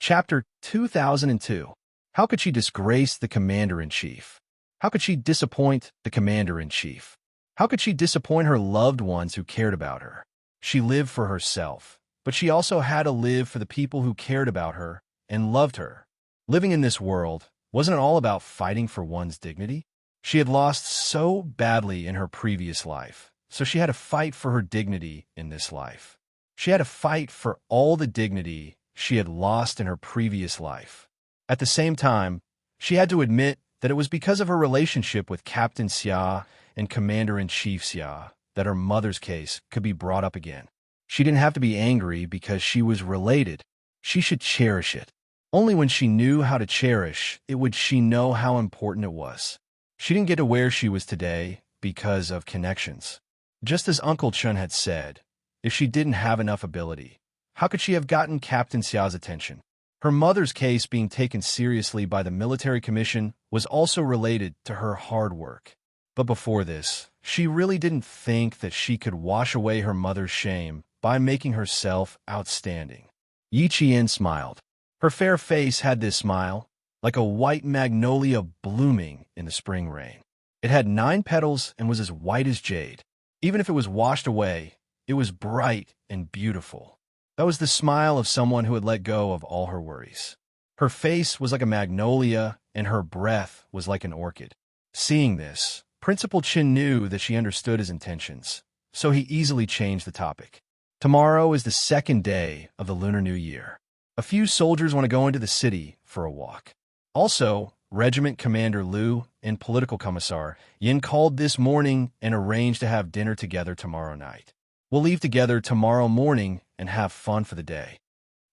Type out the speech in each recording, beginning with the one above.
Chapter 2002. How could she disgrace the Commander-in-Chief? How could she disappoint the Commander-in-Chief? How could she disappoint her loved ones who cared about her? She lived for herself, but she also had to live for the people who cared about her and loved her. Living in this world, wasn't it all about fighting for one's dignity? She had lost so badly in her previous life, so she had to fight for her dignity in this life. She had to fight for all the dignity she had lost in her previous life. At the same time, she had to admit that it was because of her relationship with Captain Xia and Commander-in-Chief Xia that her mother's case could be brought up again. She didn't have to be angry because she was related. She should cherish it. Only when she knew how to cherish it would she know how important it was. She didn't get to where she was today because of connections. Just as Uncle Chun had said, if she didn't have enough ability, how could she have gotten Captain Xiao's attention? Her mother's case being taken seriously by the military commission was also related to her hard work. But before this, she really didn't think that she could wash away her mother's shame by making herself outstanding. Yi Qian smiled. Her fair face had this smile, like a white magnolia blooming in the spring rain. It had 9 petals and was as white as jade. Even if it was washed away, it was bright and beautiful. That was the smile of someone who had let go of all her worries. Her face was like a magnolia, and her breath was like an orchid. Seeing this, Principal Chin knew that she understood his intentions, so he easily changed the topic. Tomorrow is the 2nd day of the Lunar New Year. A few soldiers want to go into the city for a walk. Also, Regiment Commander Liu and Political Commissar Yin called this morning and arranged to have dinner together tomorrow night. We'll leave together tomorrow morning and have fun for the day.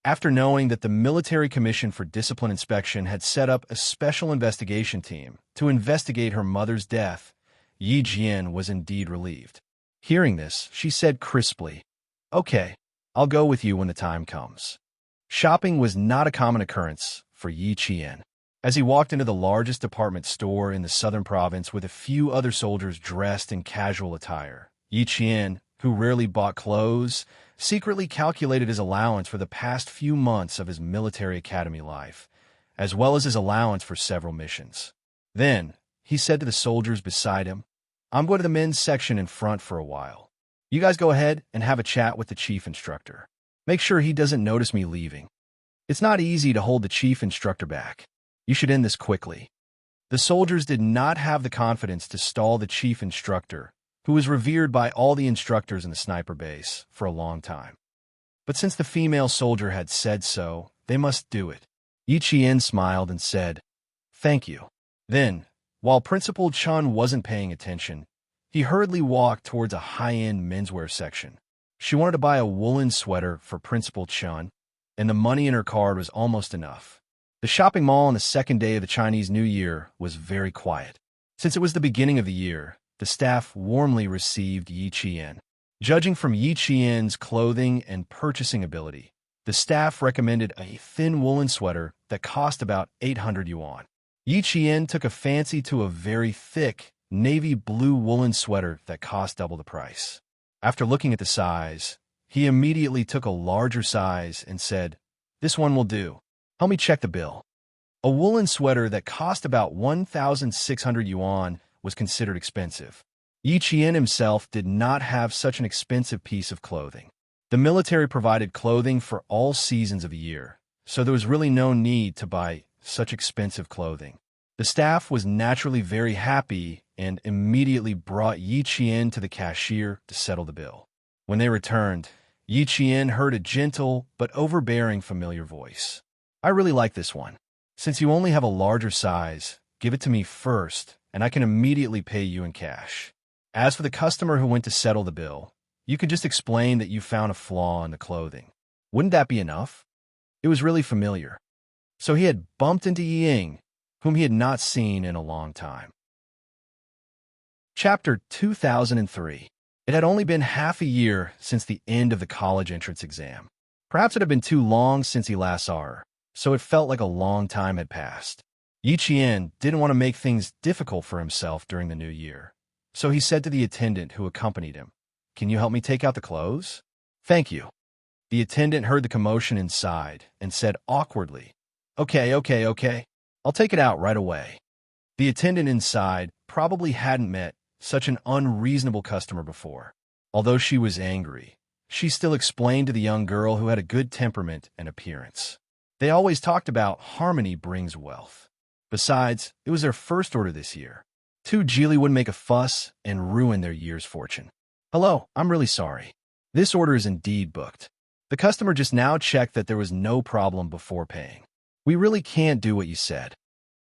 After knowing that the Military Commission for Discipline Inspection had set up a special investigation team to investigate her mother's death, Yi Jian was indeed relieved. Hearing this, she said crisply, "Okay, I'll go with you when the time comes." Shopping was not a common occurrence for Yi Qian. As he walked into the largest department store in the southern province with a few other soldiers dressed in casual attire, Yi Qian, who rarely bought clothes, secretly calculated his allowance for the past few months of his military academy life, as well as his allowance for several missions. Then, he said to the soldiers beside him, "I'm going to the men's section in front for a while. You guys go ahead and have a chat with the chief instructor. Make sure he doesn't notice me leaving. It's not easy to hold the chief instructor back. You should end this quickly." The soldiers did not have the confidence to stall the chief instructor, who was revered by all the instructors in the sniper base for a long time. But since the female soldier had said so, they must do it. Yi Qian smiled and said, "Thank you." Then, while Principal Chun wasn't paying attention, he hurriedly walked towards a high-end menswear section. She wanted to buy a woolen sweater for Principal Chun, and the money in her card was almost enough. The shopping mall on the 2nd day of the Chinese New Year was very quiet. Since it was the beginning of the year, the staff warmly received Yi Qian. Judging from Yi Qian's clothing and purchasing ability, the staff recommended a thin woolen sweater that cost about 800 yuan. Yi Qian took a fancy to a very thick, navy blue woolen sweater that cost double the price. After looking at the size, he immediately took a larger size and said, "This one will do. Help me check the bill." A woolen sweater that cost about 1,600 yuan was considered expensive. Yi Qian himself did not have such an expensive piece of clothing. The military provided clothing for all seasons of the year, so there was really no need to buy such expensive clothing. The staff was naturally very happy and immediately brought Yi Qian to the cashier to settle the bill. When they returned, Yi Qian heard a gentle but overbearing familiar voice. "I really like this one. Since you only have a larger size, give it to me first, and I can immediately pay you in cash. As for the customer who went to settle the bill, you can just explain that you found a flaw in the clothing. Wouldn't that be enough?" It was really familiar. So he had bumped into Ying, whom he had not seen in a long time. Chapter 2003. It had only been half a year since the end of the college entrance exam. Perhaps it had been too long since he last saw her, so it felt like a long time had passed. Yi Qian didn't want to make things difficult for himself during the new year, so he said to the attendant who accompanied him, "Can you help me take out the clothes?" "Thank you." The attendant heard the commotion inside and said awkwardly, Okay. I'll take it out right away. The attendant inside probably hadn't met such an unreasonable customer before. Although she was angry, she still explained to the young girl who had a good temperament and appearance. They always talked about harmony brings wealth. Besides, it was their first order this year. Too Geely would make a fuss and ruin their year's fortune. Hello, I'm really sorry. This order is indeed booked. The customer just now checked that there was no problem before paying. We really can't do what you said.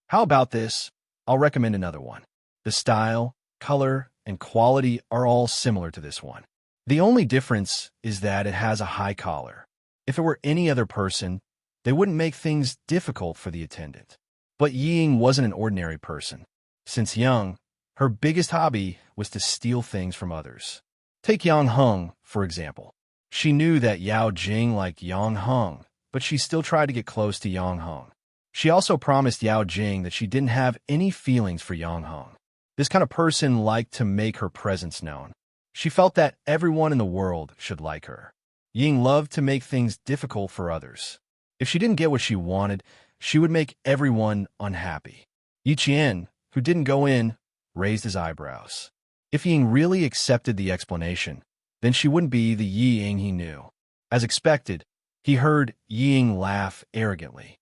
How about this? I'll recommend another one. The style, color, and quality are all similar to this one. The only difference is that it has a high collar. If it were any other person, they wouldn't make things difficult for the attendant. But Ying wasn't an ordinary person. Since young, her biggest hobby was to steal things from others. Take Yang Heng, for example. She knew that Yao Jing liked Yang Heng, but she still tried to get close to Yang Heng. She also promised Yao Jing that she didn't have any feelings for Yang Heng. This kind of person liked to make her presence known. She felt that everyone in the world should like her. Ying loved to make things difficult for others. If she didn't get what she wanted, she would make everyone unhappy. Yi Qian, who didn't go in, raised his eyebrows. If Ying really accepted the explanation, then she wouldn't be the Ying he knew. As expected, he heard Ying laugh arrogantly.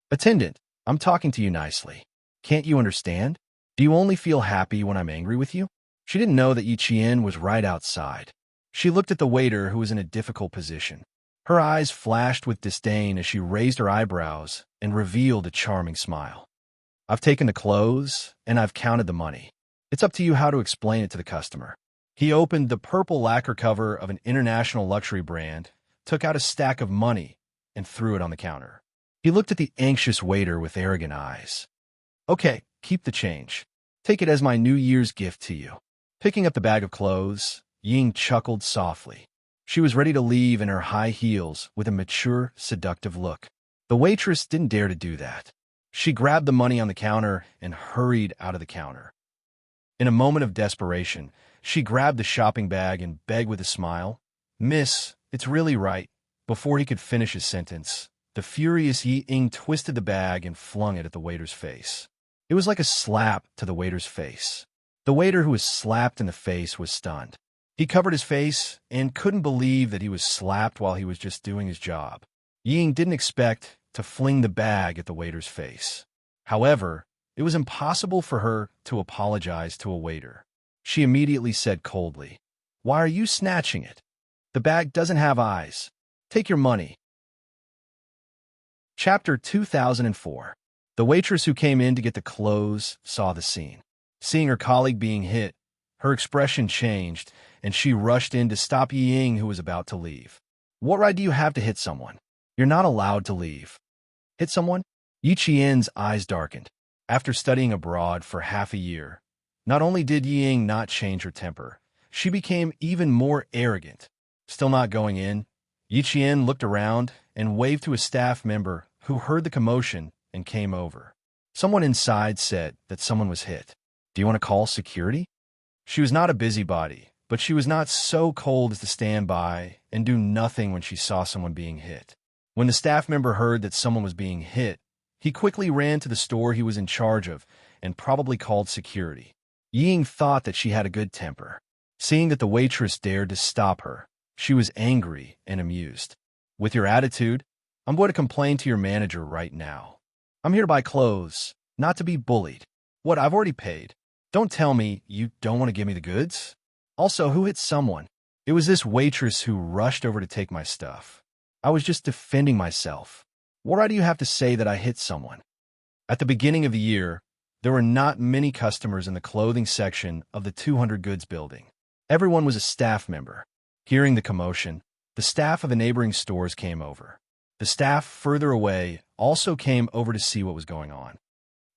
Attendant, I'm talking to you nicely. Can't you understand? Do you only feel happy when I'm angry with you? She didn't know that Yi Qian was right outside. She looked at the waiter who was in a difficult position. Her eyes flashed with disdain as she raised her eyebrows and revealed a charming smile. I've taken the clothes, and I've counted the money. It's up to you how to explain it to the customer. He opened the purple lacquer cover of an international luxury brand, took out a stack of money, and threw it on the counter. He looked at the anxious waiter with arrogant eyes. Okay, keep the change. Take it as my New Year's gift to you. Picking up the bag of clothes, Ying chuckled softly. She was ready to leave in her high heels with a mature, seductive look. The waitress didn't dare to do that. She grabbed the money on the counter and hurried out of the counter. In a moment of desperation, she grabbed the shopping bag and begged with a smile, Miss, it's really right. Before he could finish his sentence, the furious Yi Ying twisted the bag and flung it at the waiter's face. It was like a slap to the waiter's face. The waiter who was slapped in the face was stunned. He covered his face and couldn't believe that he was slapped while he was just doing his job. Yi Ying didn't expect to fling the bag at the waiter's face. However, it was impossible for her to apologize to a waiter. She immediately said coldly, Why are you snatching it? The bag doesn't have eyes. Take your money. Chapter 2004. The waitress who came in to get the clothes saw the scene. Seeing her colleague being hit, her expression changed, and she rushed in to stop Yi Ying, who was about to leave. What right do you have to hit someone? You're not allowed to leave. Hit someone? Yi Qian's eyes darkened. After studying abroad for half a year, not only did Yi Ying not change her temper, she became even more arrogant. Still not going in, Yi Qian looked around and waved to a staff member who heard the commotion and came over. Someone inside said that someone was hit. Do you want to call security? She was not a busybody, but she was not so cold as to stand by and do nothing when she saw someone being hit. When the staff member heard that someone was being hit, he quickly ran to the store he was in charge of and probably called security. Ying thought that she had a good temper. Seeing that the waitress dared to stop her, she was angry and amused. With your attitude, I'm going to complain to your manager right now. I'm here to buy clothes, not to be bullied. What, I've already paid. Don't tell me you don't want to give me the goods. Also, who hit someone? It was this waitress who rushed over to take my stuff. I was just defending myself. What right do you have to say that I hit someone? At the beginning of the year, there were not many customers in the clothing section of the 200 goods building. Everyone was a staff member. Hearing the commotion, the staff of the neighboring stores came over. The staff further away also came over to see what was going on.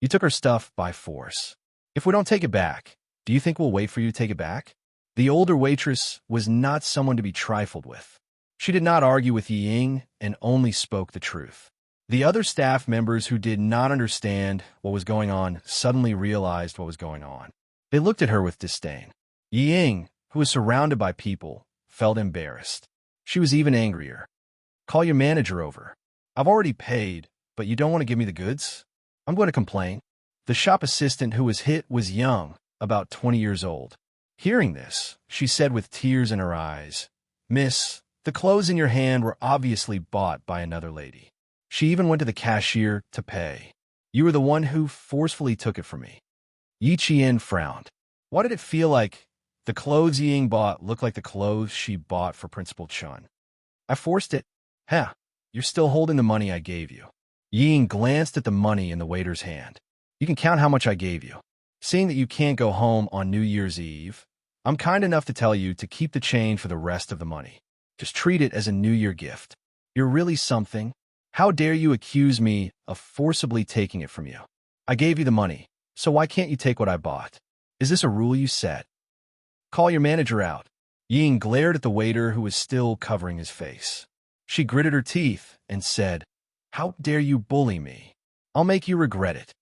You took our stuff by force. If we don't take it back, do you think we'll wait for you to take it back? The older waitress was not someone to be trifled with. She did not argue with Yi Ying and only spoke the truth. The other staff members who did not understand what was going on suddenly realized what was going on. They looked at her with disdain. Yi Ying, who was surrounded by people, felt embarrassed. She was even angrier. Call your manager over. I've already paid, but you don't want to give me the goods? I'm going to complain. The shop assistant who was hit was young, about 20 years old. Hearing this, she said with tears in her eyes, "Miss, the clothes in your hand were obviously bought by another lady. She even went to the cashier to pay. You were the one who forcefully took it from me." Yi Qian frowned. Why did it feel like the clothes Ying bought looked like the clothes she bought for Principal Chun? I forced it. Huh, you're still holding the money I gave you. Ying glanced at the money in the waiter's hand. You can count how much I gave you. Seeing that you can't go home on New Year's Eve, I'm kind enough to tell you to keep the change for the rest of the money. Just treat it as a New Year gift. You're really something. How dare you accuse me of forcibly taking it from you? I gave you the money, so why can't you take what I bought? Is this a rule you set? Call your manager out. Ying glared at the waiter who was still covering his face. She gritted her teeth and said, "How dare you bully me? I'll make you regret it."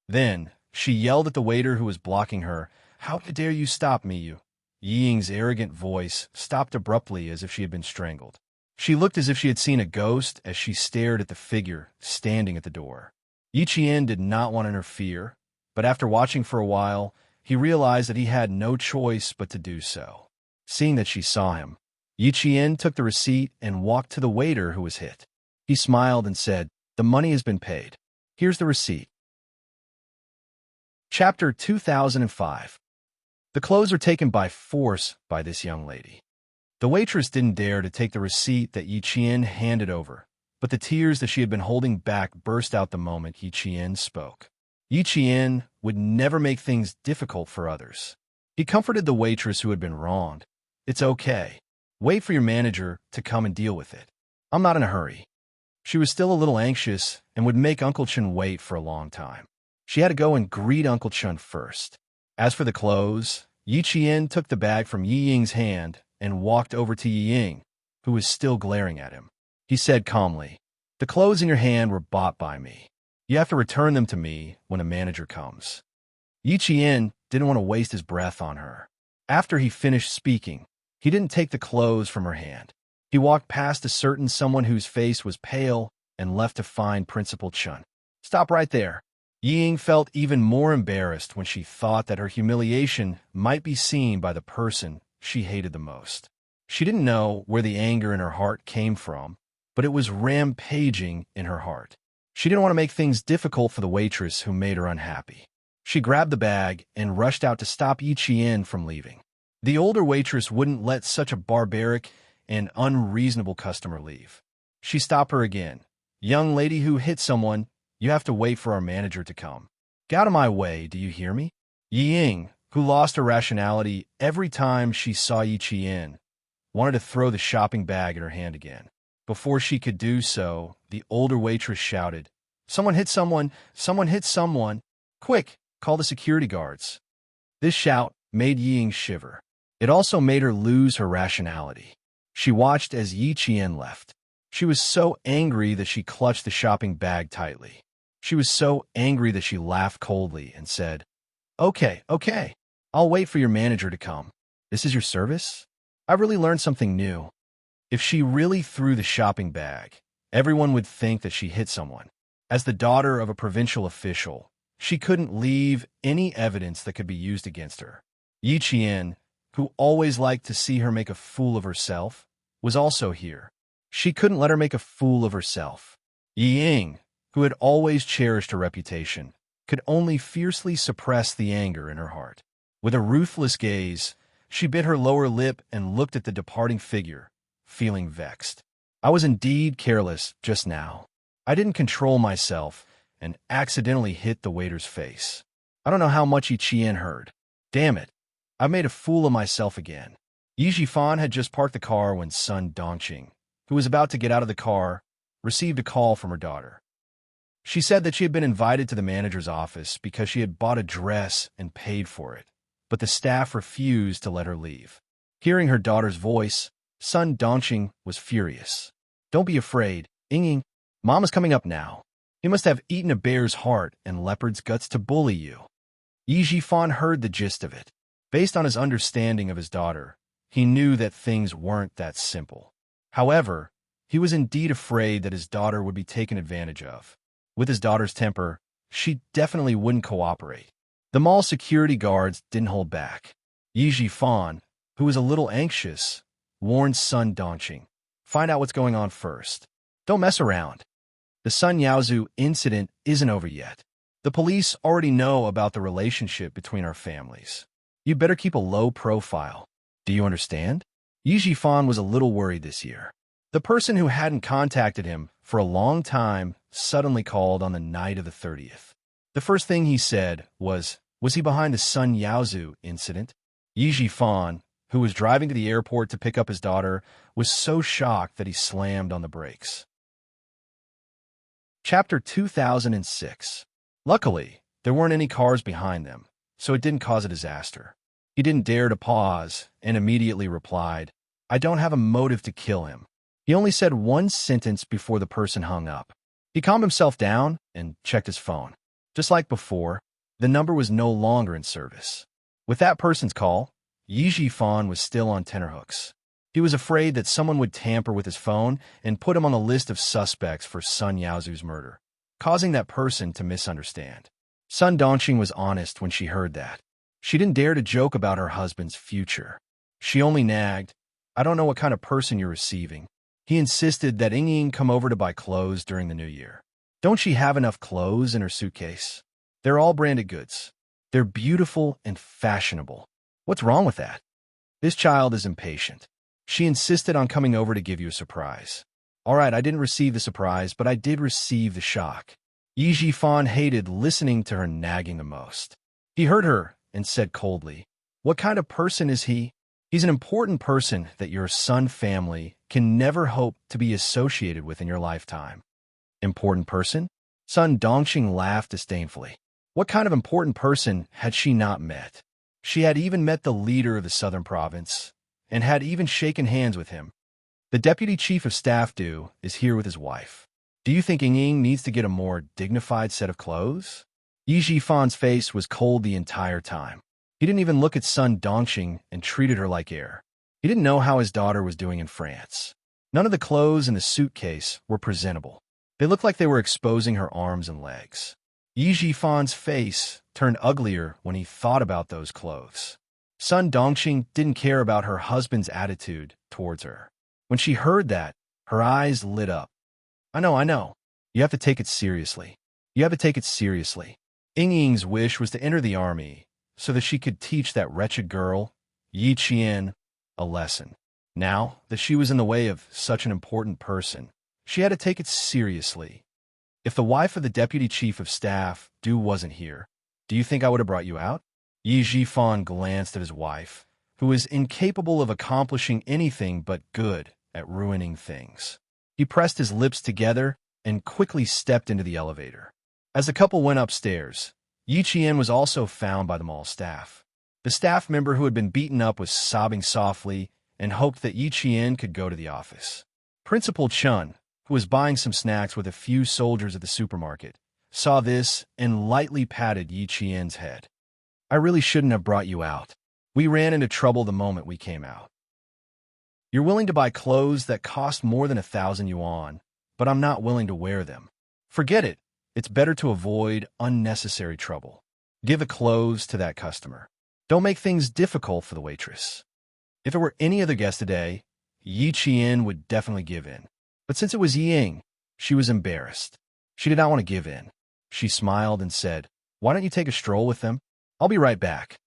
Then she yelled at the waiter who was blocking her, "How dare you stop me, you?" Ying's arrogant voice stopped abruptly as if she had been strangled. She looked as if she had seen a ghost as she stared at the figure standing at the door. Yi Qian did not want to interfere, but after watching for a while, he realized that he had no choice but to do so. Seeing that she saw him, Yi Qian took the receipt and walked to the waiter who was hit. He smiled and said, "The money has been paid. Here's the receipt." Chapter 2005. The clothes are taken by force by this young lady. The waitress didn't dare to take the receipt that Yi Qian handed over, but the tears that she had been holding back burst out the moment Yi Qian spoke. Yi Qian would never make things difficult for others. He comforted the waitress who had been wronged. "It's okay. Wait for your manager to come and deal with it. I'm not in a hurry." She was still a little anxious and would make Uncle Chun wait for a long time. She had to go and greet Uncle Chun first. As for the clothes, Yi Qian took the bag from Yi Ying's hand and walked over to Yi Ying, who was still glaring at him. He said calmly, "The clothes in your hand were bought by me. You have to return them to me when a manager comes." Yi Qian didn't want to waste his breath on her. After he finished speaking, he didn't take the clothes from her hand. He walked past a certain someone whose face was pale and left to find Principal Chun. "Stop right there." Ying felt even more embarrassed when she thought that her humiliation might be seen by the person she hated the most. She didn't know where the anger in her heart came from, but it was rampaging in her heart. She didn't want to make things difficult for the waitress who made her unhappy. She grabbed the bag and rushed out to stop Yi Qian from leaving. The older waitress wouldn't let such a barbaric and unreasonable customer leave. She stopped her again. "Young lady who hit someone, you have to wait for our manager to come. Get out of my way, do you hear me?" Yi Ying, who lost her rationality every time she saw Yi Qian, wanted to throw the shopping bag in her hand again. Before she could do so, the older waitress shouted, "Someone hit someone! Someone hit someone! Quick, call the security guards." This shout made Yi Ying shiver. It also made her lose her rationality. She watched as Yi Qian left. She was so angry that she clutched the shopping bag tightly. She was so angry that she laughed coldly and said, Okay, I'll wait for your manager to come. This is your service? I really learned something new." If she really threw the shopping bag, everyone would think that she hit someone. As the daughter of a provincial official, she couldn't leave any evidence that could be used against her. Yi Qian, who always liked to see her make a fool of herself, was also here. She couldn't let her make a fool of herself. Yi Ying, who had always cherished her reputation, could only fiercely suppress the anger in her heart. With a ruthless gaze, she bit her lower lip and looked at the departing figure, feeling vexed. "I was indeed careless just now. I didn't control myself and accidentally hit the waiter's face. I don't know how much Yi Qian heard. Damn it, I made a fool of myself again." Yi Jifan had just parked the car when Sun Dongqing, who was about to get out of the car, received a call from her daughter. She said that she had been invited to the manager's office because she had bought a dress and paid for it, but the staff refused to let her leave. Hearing her daughter's voice, Sun Dongqing was furious. "Don't be afraid, Ying. Mama's coming up now. He must have eaten a bear's heart and leopard's guts to bully you." Yi Jifan heard the gist of it. Based on his understanding of his daughter, he knew that things weren't that simple. However, He was indeed afraid that his daughter would be taken advantage of. With his daughter's temper, she definitely wouldn't cooperate. The mall security guards didn't hold back. Yi Jifan, who was a little anxious, warned Sun Dongqing, "Find out what's going on first. Don't mess around. The Sun Yaozu incident isn't over yet. The police already know about the relationship between our families. You better keep a low profile. Do you understand?" Yi Jifan was a little worried this year. The person who hadn't contacted him for a long time suddenly called on the night of the 30th. The first thing he said was he behind the Sun Yaozu incident? Yi Jifan, who was driving to the airport to pick up his daughter, was so shocked that he slammed on the brakes. Chapter 2006. Luckily, there weren't any cars behind them, so it didn't cause a disaster. He didn't dare to pause and immediately replied, "I don't have a motive to kill him." He only said one sentence before the person hung up. He calmed himself down and checked his phone. Just like before, the number was no longer in service. With that person's call, Yi Jifan was still on tenterhooks. He was afraid that someone would tamper with his phone and put him on the list of suspects for Sun Yaozu's murder, causing that person to misunderstand. Sun Dongqing was honest when she heard that. She didn't dare to joke about her husband's future. She only nagged, "I don't know what kind of person you're receiving." He insisted that Ying come over to buy clothes during the new year. Don't she have enough clothes in her suitcase? They're all branded goods. They're beautiful and fashionable. What's wrong with that? This child is impatient. She insisted on coming over to give you a surprise. All right, I didn't receive the surprise, but I did receive the shock. Yi Jifan hated listening to her nagging the most. He heard her and said coldly, "What kind of person is he?" "He's an important person that your Sun family can never hope to be associated with in your lifetime." Important person? Sun Dongqing laughed disdainfully. What kind of important person had she not met? She had even met the leader of the southern province, and had even shaken hands with him. The deputy chief of staff is here with his wife. Do you think Ying needs to get a more dignified set of clothes? Yi Jifan's face was cold the entire time. He didn't even look at Sun Dongqing and treated her like air. He didn't know how his daughter was doing in France. None of the clothes in the suitcase were presentable. They looked like they were exposing her arms and legs. Yi Jifan's face turned uglier when he thought about those clothes. Sun Dongqing didn't care about her husband's attitude towards her. When she heard that, her eyes lit up. I know. You have to take it seriously. You have to take it seriously. Ying's wish was to enter the army so that she could teach that wretched girl, Yi Qian, a lesson. Now that she was in the way of such an important person, she had to take it seriously. If the wife of the deputy chief of staff, wasn't here, do you think I would have brought you out? Yi Jifan glanced at his wife, who was incapable of accomplishing anything but good at ruining things. He pressed his lips together and quickly stepped into the elevator. As the couple went upstairs, Yi Qian was also found by the mall staff. The staff member who had been beaten up was sobbing softly and hoped that Yi Qian could go to the office. Principal Chun, who was buying some snacks with a few soldiers at the supermarket, saw this and lightly patted Yi Qian's head. I really shouldn't have brought you out. We ran into trouble the moment we came out. You're willing to buy clothes that cost more than 1,000 yuan, but I'm not willing to wear them. Forget it. It's better to avoid unnecessary trouble. Give the clothes to that customer. Don't make things difficult for the waitress. If it were any other guest today, Yi Qian would definitely give in. But since it was Ying, she was embarrassed. She did not want to give in. She smiled and said, "Why don't you take a stroll with them? I'll be right back."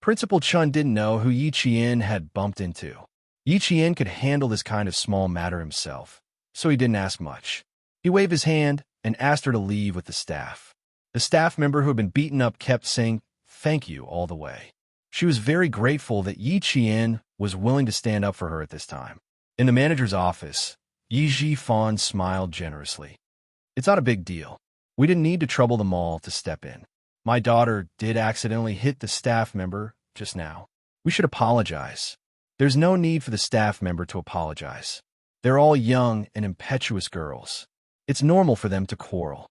Principal Chun didn't know who Yi Qian had bumped into. Yi Qian could handle this kind of small matter himself, so he didn't ask much. He waved his hand and asked her to leave with the staff. The staff member who had been beaten up kept saying thank you all the way. She was very grateful that Yi Qian was willing to stand up for her at this time. In the manager's office, Yi Jifan smiled generously. It's not a big deal. We didn't need to trouble the mall to step in. My daughter did accidentally hit the staff member just now. We should apologize. There's no need for the staff member to apologize. They're all young and impetuous girls. It's normal for them to quarrel.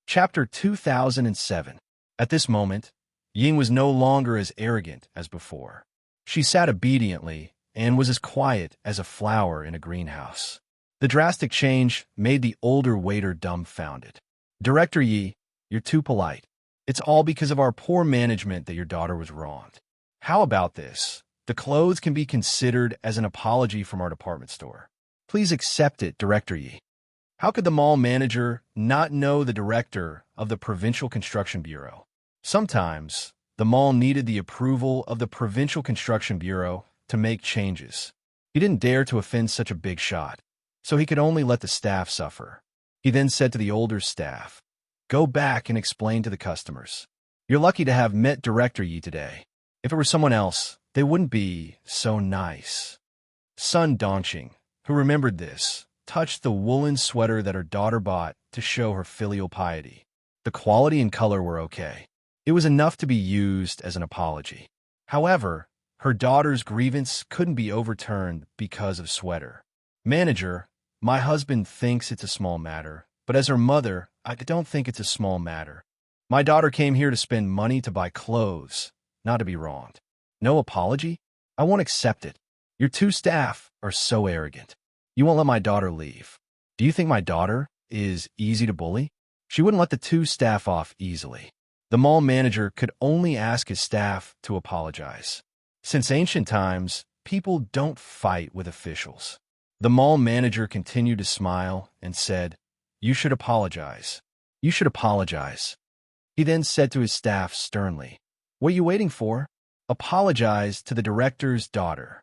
Chapter 2007. At this moment, Ying was no longer as arrogant as before. She sat obediently and was as quiet as a flower in a greenhouse. The drastic change made the older waiter dumbfounded. "Director Yi, you're too polite. It's all because of our poor management that your daughter was wronged. How about this? The clothes can be considered as an apology from our department store. Please accept it, Director Yi." How could the mall manager not know the director of the Provincial Construction Bureau? Sometimes, the mall needed the approval of the Provincial Construction Bureau to make changes. He didn't dare to offend such a big shot, so he could only let the staff suffer. He then said to the older staff, "Go back and explain to the customers. You're lucky to have met Director Yi today. If it were someone else, they wouldn't be so nice." Sun Dongqing, who remembered this, touched the woolen sweater that her daughter bought to show her filial piety. The quality and color were okay. It was enough to be used as an apology. However, her daughter's grievance couldn't be overturned because of sweater. "Manager, my husband thinks it's a small matter, but as her mother, I don't think it's a small matter. My daughter came here to spend money to buy clothes, not to be wronged. No apology? I won't accept it. Your two staff are so arrogant. You won't let my daughter leave. Do you think my daughter is easy to bully?" She wouldn't let the two staff off easily. The mall manager could only ask his staff to apologize. Since ancient times, people don't fight with officials. The mall manager continued to smile and said, "You should apologize. You should apologize." He then said to his staff sternly, "What are you waiting for? Apologize to the director's daughter."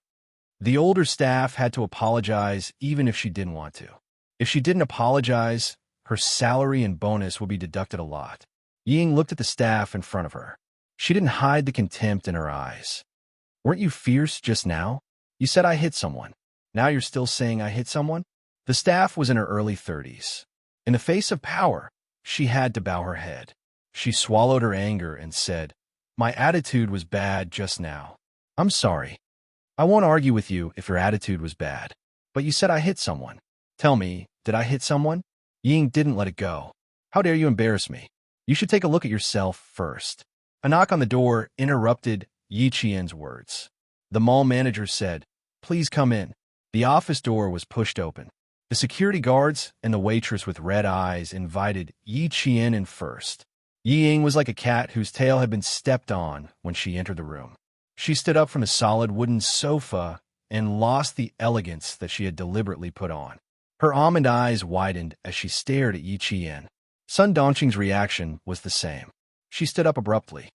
The older staff had to apologize even if she didn't want to. If she didn't apologize, her salary and bonus would be deducted a lot. Ying looked at the staff in front of her. She didn't hide the contempt in her eyes. "Weren't you fierce just now? You said I hit someone. Now you're still saying I hit someone?" The staff was in her early 30s. In the face of power, she had to bow her head. She swallowed her anger and said, "My attitude was bad just now. I'm sorry. I won't argue with you if your attitude was bad. But you said I hit someone. Tell me, did I hit someone?" Ying didn't let it go. "How dare you embarrass me? You should take a look at yourself first." A knock on the door interrupted Yi Qian's words. The mall manager said, "Please come in." The office door was pushed open. The security guards and the waitress with red eyes invited Yi Qian in first. Yi Ying was like a cat whose tail had been stepped on when she entered the room. She stood up from the solid wooden sofa and lost the elegance that she had deliberately put on. Her almond eyes widened as she stared at Yi Qian. Sun Dongqing's reaction was the same. She stood up abruptly.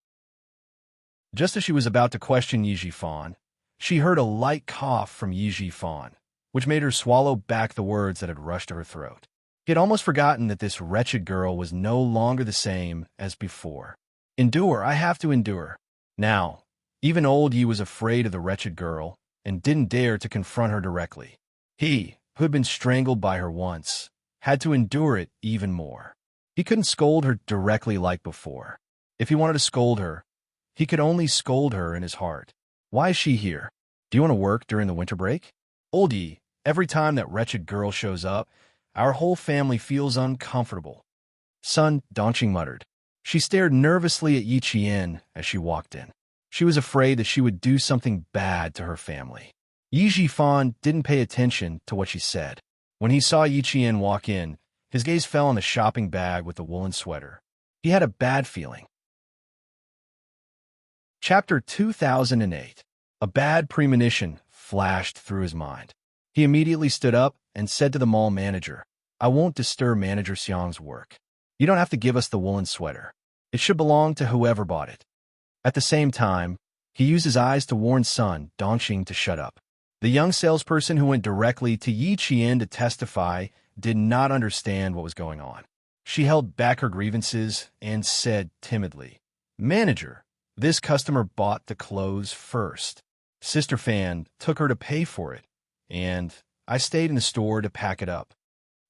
Just as she was about to question Yi Jifan, she heard a light cough from Yi Jifan, which made her swallow back the words that had rushed to her throat. She had almost forgotten that this wretched girl was no longer the same as before. "Endure, I have to endure." Now, even old Yi was afraid of the wretched girl and didn't dare to confront her directly. He, who had been strangled by her once, had to endure it even more. He couldn't scold her directly like before. If he wanted to scold her, he could only scold her in his heart. "Why is she here? Do you want to work during the winter break?" "Old Yi, every time that wretched girl shows up, our whole family feels uncomfortable." Sun Dongqing muttered. She stared nervously at Yi Qian as she walked in. She was afraid that she would do something bad to her family. Yi Jifan didn't pay attention to what she said. When he saw Yi Qian walk in, his gaze fell on the shopping bag with the woolen sweater. He had a bad feeling. Chapter 2008. A bad premonition flashed through his mind. He immediately stood up and said to the mall manager, "I won't disturb Manager Xiang's work. You don't have to give us the woolen sweater. It should belong to whoever bought it." At the same time, he used his eyes to warn Sun Dongqing to shut up. The young salesperson who went directly to Yi Qian to testify did not understand what was going on. She held back her grievances and said timidly, "Manager, this customer bought the clothes first. Sister Fan took her to pay for it, and I stayed in the store to pack it up.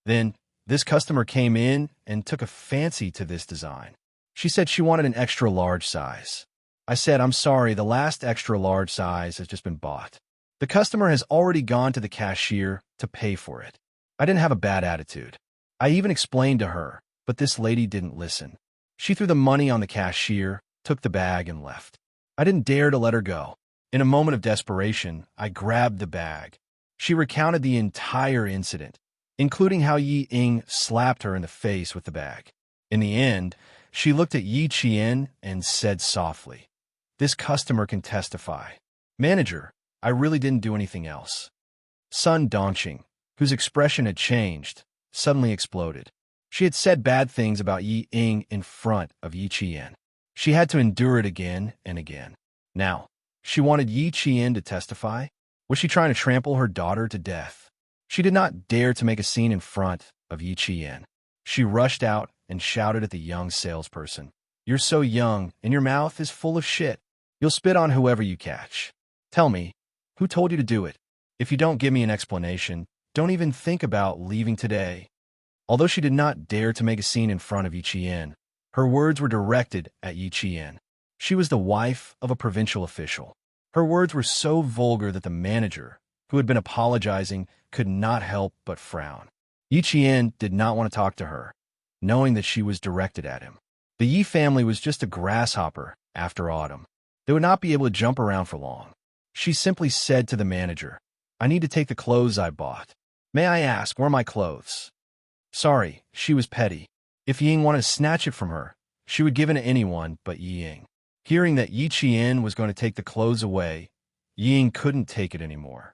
Then this customer came in and took a fancy to this design. She said she wanted an extra large size. I said, I'm sorry, the last extra large size has just been bought. The customer has already gone to the cashier to pay for it. I didn't have a bad attitude. I even explained to her, but this lady didn't listen. She threw the money on the cashier, took the bag, and left. I didn't dare to let her go. In a moment of desperation, I grabbed the bag. She recounted the entire incident, including how Yi Ying slapped her in the face with the bag. In the end, she looked at Yi Qian and said softly, "This customer can testify. Manager, I really didn't do anything else." Sun Dongqing, whose expression had changed, suddenly exploded. She had said bad things about Yi Ying in front of Yi Qian. She had to endure it again and again. Now, she wanted Yi Qian to testify? Was she trying to trample her daughter to death? She did not dare to make a scene in front of Yi Qian. She rushed out and shouted at the young salesperson, "You're so young, and your mouth is full of shit. You'll spit on whoever you catch. Tell me, who told you to do it? If you don't give me an explanation, don't even think about leaving today." Although she did not dare to make a scene in front of Yi Qian, her words were directed at Yi Qian. She was the wife of a provincial official. Her words were so vulgar that the manager, who had been apologizing, could not help but frown. Yi Qian did not want to talk to her, knowing that she was directed at him. The Yi family was just a grasshopper after autumn. They would not be able to jump around for long. She simply said to the manager, "I need to take the clothes I bought. May I ask, where are my clothes?" Sorry, she was petty. If Ying wanted to snatch it from her, she would give it to anyone but Ying. Hearing that Yi Qian was going to take the clothes away, Ying couldn't take it anymore.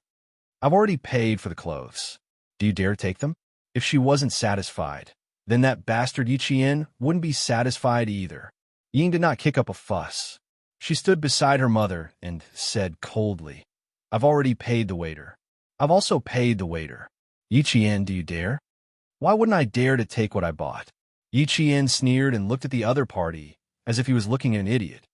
"I've already paid for the clothes. Do you dare take them?" If she wasn't satisfied, then that bastard Yi Qian wouldn't be satisfied either. Ying did not kick up a fuss. She stood beside her mother and said coldly, "I've already paid the waiter. I've also paid the waiter. Yi Qian, do you dare?" "Why wouldn't I dare to take what I bought?" Yi Qian sneered and looked at the other party as if he was looking at an idiot.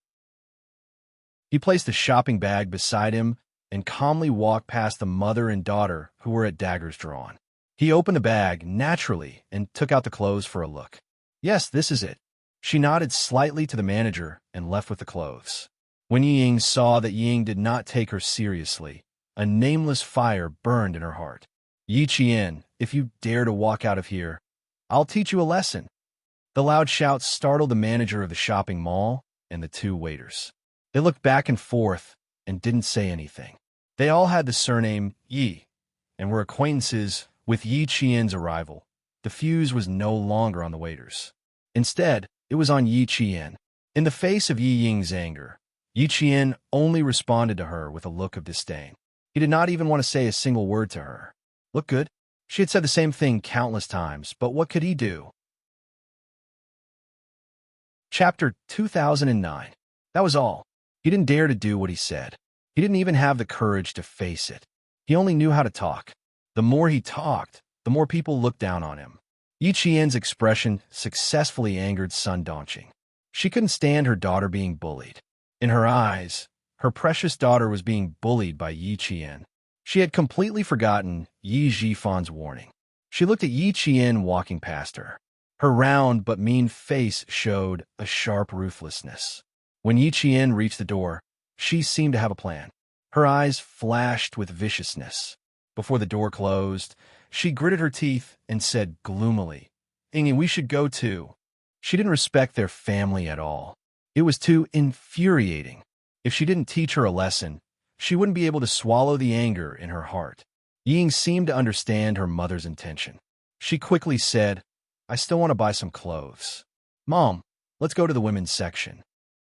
He placed the shopping bag beside him and calmly walked past the mother and daughter who were at daggers drawn. He opened the bag naturally and took out the clothes for a look. "Yes, this is it." She nodded slightly to the manager and left with the clothes. When Ying saw that Ying did not take her seriously, a nameless fire burned in her heart. "Yi Qian, if you dare to walk out of here, I'll teach you a lesson." The loud shouts startled the manager of the shopping mall and the two waiters. They looked back and forth and didn't say anything. They all had the surname Yi and were acquaintances with Yi Qian's arrival. The fuse was no longer on the waiters. Instead, it was on Yi Qian. In the face of Yi Ying's anger, Yi Qian only responded to her with a look of disdain. He did not even want to say a single word to her. "Look good?" She had said the same thing countless times, but what could he do? Chapter 2009. That was all. He didn't dare to do what he said. He didn't even have the courage to face it. He only knew how to talk. The more he talked, the more people looked down on him. Yi Qian's expression successfully angered Sun Dongqing. She couldn't stand her daughter being bullied. In her eyes, her precious daughter was being bullied by Yi Qian. She had completely forgotten Yi Jifan's warning. She looked at Yi Qian walking past her. Her round but mean face showed a sharp ruthlessness. When Yi Qian reached the door, she seemed to have a plan. Her eyes flashed with viciousness. Before the door closed, she gritted her teeth and said gloomily, "Ingy, we should go too." She didn't respect their family at all. It was too infuriating. If she didn't teach her a lesson, she wouldn't be able to swallow the anger in her heart. Ying seemed to understand her mother's intention. She quickly said, "I still want to buy some clothes. Mom, let's go to the women's section."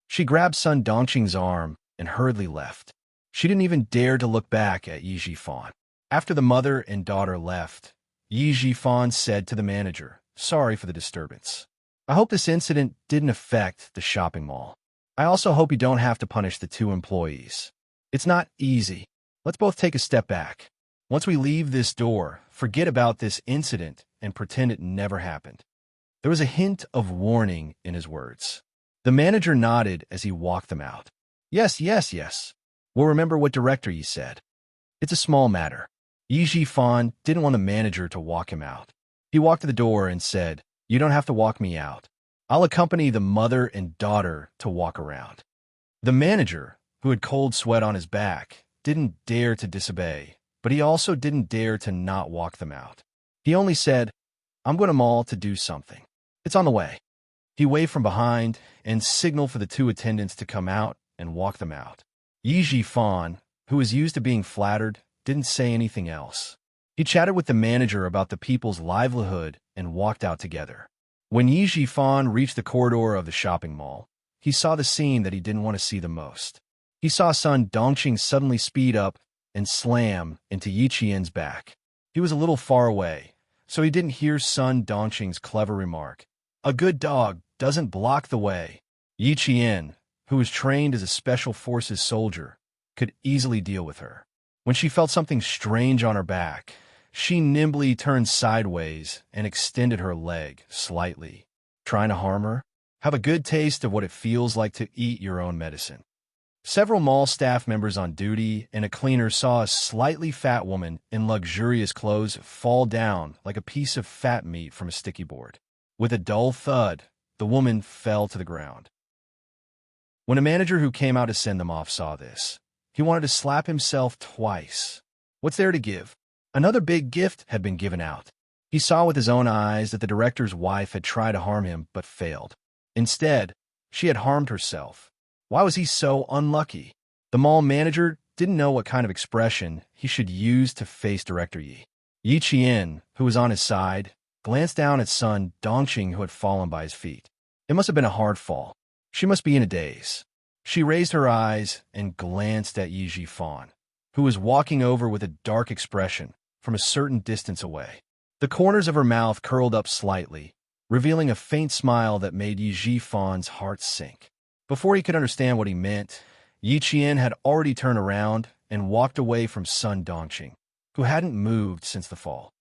She grabbed Sun Dongqing's arm and hurriedly left. She didn't even dare to look back at Yi Jifan. After the mother and daughter left, Yi Jifan said to the manager, "Sorry for the disturbance. I hope this incident didn't affect the shopping mall. I also hope you don't have to punish the two employees. It's not easy. Let's both take a step back. Once we leave this door, forget about this incident and pretend it never happened." There was a hint of warning in his words. The manager nodded as he walked them out. Yes. We'll remember what director you said. It's a small matter." Yi Jifan didn't want the manager to walk him out. He walked to the door and said, "You don't have to walk me out. I'll accompany the mother and daughter to walk around." The manager, who had cold sweat on his back, didn't dare to disobey, but he also didn't dare to not walk them out. He only said, "I'm going to mall to do something. It's on the way." He waved from behind and signaled for the two attendants to come out and walk them out. Yi Jifan, who was used to being flattered, didn't say anything else. He chatted with the manager about the people's livelihood and walked out together. When Yi Jifan reached the corridor of the shopping mall, he saw the scene that he didn't want to see the most. He saw Sun Dongqing suddenly speed up and slam into Yi Qian's back. He was a little far away, so he didn't hear Sun Dongqing's clever remark. A good dog doesn't block the way. Yi Qian, who was trained as a special forces soldier, could easily deal with her. When she felt something strange on her back, she nimbly turned sideways and extended her leg slightly. Trying to harm her? Have a good taste of what it feels like to eat your own medicine. Several mall staff members on duty and a cleaner saw a slightly fat woman in luxurious clothes fall down like a piece of fat meat from a sticky board. With a dull thud, the woman fell to the ground. When a manager who came out to send them off saw this, he wanted to slap himself twice. What's there to give? Another big gift had been given out. He saw with his own eyes that the director's wife had tried to harm him but failed. Instead, she had harmed herself. Why was he so unlucky? The mall manager didn't know what kind of expression he should use to face Director Yi. Yi Qian, who was on his side, glanced down at Sun Dongqing, who had fallen by his feet. It must have been a hard fall. She must be in a daze. She raised her eyes and glanced at Yi Jifan, who was walking over with a dark expression from a certain distance away. The corners of her mouth curled up slightly, revealing a faint smile that made Yi Jifan's heart sink. Before he could understand what he meant, Yi Qian had already turned around and walked away from Sun Dongqing, who hadn't moved since the fall.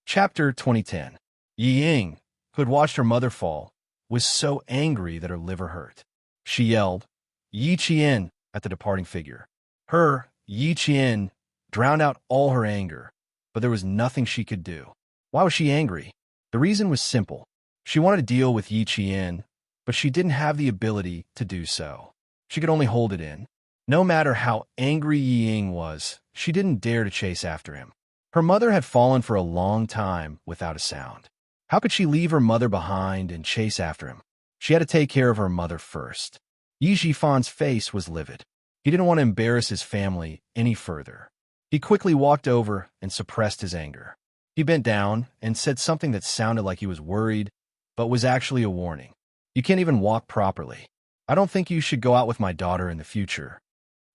Chapter 2010. Yi Ying, who had watched her mother fall, was so angry that her liver hurt. She yelled, "Yi Qian," at the departing figure. Her, Yi Qian, drowned out all her anger, but there was nothing she could do. Why was she angry? The reason was simple. She wanted to deal with Yi Qian, but she didn't have the ability to do so. She could only hold it in. No matter how angry Yi Ying was, she didn't dare to chase after him. Her mother had fallen for a long time without a sound. How could she leave her mother behind and chase after him? She had to take care of her mother first. Yi Jifan's face was livid. He didn't want to embarrass his family any further. He quickly walked over and suppressed his anger. He bent down and said something that sounded like he was worried, but was actually a warning. "You can't even walk properly. I don't think you should go out with my daughter in the future."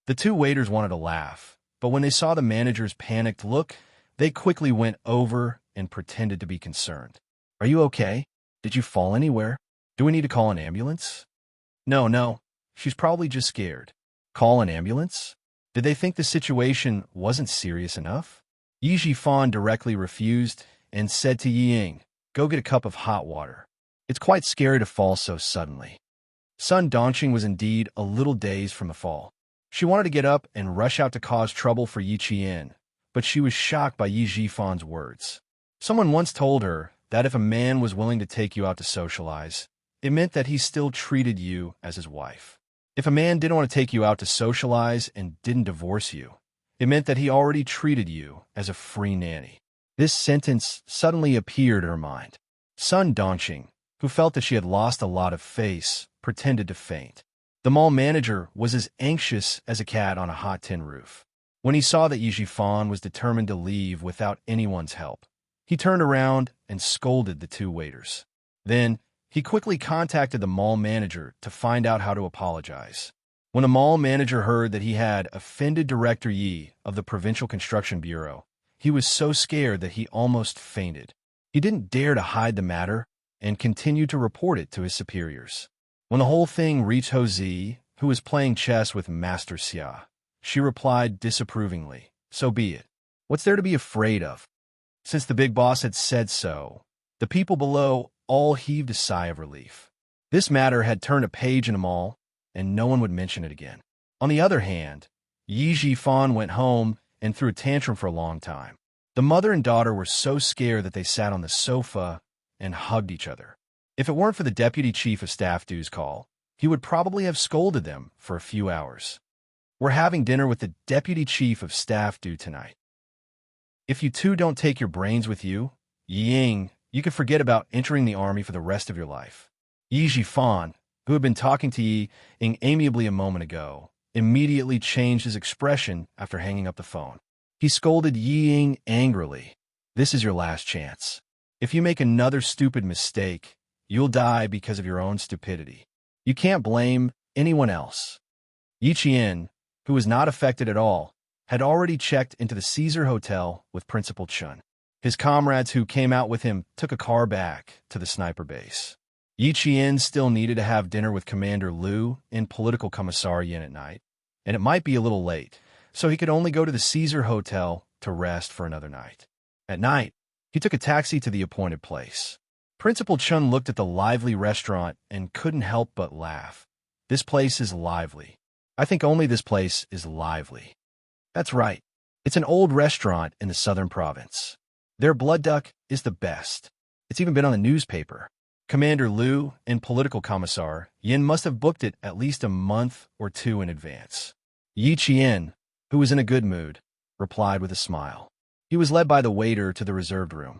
The two waiters wanted to laugh, but when they saw the manager's panicked look, they quickly went over and pretended to be concerned. "Are you okay? Did you fall anywhere? Do we need to call an ambulance?" No. She's probably just scared." "Call an ambulance?" Did they think the situation wasn't serious enough? Yi Jifan directly refused and said to Yi Ying, "Go get a cup of hot water. It's quite scary to fall so suddenly." Sun Dongqing was indeed a little dazed from the fall. She wanted to get up and rush out to cause trouble for Yi Qian, but she was shocked by Yi Jifan's words. Someone once told her that if a man was willing to take you out to socialize, it meant that he still treated you as his wife. If a man didn't want to take you out to socialize and didn't divorce you, it meant that he already treated you as a free nanny. This sentence suddenly appeared in her mind. Sun Dongqing, who felt that she had lost a lot of face, pretended to faint. The mall manager was as anxious as a cat on a hot tin roof. When he saw that Yi Jifan was determined to leave without anyone's help, he turned around and scolded the two waiters. Then, he quickly contacted the mall manager to find out how to apologize. When the mall manager heard that he had offended Director Yi of the Provincial Construction Bureau, he was so scared that he almost fainted. He didn't dare to hide the matter and continued to report it to his superiors. When the whole thing reached Ho Zi, who was playing chess with Master Xia, she replied disapprovingly, "So be it. What's there to be afraid of?" Since the big boss had said so, the people below all heaved a sigh of relief. This matter had turned a page in the mall, and no one would mention it again. On the other hand, Yi Jifan went home and threw a tantrum for a long time. The mother and daughter were so scared that they sat on the sofa and hugged each other. If it weren't for the deputy chief of staff due's call, he would probably have scolded them for a few hours. "We're having dinner with the deputy chief of staff due tonight. If you two don't take your brains with you, Yi Ying, you could forget about entering the army for the rest of your life." Yi Jifan, who had been talking to Yi amiably a moment ago, immediately changed his expression after hanging up the phone. He scolded Yi Ying angrily. "This is your last chance. If you make another stupid mistake, you'll die because of your own stupidity. You can't blame anyone else." Yi Qian, who was not affected at all, had already checked into the Caesar Hotel with Principal Chun. His comrades who came out with him took a car back to the sniper base. Yi Qian still needed to have dinner with Commander Liu in Political Commissariat at night, and it might be a little late, so he could only go to the Caesar Hotel to rest for another night. At night, he took a taxi to the appointed place. Principal Chun looked at the lively restaurant and couldn't help but laugh. "This place is lively. I think only this place is lively." That's right. It's an old restaurant in the southern province. Their blood duck is the best. It's even been on the newspaper. Commander Liu and Political Commissar Yin must have booked it at least a month or two in advance. Yi Qian, who was in a good mood, replied with a smile. He was led by the waiter to the reserved room.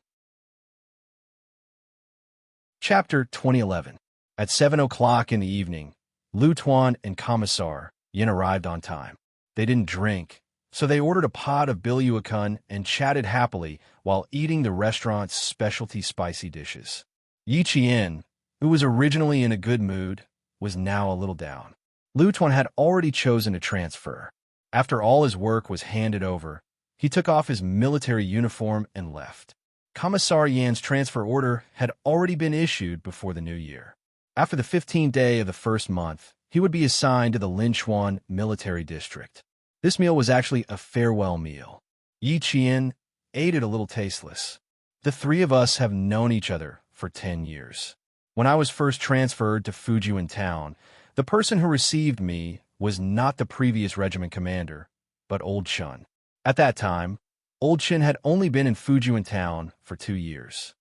Chapter 2011. At 7 o'clock in the evening, Lu Tuan and Commissar Yin arrived on time. They didn't drink, so they ordered a pot of bilyuakun and chatted happily while eating the restaurant's specialty spicy dishes. Yi Qian, who was originally in a good mood, was now a little down. Lu Tuan had already chosen to transfer. After all his work was handed over, he took off his military uniform and left. Commissar Yan's transfer order had already been issued before the new year. After the 15th day of the first month, he would be assigned to the Linchuan military district. This meal was actually a farewell meal. Yi Qian ate it a little tasteless. "The three of us have known each other for 10 years. When I was first transferred to Fujian Town, the person who received me was not the previous regiment commander, but Old Chun. At that time, Old Chun had only been in Fujian Town for 2 years.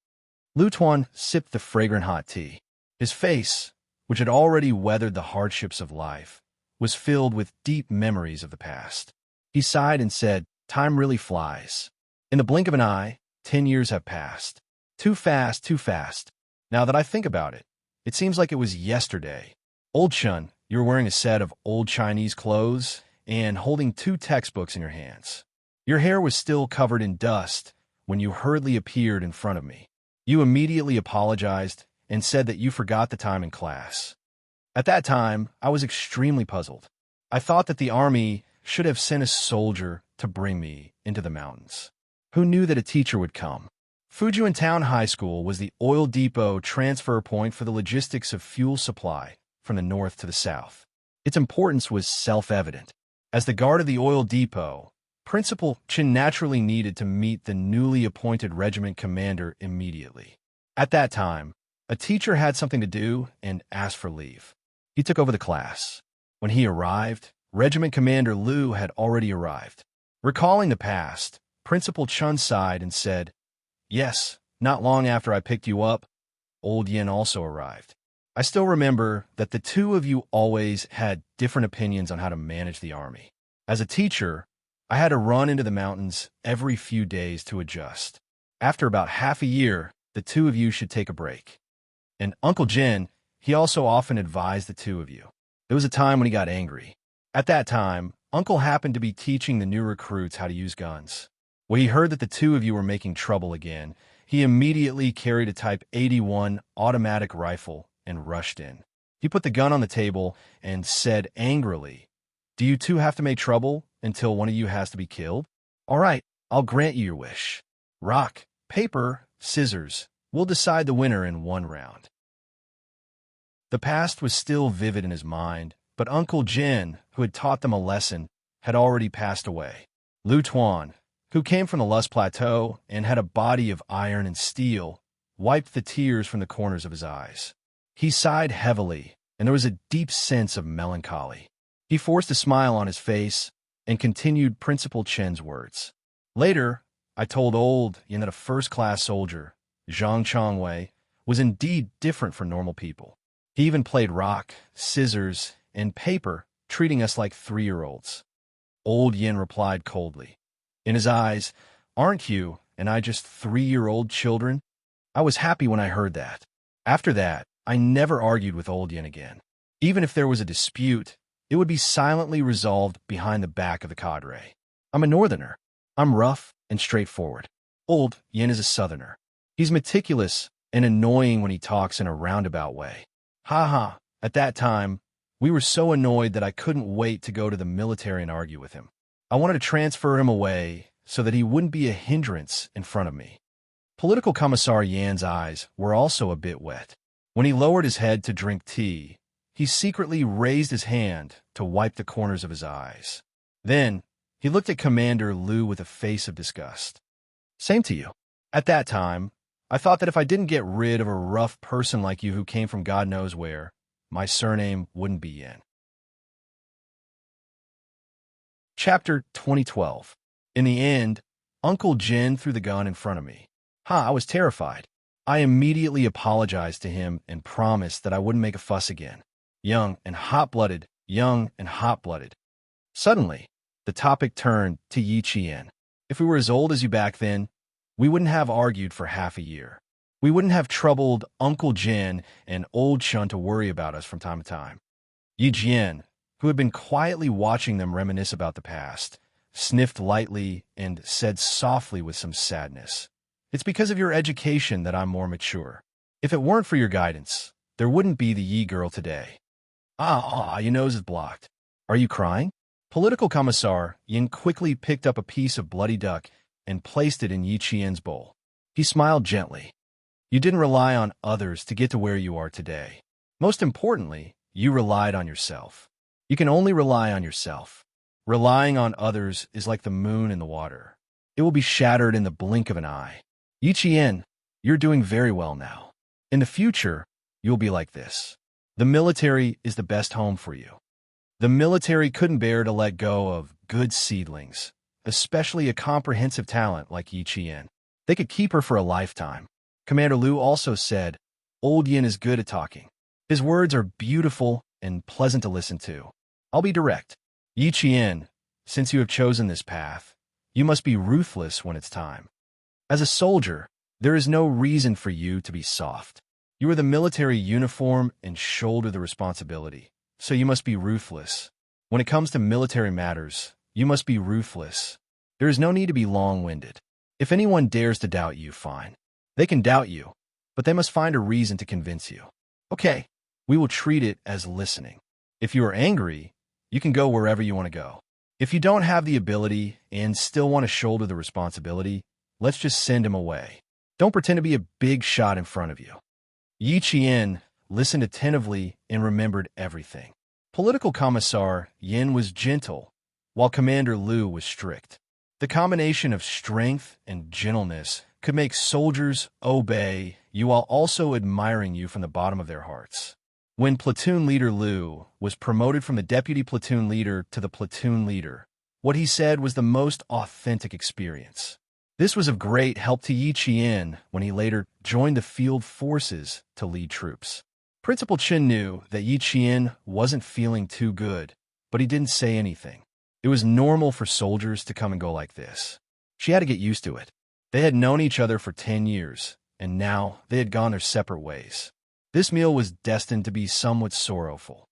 Lu Tuan sipped the fragrant hot tea. His face, which had already weathered the hardships of life, was filled with deep memories of the past. He sighed and said, "Time really flies. In the blink of an eye, 10 years have passed. Too fast, too fast. Now that I think about it, it seems like it was yesterday. Old Chun, you were wearing a set of old Chinese clothes and holding 2 textbooks in your hands. Your hair was still covered in dust when you hurriedly appeared in front of me. You immediately apologized and said that you forgot the time in class. At that time, I was extremely puzzled. I thought that the army should have sent a soldier to bring me into the mountains. Who knew that a teacher would come? Fujian Town High School was the oil depot transfer point for the logistics of fuel supply from the north to the south. Its importance was self-evident. As the guard of the oil depot, Principal Chin naturally needed to meet the newly appointed regiment commander immediately. At that time, a teacher had something to do and asked for leave. He took over the class. When he arrived, Regiment Commander Liu had already arrived. Recalling the past, Principal Chun sighed and said, "Yes, not long after I picked you up, Old Yin also arrived. I still remember that the two of you always had different opinions on how to manage the army. As a teacher, I had to run into the mountains every few days to adjust. After about half a year, the two of you should take a break. And Uncle Jin, he also often advised the two of you. There was a time when he got angry. At that time, Uncle happened to be teaching the new recruits how to use guns. When he heard that the two of you were making trouble again, he immediately carried a Type 81 automatic rifle and rushed in. He put the gun on the table and said angrily, 'Do you two have to make trouble until one of you has to be killed? All right, I'll grant you your wish. Rock, paper, scissors. We'll decide the winner in 1 round.' The past was still vivid in his mind, but Uncle Jin, who had taught them a lesson, had already passed away. Lu Tuan, who came from the Lust Plateau and had a body of iron and steel, wiped the tears from the corners of his eyes. He sighed heavily, and there was a deep sense of melancholy. He forced a smile on his face and continued Principal Chen's words. Later, I told Old Yin that a first-class soldier, Zhang Chongwei, was indeed different from normal people. He even played rock, scissors, and paper, treating us like 3-year-olds. Old Yin replied coldly. In his eyes, "Aren't you and I just 3-year-old children?" I was happy when I heard that. After that, I never argued with Old Yin again. Even if there was a dispute, it would be silently resolved behind the back of the cadre. I'm a northerner. I'm rough and straightforward. Old Yin is a southerner. He's meticulous and annoying when he talks in a roundabout way. Ha ha. At that time, we were so annoyed that I couldn't wait to go to the military and argue with him. I wanted to transfer him away so that he wouldn't be a hindrance in front of me. Political Commissar Yan's eyes were also a bit wet. When he lowered his head to drink tea, he secretly raised his hand to wipe the corners of his eyes. Then, he looked at Commander Liu with a face of disgust. Same to you. At that time, I thought that if I didn't get rid of a rough person like you who came from God knows where, my surname wouldn't be Yin. Chapter 2012. In the end, Uncle Jin threw the gun in front of me. I was terrified. I immediately apologized to him and promised that I wouldn't make a fuss again. Young and hot-blooded, young and hot-blooded. Suddenly, the topic turned to Yi Qian. If we were as old as you back then, we wouldn't have argued for half a year. We wouldn't have troubled Uncle Jin and Old Shun to worry about us from time to time. Yi Jian, who had been quietly watching them reminisce about the past, sniffed lightly and said softly with some sadness, "It's because of your education that I'm more mature. If it weren't for your guidance, there wouldn't be the Yi girl today." Your nose is blocked. Are you crying? Political Commissar Yin quickly picked up a piece of bloody duck and placed it in Yi Qian's bowl. He smiled gently. You didn't rely on others to get to where you are today. Most importantly, you relied on yourself. You can only rely on yourself. Relying on others is like the moon in the water. It will be shattered in the blink of an eye. Yi Qian, you're doing very well now. In the future, you'll be like this. The military is the best home for you. The military couldn't bear to let go of good seedlings, especially a comprehensive talent like Yi Qian. They could keep her for a lifetime. Commander Liu also said, Old Yin is good at talking. His words are beautiful and pleasant to listen to. I'll be direct. Yi Qian, since you have chosen this path, you must be ruthless when it's time. As a soldier, there is no reason for you to be soft. You wear the military uniform and shoulder the responsibility, so you must be ruthless. When it comes to military matters, you must be ruthless. There is no need to be long-winded. If anyone dares to doubt you, fine. They can doubt you, but they must find a reason to convince you. Okay, we will treat it as listening. If you are angry, you can go wherever you want to go. If you don't have the ability and still want to shoulder the responsibility, let's just send him away. Don't pretend to be a big shot in front of you. Yi Qian listened attentively and remembered everything. Political Commissar Yin was gentle, while Commander Liu was strict. The combination of strength and gentleness could make soldiers obey you while also admiring you from the bottom of their hearts. When Platoon Leader Liu was promoted from the Deputy Platoon Leader to the Platoon Leader, what he said was the most authentic experience. This was of great help to Yi Qian when he later joined the field forces to lead troops. Principal Chen knew that Yi Qian wasn't feeling too good, but he didn't say anything. It was normal for soldiers to come and go like this. She had to get used to it. They had known each other for 10 years, and now they had gone their separate ways. This meal was destined to be somewhat sorrowful.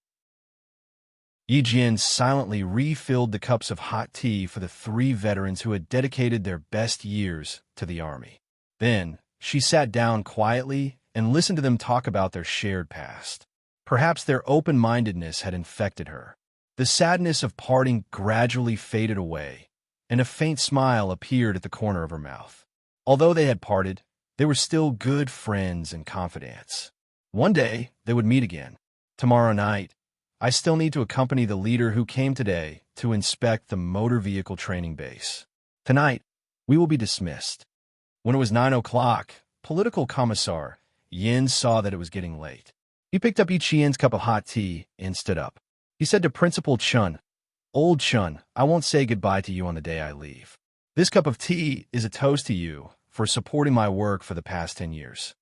Yi Jian silently refilled the cups of hot tea for the 3 veterans who had dedicated their best years to the army. Then, she sat down quietly and listened to them talk about their shared past. Perhaps their open-mindedness had infected her. The sadness of parting gradually faded away, and a faint smile appeared at the corner of her mouth. Although they had parted, they were still good friends and confidants. One day, they would meet again. Tomorrow night, I still need to accompany the leader who came today to inspect the motor vehicle training base. Tonight, we will be dismissed. When it was 9 o'clock, Political Commissar Yin saw that it was getting late. He picked up Yi Qian's cup of hot tea and stood up. He said to Principal Chun, Old Chun, I won't say goodbye to you on the day I leave. This cup of tea is a toast to you for supporting my work for the past 10 years.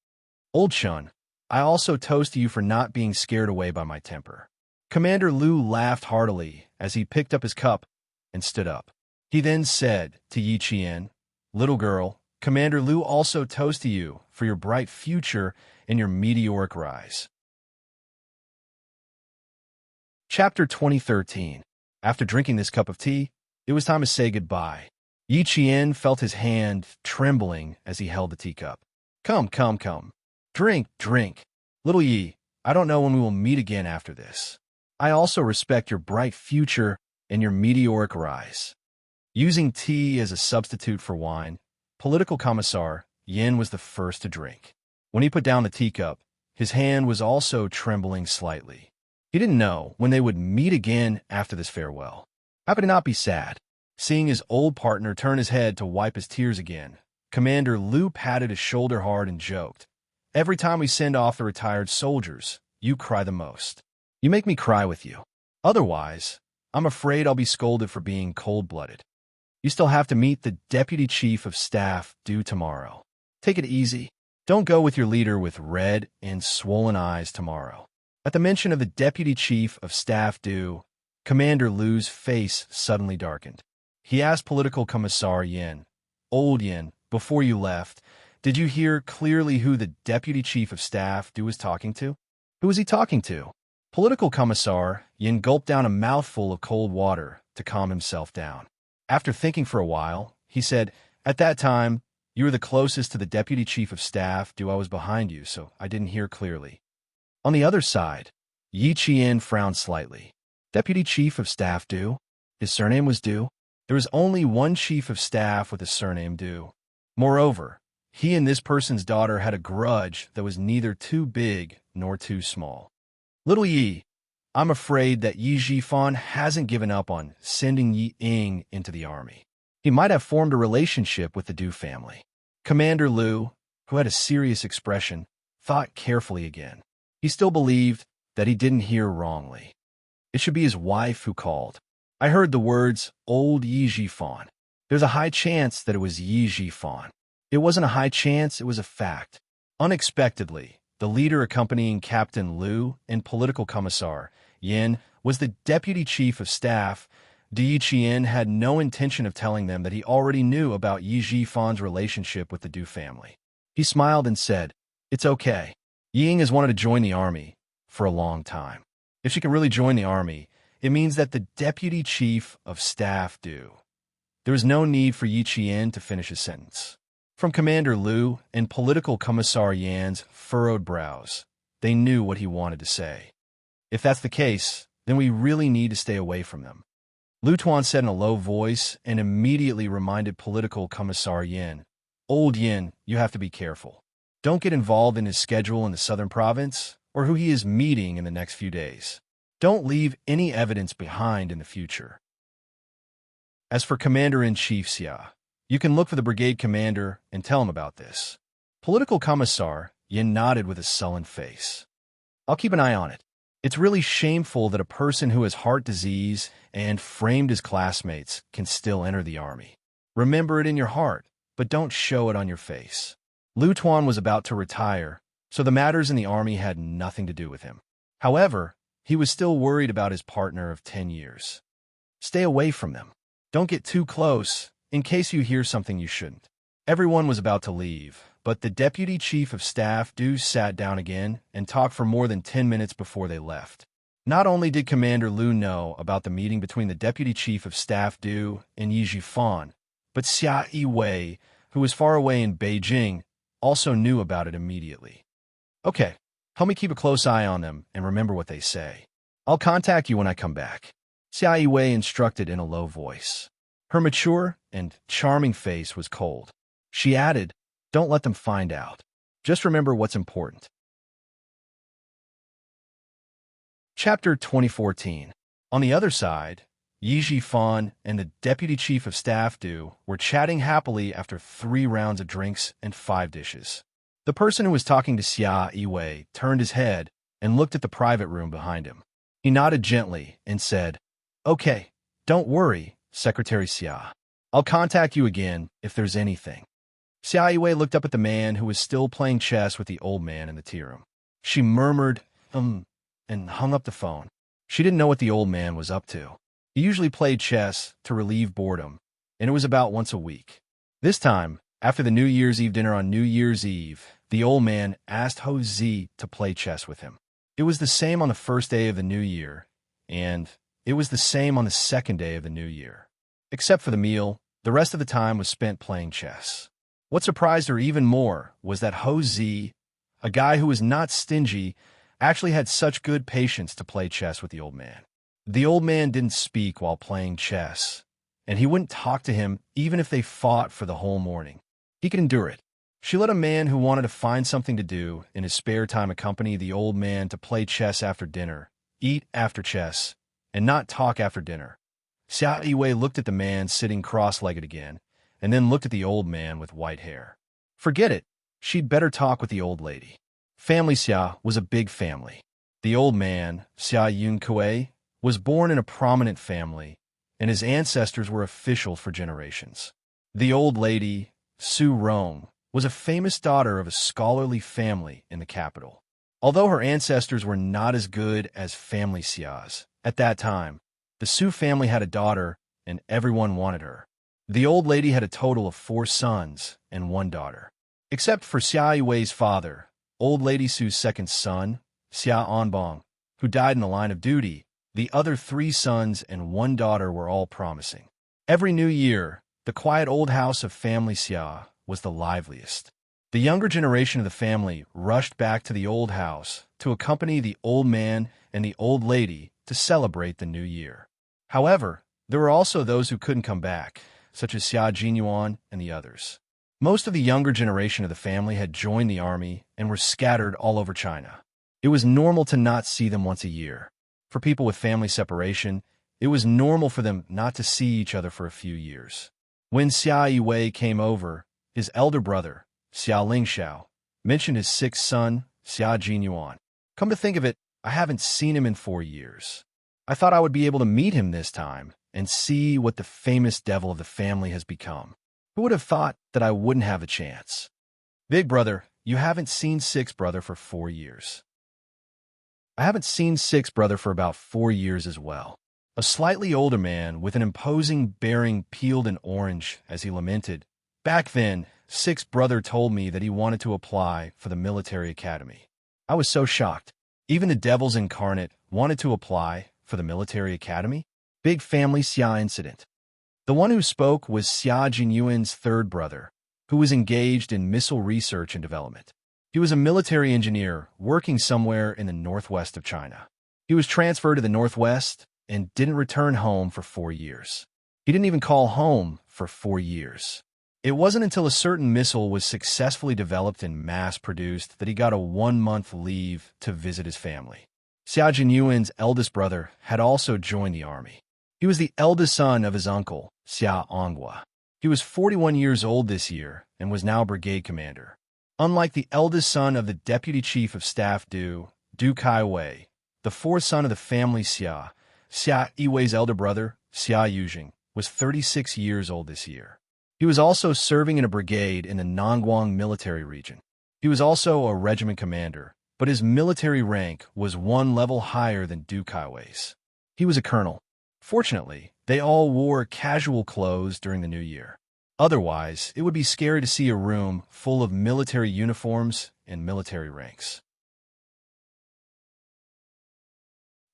Old Chun, I also toast to you for not being scared away by my temper. Commander Liu laughed heartily as he picked up his cup and stood up. He then said to Yi Qian, Little girl, Commander Liu also toasts to you for your bright future and your meteoric rise. Chapter 2013. After drinking this cup of tea, it was time to say goodbye. Yi Qian felt his hand trembling as he held the teacup. Come, come, come. Drink, drink. Little Yi, I don't know when we will meet again after this. I also respect your bright future and your meteoric rise. Using tea as a substitute for wine, political commissar Yin was the first to drink. When he put down the teacup, his hand was also trembling slightly. He didn't know when they would meet again after this farewell. How could he not be sad? Seeing his old partner turn his head to wipe his tears again, Commander Liu patted his shoulder hard and joked, "Every time we send off the retired soldiers, you cry the most. You make me cry with you. Otherwise, I'm afraid I'll be scolded for being cold-blooded. You still have to meet the Deputy Chief of Staff due tomorrow. Take it easy. Don't go with your leader with red and swollen eyes tomorrow." At the mention of the Deputy Chief of Staff due, Commander Liu's face suddenly darkened. He asked Political Commissar Yin, "Old Yin, before you left, did you hear clearly who the Deputy Chief of Staff due was talking to?" "Who was he talking to?" Political Commissar Yin gulped down a mouthful of cold water to calm himself down. After thinking for a while, he said, "At that time, you were the closest to the Deputy Chief of Staff due. I was behind you, so I didn't hear clearly." On the other side, Yi Qian frowned slightly. Deputy Chief of Staff due? His surname was due? There was only one Chief of Staff with a surname due. Moreover, he and this person's daughter had a grudge that was neither too big nor too small. "Little Yi, I'm afraid that Yi Zhifan hasn't given up on sending Yi Ying into the army. He might have formed a relationship with the Du family." Commander Liu, who had a serious expression, thought carefully again. He still believed that he didn't hear wrongly. It should be his wife who called. "I heard the words, old Yi Zhifan. There's a high chance that it was Yi Zhifan." It wasn't a high chance, it was a fact. Unexpectedly, the leader accompanying Captain Liu and Political Commissar Yin was the Deputy Chief of Staff. Yi Qian had no intention of telling them that he already knew about Yi Zhifan's relationship with the Du family. He smiled and said, "It's okay. Ying has wanted to join the army for a long time. If she can really join the army, it means that the Deputy Chief of Staff do." There was no need for Yi Qian to finish his sentence. From Commander Liu and Political Commissar Yan's furrowed brows, they knew what he wanted to say. "If that's the case, then we really need to stay away from them." Lu Tuan said in a low voice and immediately reminded Political Commissar Yin, "Old Yin, you have to be careful. Don't get involved in his schedule in the southern province or who he is meeting in the next few days. Don't leave any evidence behind in the future." As for Commander-in-Chief Xia, you can look for the brigade commander and tell him about this. Political Commissar Yin nodded with a sullen face. "I'll keep an eye on it. It's really shameful that a person who has heart disease and framed his classmates can still enter the army. Remember it in your heart, but don't show it on your face." Lu Tuan was about to retire, so the matters in the army had nothing to do with him. However, he was still worried about his partner of 10 years. Stay away from them. Don't get too close, in case you hear something you shouldn't. Everyone was about to leave, but the Deputy Chief of Staff sat down again and talked for more than 10 minutes before they left. Not only did Commander Liu know about the meeting between the Deputy Chief of Staff and Yi Zhifan, but Xia Yiwei, who was far away in Beijing, also knew about it immediately. "Okay, help me keep a close eye on them and remember what they say. I'll contact you when I come back," Xia Yiwei instructed in a low voice. Her mature and charming face was cold. She added, "Don't let them find out. Just remember what's important." Chapter 2014. On the other side, Yi Zhifan and the Deputy Chief of Staff were chatting happily after 3 rounds of drinks and 5 dishes. The person who was talking to Xia Yiwei turned his head and looked at the private room behind him. He nodded gently and said, "Okay, don't worry, Secretary Xia. I'll contact you again if there's anything." Xia Yiwei looked up at the man who was still playing chess with the old man in the tea room. She murmured, and hung up the phone. She didn't know what the old man was up to. He usually played chess to relieve boredom, and it was about once a week. This time, after the New Year's Eve dinner on New Year's Eve, the old man asked Ho Zi to play chess with him. It was the same on the first day of the new year, and it was the same on the second day of the new year. Except for the meal, the rest of the time was spent playing chess. What surprised her even more was that Ho Zi, a guy who was not stingy, actually had such good patience to play chess with the old man. The old man didn't speak while playing chess, and he wouldn't talk to him even if they fought for the whole morning. He could endure it. She let a man who wanted to find something to do in his spare time accompany the old man to play chess after dinner, eat after chess, and not talk after dinner. Xia Yiwei looked at the man sitting cross-legged again, and then looked at the old man with white hair. Forget it. She'd better talk with the old lady. Family Xia was a big family. The old man, Xia Yunkui, was born in a prominent family, and his ancestors were official for generations. The old lady, Su Rong, was a famous daughter of a scholarly family in the capital. Although her ancestors were not as good as family Xia's, at that time, the Su family had a daughter, and everyone wanted her. The old lady had a total of 4 sons and 1 daughter. Except for Xia Yiwei's father, old lady Su's second son, Xia Anbong, who died in the line of duty, the other 3 sons and 1 daughter were all promising. Every new year, the quiet old house of family Xia was the liveliest. The younger generation of the family rushed back to the old house to accompany the old man and the old lady to celebrate the new year. However, there were also those who couldn't come back, such as Xia Jinyuan and the others. Most of the younger generation of the family had joined the army and were scattered all over China. It was normal to not see them once a year. For people with family separation, it was normal for them not to see each other for a few years. When Xia Yiwei came over, his elder brother, Xia Lingxiao, mentioned his 6th son, Xia Jinyuan. Come to think of it, I haven't seen him in 4 years. I thought I would be able to meet him this time and see what the famous devil of the family has become. Who would have thought that I wouldn't have a chance? Big brother, you haven't seen 6 brother for 4 years. I haven't seen 6 brother for about 4 years as well. A slightly older man with an imposing bearing peeled in orange as he lamented. Back then, 6 brother told me that he wanted to apply for the military academy. I was so shocked. Even the devils incarnate wanted to apply for the military academy? Big family Xia incident. The one who spoke was Xia Jinyuan's 3rd brother, who was engaged in missile research and development. He was a military engineer working somewhere in the northwest of China. He was transferred to the northwest and didn't return home for 4 years. He didn't even call home for 4 years. It wasn't until a certain missile was successfully developed and mass-produced that he got a 1-month leave to visit his family. Xia Jinyuan's eldest brother had also joined the army. He was the eldest son of his uncle, Xia Onghua. He was 41 years old this year and was now brigade commander. Unlike the eldest son of the deputy chief of staff Du Kaiwei, the 4th son of the family Xia Yiwei's elder brother, Xia Yuzheng, was 36 years old this year. He was also serving in a brigade in the Nangguang military region. He was also a regiment commander, but his military rank was 1 level higher than Du Kaiwei's. He was a colonel. Fortunately, they all wore casual clothes during the new year. Otherwise, it would be scary to see a room full of military uniforms and military ranks.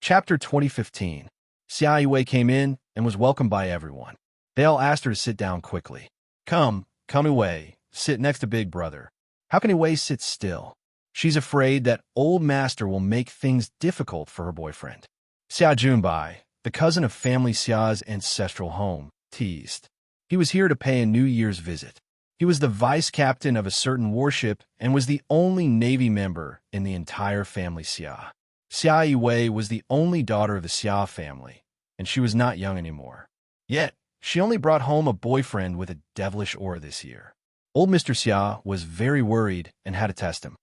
Chapter 2015. Xia Yiwei came in and was welcomed by everyone. They all asked her to sit down quickly. Come Yiwei, sit next to Big Brother. How can Yiwei sit still? She's afraid that old master will make things difficult for her boyfriend. Xia Junbai, the cousin of family Xia's ancestral home, teased. He was here to pay a New Year's visit. He was the vice captain of a certain warship and was the only Navy member in the entire family Xia. Xia Yiwei was the only daughter of the Xia family, and she was not young anymore. Yet, she only brought home a boyfriend with a devilish aura this year. Old Mr. Xia was very worried and had to test him.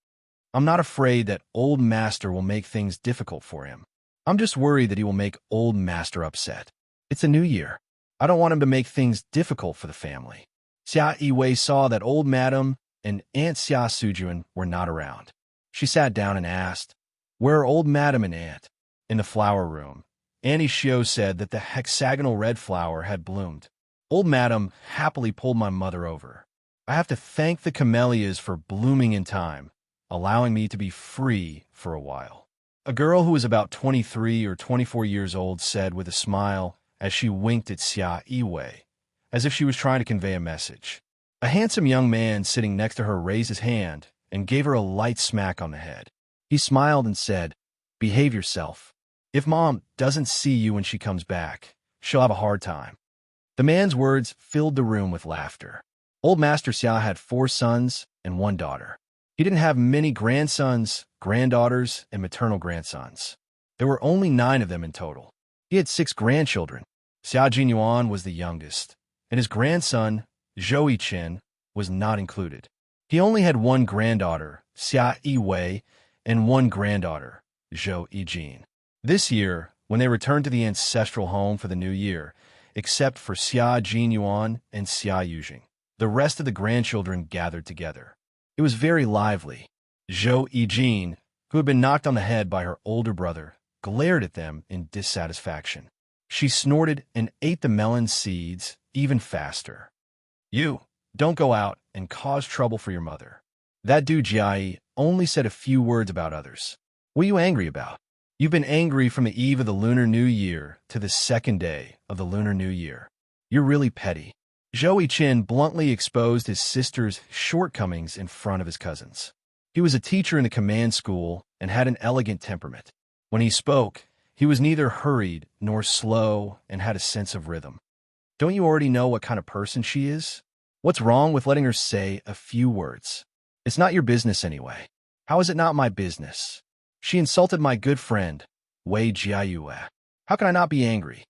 I'm not afraid that old master will make things difficult for him. I'm just worried that he will make old master upset. It's a new year. I don't want him to make things difficult for the family. Xia Yiwei saw that old madam and Aunt Xia Sujuan were not around. She sat down and asked, "Where are old madam and aunt?" In the flower room, Annie Xiu said that the hexagonal red flower had bloomed. Old madam happily pulled my mother over. I have to thank the camellias for blooming in time, allowing me to be free for a while. A girl who was about 23 or 24 years old said with a smile as she winked at Xia Yiwei, as if she was trying to convey a message. A handsome young man sitting next to her raised his hand and gave her a light smack on the head. He smiled and said, "Behave yourself. If Mom doesn't see you when she comes back, she'll have a hard time." The man's words filled the room with laughter. Old Master Xia had 4 sons and 1 daughter. He didn't have many grandsons, granddaughters, and maternal grandsons. There were only 9 of them in total. He had 6 grandchildren. Xia Jinyuan was the youngest, and his grandson, Zhou Yiqin, was not included. He only had 1 granddaughter, Xia Yiwei, and 1 granddaughter, Zhou Yijin. This year, when they returned to the ancestral home for the new year, except for Xia Jinyuan and Xia Yujing, the rest of the grandchildren gathered together. It was very lively. Zhou Yijin, who had been knocked on the head by her older brother, glared at them in dissatisfaction. She snorted and ate the melon seeds even faster. "You, don't go out and cause trouble for your mother." That dude Jiai only said a few words about others. "What are you angry about? You've been angry from the eve of the Lunar New Year to the 2nd day of the Lunar New Year. You're really petty." Zhou Yiqin bluntly exposed his sister's shortcomings in front of his cousins. He was a teacher in the command school and had an elegant temperament. When he spoke, he was neither hurried nor slow and had a sense of rhythm. "Don't you already know what kind of person she is? What's wrong with letting her say a few words? It's not your business anyway." "How is it not my business? She insulted my good friend, Wei Jiayue. How can I not be angry?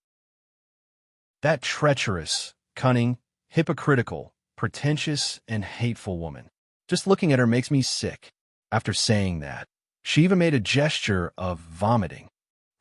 That treacherous, cunning, hypocritical, pretentious, and hateful woman. Just looking at her makes me sick." After saying that, she even made a gesture of vomiting.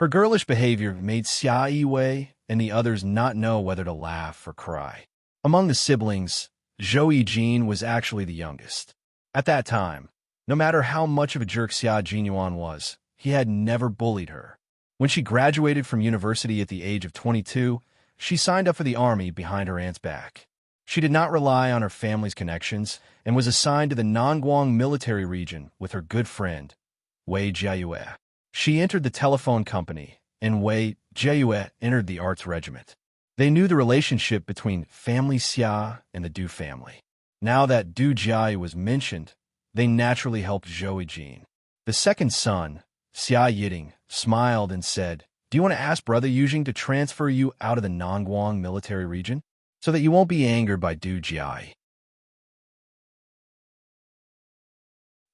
Her girlish behavior made Xia Yiwei and the others not know whether to laugh or cry. Among the siblings, Zhou Yijin was actually the youngest. At that time, no matter how much of a jerk Xia Jinyuan was, he had never bullied her. When she graduated from university at the age of 22, she signed up for the army behind her aunt's back. She did not rely on her family's connections and was assigned to the Nangguang military region with her good friend, Wei Jiayue. She entered the telephone company, and Wei Jiayue entered the arts regiment. They knew the relationship between family Xia and the Du family. Now that Du Jiai was mentioned, they naturally helped Zhou Yijin. The second son, Xia Yiding, smiled and said, "Do you want to ask Brother Yujing to transfer you out of the Nangguang military region, so that you won't be angered by Du Jiai?"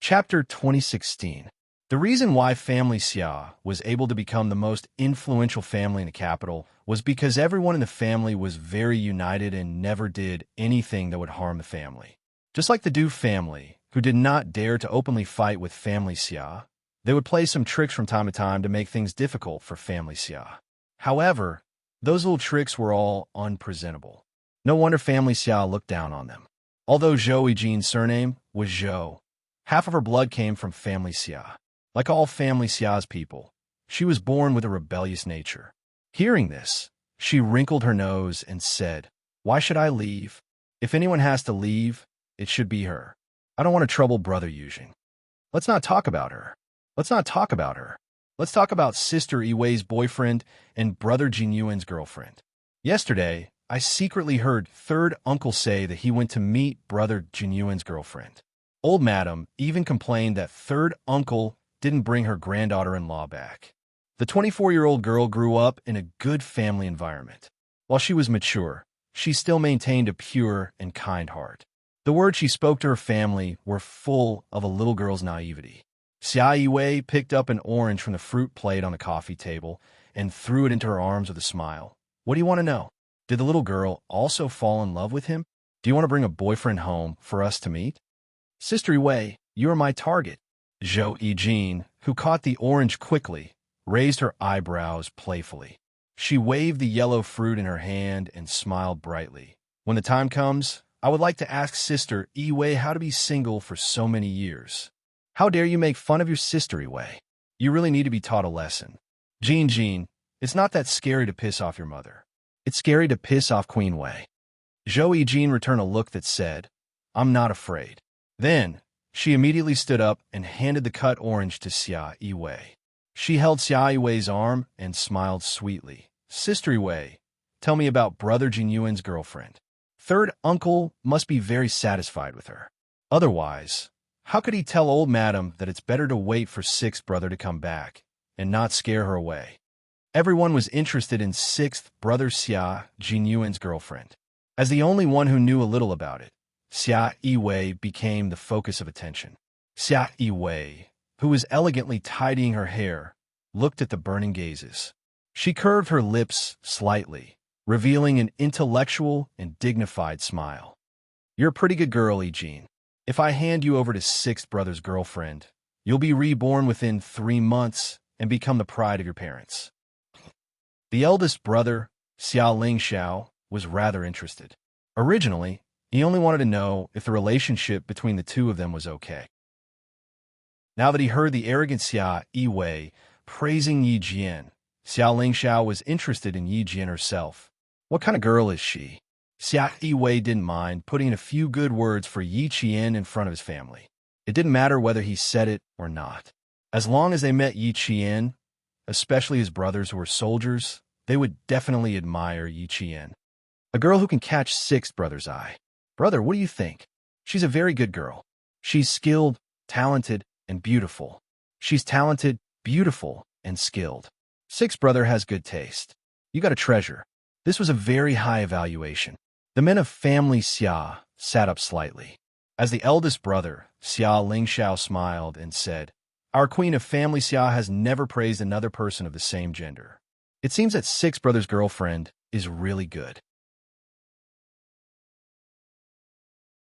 Chapter 2016. The reason why family Xia was able to become the most influential family in the capital was because everyone in the family was very united and never did anything that would harm the family. Just like the Du family, who did not dare to openly fight with family Xia, they would play some tricks from time to time to make things difficult for family Xia. However, those little tricks were all unpresentable. No wonder family Xia looked down on them. Although Zhou Yijin's surname was Zhou, half of her blood came from family Xia. Like all family Xia's people, she was born with a rebellious nature. Hearing this, she wrinkled her nose and said, "Why should I leave? If anyone has to leave, it should be her. I don't want to trouble Brother Yujing. Let's not talk about her. Let's not talk about her. Let's talk about Sister Yiwei's boyfriend and Brother Jinyuan's girlfriend. Yesterday, I secretly heard third uncle say that he went to meet Brother Jinyuan's girlfriend. Old Madam even complained that third uncle didn't bring her granddaughter-in-law back. The 24-year-old girl grew up in a good family environment. While she was mature, she still maintained a pure and kind heart. The words she spoke to her family were full of a little girl's naivety. Xia Yiwei picked up an orange from the fruit plate on the coffee table and threw it into her arms with a smile. "What do you want to know? Did the little girl also fall in love with him? Do you want to bring a boyfriend home for us to meet?" "Sister Yiwei, you are my target." Zhou Yijin, who caught the orange quickly, raised her eyebrows playfully. She waved the yellow fruit in her hand and smiled brightly. "When the time comes, I would like to ask Sister Yiwei how to be single for so many years." "How dare you make fun of your sister, Yiwei? You really need to be taught a lesson." Jin, it's not that scary to piss off your mother. It's scary to piss off Queen Wei." Zhou Yijin returned a look that said, "I'm not afraid." Then, she immediately stood up and handed the cut orange to Xia Yiwei. She held Xia Yiwei's arm and smiled sweetly. Sister Yiwei, tell me about Brother Jinyuan's girlfriend. Third uncle must be very satisfied with her. Otherwise, how could he tell old madam that it's better to wait for sixth brother to come back and not scare her away? Everyone was interested in sixth brother Xia Jinyuan's girlfriend. As the only one who knew a little about it, Xia Yiwei became the focus of attention. Xia Yiwei, who was elegantly tidying her hair, looked at the burning gazes. She curved her lips slightly, revealing an intellectual and dignified smile. You're a pretty good girl, Yi. If I hand you over to sixth brother's girlfriend, you'll be reborn within 3 months and become the pride of your parents. The eldest brother, Xia Lingxiao, was rather interested. Originally, he only wanted to know if the relationship between the two of them was okay. Now that he heard the arrogant Xia Yiwei praising Yi Jian, Xia Lingxiao was interested in Yi Jian herself. What kind of girl is she? Xia Yiwei didn't mind putting in a few good words for Yi Qian in front of his family. It didn't matter whether he said it or not. As long as they met Yi Qian, especially his brothers who were soldiers, they would definitely admire Yi Qian. A girl who can catch sixth brother's eye. Brother, what do you think? She's a very good girl. She's skilled, talented, and beautiful. She's talented, beautiful, and skilled. Sixth brother has good taste. You got a treasure. This was a very high evaluation. The men of family Xia sat up slightly. As the eldest brother, Xia Lingxiao smiled and said, Our queen of family Xia has never praised another person of the same gender. It seems that sixth brother's girlfriend is really good.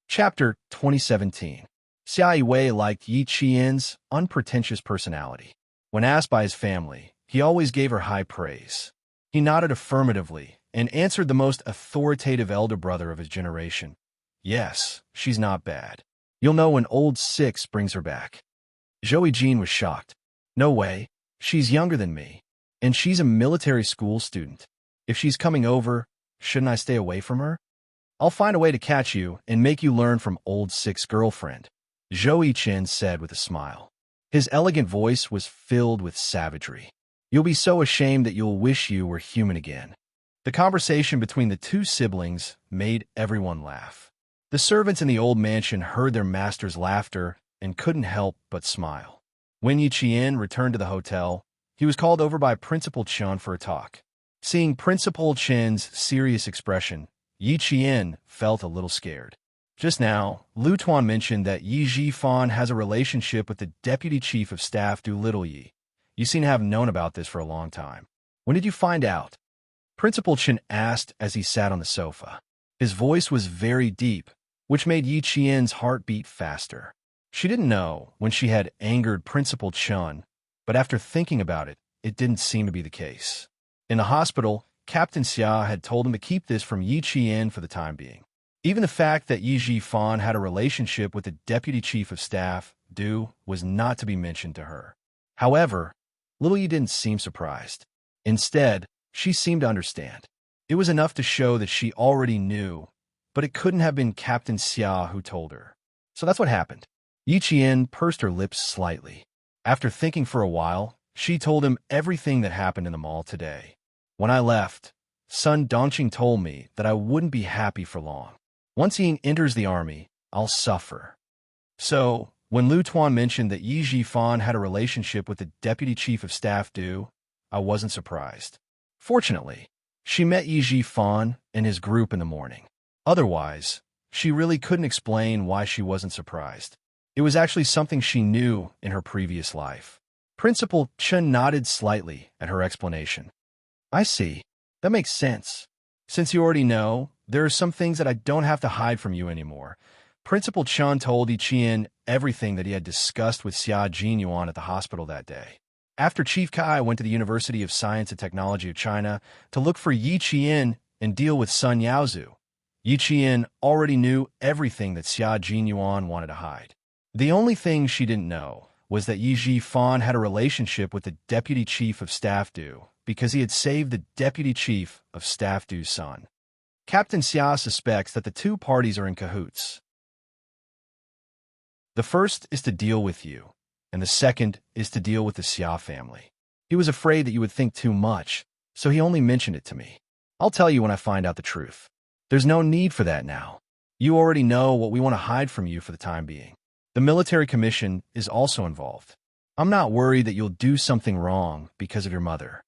Chapter 2017. Xia Yiwei liked Yi Qian's unpretentious personality. When asked by his family, he always gave her high praise. He nodded affirmatively and answered the most authoritative elder brother of his generation. Yes, she's not bad. You'll know when old six brings her back. Zhou Yijin was shocked. No way. She's younger than me. And she's a military school student. If she's coming over, shouldn't I stay away from her? I'll find a way to catch you and make you learn from old six girlfriend, Zhou Yijin said with a smile. His elegant voice was filled with savagery. You'll be so ashamed that you'll wish you were human again. The conversation between the two siblings made everyone laugh. The servants in the old mansion heard their master's laughter and couldn't help but smile. When Yi Qian returned to the hotel, he was called over by Principal Chen for a talk. Seeing Principal Chen's serious expression, Yi Qian felt a little scared. Just now, Lu Tuan mentioned that Yi Zhifan has a relationship with the Deputy Chief of Staff Du Little Yi. You seem to have known about this for a long time. When did you find out? Principal Chen asked as he sat on the sofa. His voice was very deep, which made Yi Qian's heart beat faster. She didn't know when she had angered Principal Chen, but after thinking about it, it didn't seem to be the case. In the hospital, Captain Xia had told him to keep this from Yi Qian for the time being. Even the fact that Yi Zhifan had a relationship with the Deputy Chief of Staff, Du, was not to be mentioned to her. However, Little Yi didn't seem surprised. Instead, she seemed to understand. It was enough to show that she already knew, but it couldn't have been Captain Xia who told her. So that's what happened. Yi Qian pursed her lips slightly. After thinking for a while, she told him everything that happened in the mall today. When I left, Sun Dongqing told me that I wouldn't be happy for long. Once he enters the army, I'll suffer. So, when Lu Tuan mentioned that Yi Zhifan had a relationship with the Deputy Chief of Staff Du, I wasn't surprised. Fortunately, she met Yi Zhifan and his group in the morning. Otherwise, she really couldn't explain why she wasn't surprised. It was actually something she knew in her previous life. Principal Chen nodded slightly at her explanation. I see. That makes sense. Since you already know, there are some things that I don't have to hide from you anymore. Principal Chen told Yi Qian everything that he had discussed with Xia Jinyuan at the hospital that day. After Chief Kai went to the University of Science and Technology of China to look for Yi Qian and deal with Sun Yaozu, Yi Qian already knew everything that Xia Jinyuan wanted to hide. The only thing she didn't know was that Yi Zhifan had a relationship with the Deputy Chief of Staff Du, because he had saved the Deputy Chief of Staff Du's son. Captain Xia suspects that the two parties are in cahoots. The first is to deal with you, and the second is to deal with the Xia family. He was afraid that you would think too much, so he only mentioned it to me. I'll tell you when I find out the truth. There's no need for that now. You already know what we want to hide from you for the time being. The military commission is also involved. I'm not worried that you'll do something wrong because of your mother.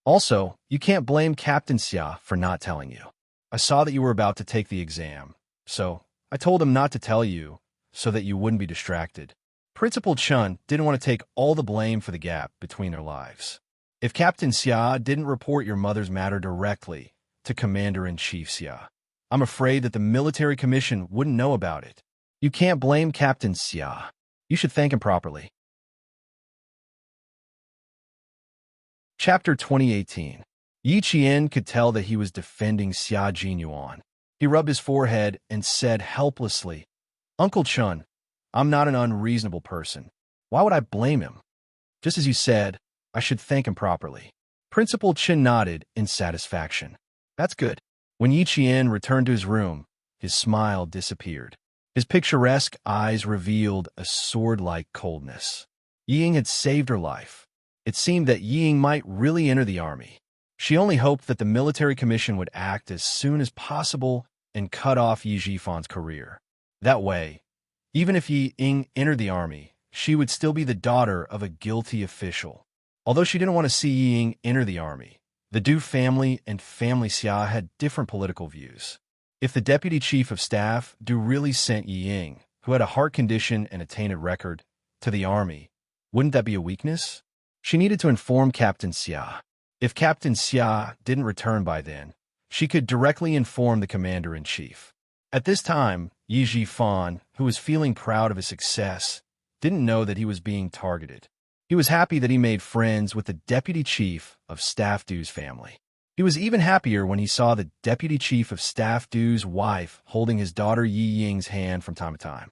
Also, you can't blame Captain Xia for not telling you. I saw that you were about to take the exam, so I told him not to tell you so that you wouldn't be distracted. Principal Chun didn't want to take all the blame for the gap between their lives. If Captain Xia didn't report your mother's matter directly to Commander-in-Chief Xia, I'm afraid that the military commission wouldn't know about it. You can't blame Captain Xia. You should thank him properly. Chapter 2018. Yi Qian could tell that he was defending Xia Jinyuan. He rubbed his forehead and said helplessly, Uncle Chun, I'm not an unreasonable person. Why would I blame him? Just as you said, I should thank him properly. Principal Chen nodded in satisfaction. That's good. When Yi Qian returned to his room, his smile disappeared. His picturesque eyes revealed a sword-like coldness. Ying had saved her life. It seemed that Ying might really enter the army. She only hoped that the military commission would act as soon as possible and cut off Yi Jifan's career. That way, even if Ying entered the army, she would still be the daughter of a guilty official. Although she didn't want to see Ying enter the army, the Du family and family Xia had different political views. If the deputy chief of staff Du really sent Ying, who had a heart condition and a tainted record, to the army, wouldn't that be a weakness? She needed to inform Captain Xia. If Captain Xia didn't return by then, she could directly inform the commander-in-chief. At this time, Yi Jifan, who was feeling proud of his success, didn't know that he was being targeted. He was happy that he made friends with the deputy chief of staff Du's family. He was even happier when he saw the deputy chief of staff Du's wife holding his daughter Yi Ying's hand from time to time.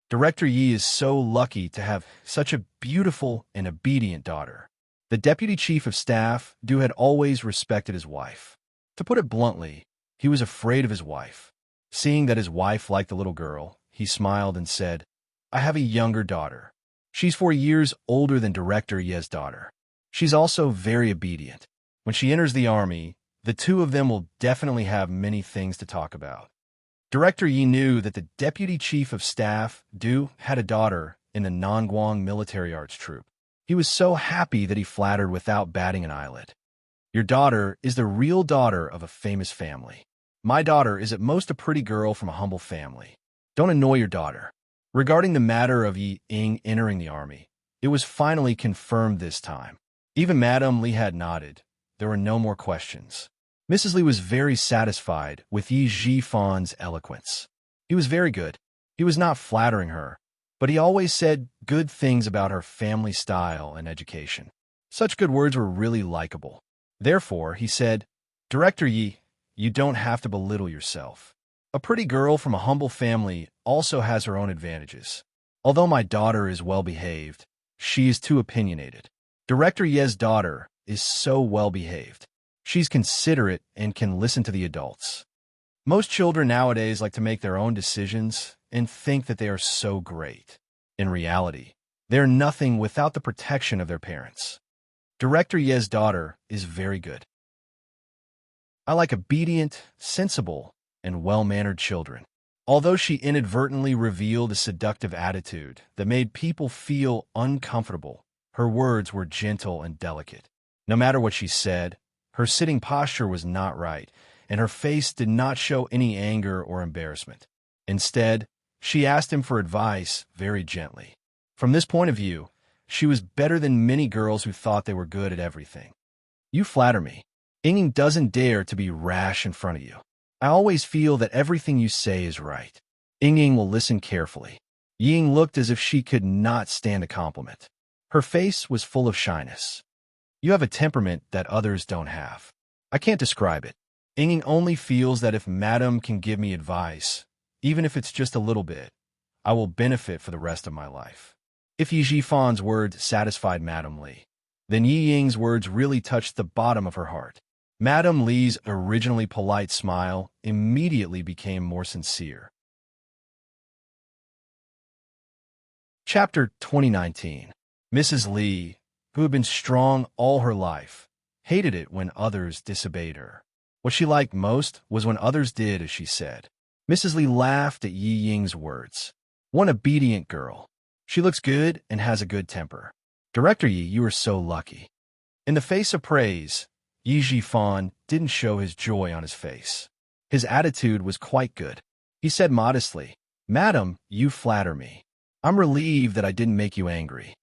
Director Yi is so lucky to have such a beautiful and obedient daughter. The deputy chief of staff Du had always respected his wife. To put it bluntly, he was afraid of his wife. Seeing that his wife liked the little girl, he smiled and said, I have a younger daughter. She's 4 years older than Director Ye's daughter. She's also very obedient. When she enters the army, the two of them will definitely have many things to talk about. Director Yi knew that the deputy chief of staff, Du, had a daughter in the Nongguang military arts troupe. He was so happy that he flattered without batting an eyelid. Your daughter is the real daughter of a famous family. My daughter is at most a pretty girl from a humble family. Don't annoy your daughter. Regarding the matter of Yi Ying entering the army, it was finally confirmed this time. Even Madame Li had nodded. There were no more questions. Mrs. Li was very satisfied with Yi Jifan's eloquence. He was very good. He was not flattering her, but he always said good things about her family style and education. Such good words were really likable. Therefore, he said, Director Yi, you don't have to belittle yourself. A pretty girl from a humble family also has her own advantages. Although my daughter is well-behaved, she is too opinionated. Director Ye's daughter is so well-behaved. She's considerate and can listen to the adults. Most children nowadays like to make their own decisions and think that they are so great. In reality, they're nothing without the protection of their parents. Director Ye's daughter is very good. I like obedient, sensible, and well-mannered children. Although she inadvertently revealed a seductive attitude that made people feel uncomfortable, her words were gentle and delicate. No matter what she said, her sitting posture was not right, and her face did not show any anger or embarrassment. Instead, she asked him for advice very gently. From this point of view, she was better than many girls who thought they were good at everything. You flatter me. Ying doesn't dare to be rash in front of you. I always feel that everything you say is right. Ying will listen carefully. Ying looked as if she could not stand a compliment. Her face was full of shyness. You have a temperament that others don't have. I can't describe it. Ying only feels that if Madam can give me advice, even if it's just a little bit, I will benefit for the rest of my life. If Yi Jifan's words satisfied Madam Li, then Yi Ying's words really touched the bottom of her heart. Madame Li's originally polite smile immediately became more sincere. Chapter 2019. Mrs. Lee, who had been strong all her life, hated it when others disobeyed her. What she liked most was when others did as she said. Mrs. Lee laughed at Yi Ying's words. One obedient girl. She looks good and has a good temper. Director Yi, you are so lucky. In the face of praise, Yi Jifan didn't show his joy on his face. His attitude was quite good. He said modestly, Madam, you flatter me. I'm relieved that I didn't make you angry.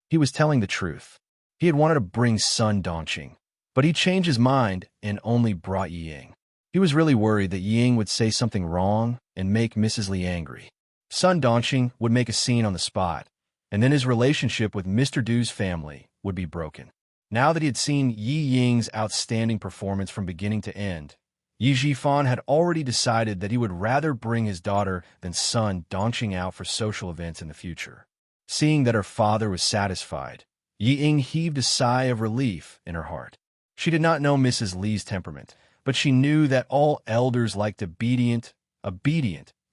He was telling the truth. He had wanted to bring Sun Dongqing, but he changed his mind and only brought Yi Ying. He was really worried that Yi Ying would say something wrong and make Mrs. Lee angry. Sun Dongqing would make a scene on the spot, and then his relationship with Mr. Du's family would be broken. Now that he had seen Yi Ying's outstanding performance from beginning to end, Yi Jifan had already decided that he would rather bring his daughter than Sun Dongqing out for social events in the future. Seeing that her father was satisfied, Yi Ying heaved a sigh of relief in her heart. She did not know Mrs. Lee's temperament, but she knew that all elders liked obedient,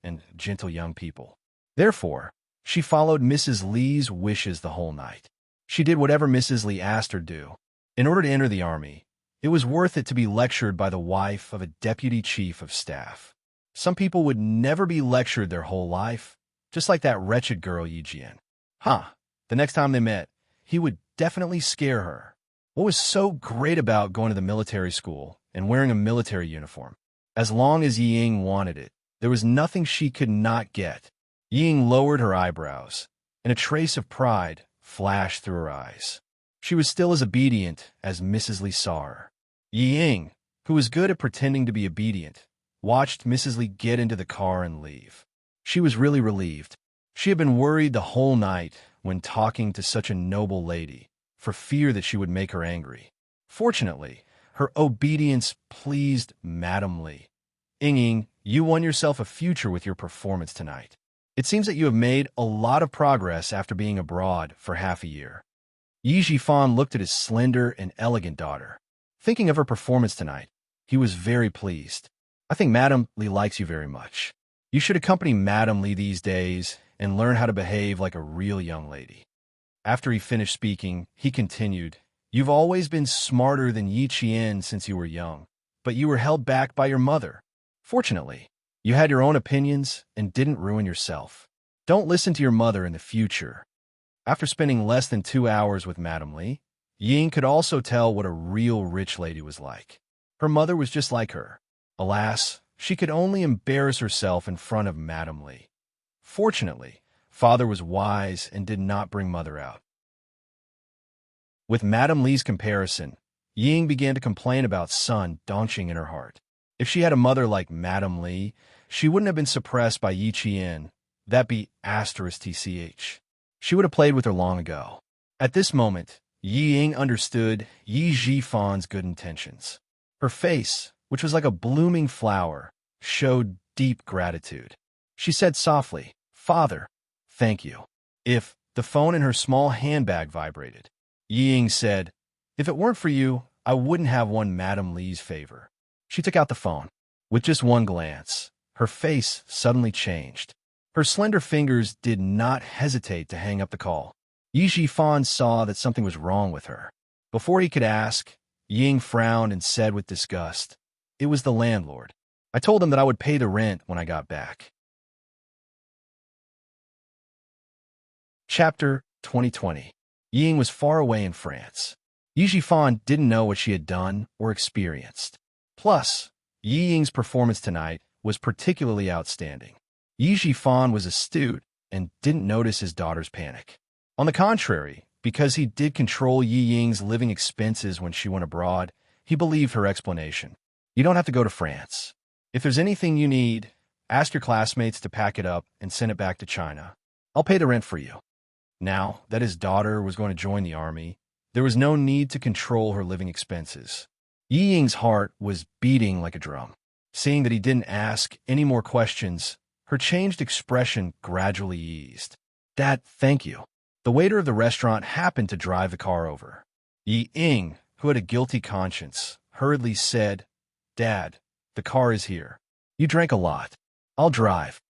and gentle young people. Therefore, she followed Mrs. Lee's wishes the whole night. She did whatever Mrs. Lee asked her to do. In order to enter the army, it was worth it to be lectured by the wife of a deputy chief of staff. Some people would never be lectured their whole life, just like that wretched girl Yi Jian. The next time they met, he would definitely scare her. What was so great about going to the military school and wearing a military uniform? As long as Yi Ying wanted it, there was nothing she could not get. Yi Ying lowered her eyebrows, and a trace of pride flashed through her eyes. She was still as obedient as Mrs. Lee saw her. Yi Ying, who was good at pretending to be obedient, watched Mrs. Lee get into the car and leave. She was really relieved. She had been worried the whole night when talking to such a noble lady, for fear that she would make her angry. Fortunately, her obedience pleased Madame Lee. Ying, you won yourself a future with your performance tonight. It seems that you have made a lot of progress after being abroad for half a year. Yi Jifan looked at his slender and elegant daughter. Thinking of her performance tonight, he was very pleased. I think Madame Lee likes you very much. You should accompany Madame Lee these days and learn how to behave like a real young lady. After he finished speaking, he continued, You've always been smarter than Yi Qian since you were young, but you were held back by your mother. Fortunately, you had your own opinions and didn't ruin yourself. Don't listen to your mother in the future. After spending less than 2 hours with Madame Lee, Ying could also tell what a real rich lady was like. Her mother was just like her. Alas, she could only embarrass herself in front of Madame Lee. Fortunately, father was wise and did not bring mother out. With Madame Lee's comparison, Ying began to complain about Sun Dongqing in her heart. If she had a mother like Madame Lee, she wouldn't have been suppressed by Yi Qian. That be *TCH. She would have played with her long ago. At this moment, Yi Ying understood Yi Jifan's good intentions. Her face, which was like a blooming flower, showed deep gratitude. She said softly, Father, thank you. If the phone in her small handbag vibrated, Yi Ying said, If it weren't for you, I wouldn't have won Madame Lee's favor. She took out the phone. With just one glance, her face suddenly changed. Her slender fingers did not hesitate to hang up the call. Yi Jifan saw that something was wrong with her. Before he could ask, Ying frowned and said with disgust, It was the landlord. I told him that I would pay the rent when I got back. Chapter 2020. Ying was far away in France. Yi Jifan didn't know what she had done or experienced. Plus, Yi Ying's performance tonight was particularly outstanding. Yi Jifan was astute and didn't notice his daughter's panic. On the contrary, because he did control Yi Ying's living expenses when she went abroad, he believed her explanation. You don't have to go to France. If there's anything you need, ask your classmates to pack it up and send it back to China. I'll pay the rent for you. Now that his daughter was going to join the army, there was no need to control her living expenses. Yi Ying's heart was beating like a drum. Seeing that he didn't ask any more questions, her changed expression gradually eased. Dad, thank you. The waiter of the restaurant happened to drive the car over. Yi Ying, who had a guilty conscience, hurriedly said, Dad, the car is here. You drank a lot. I'll drive.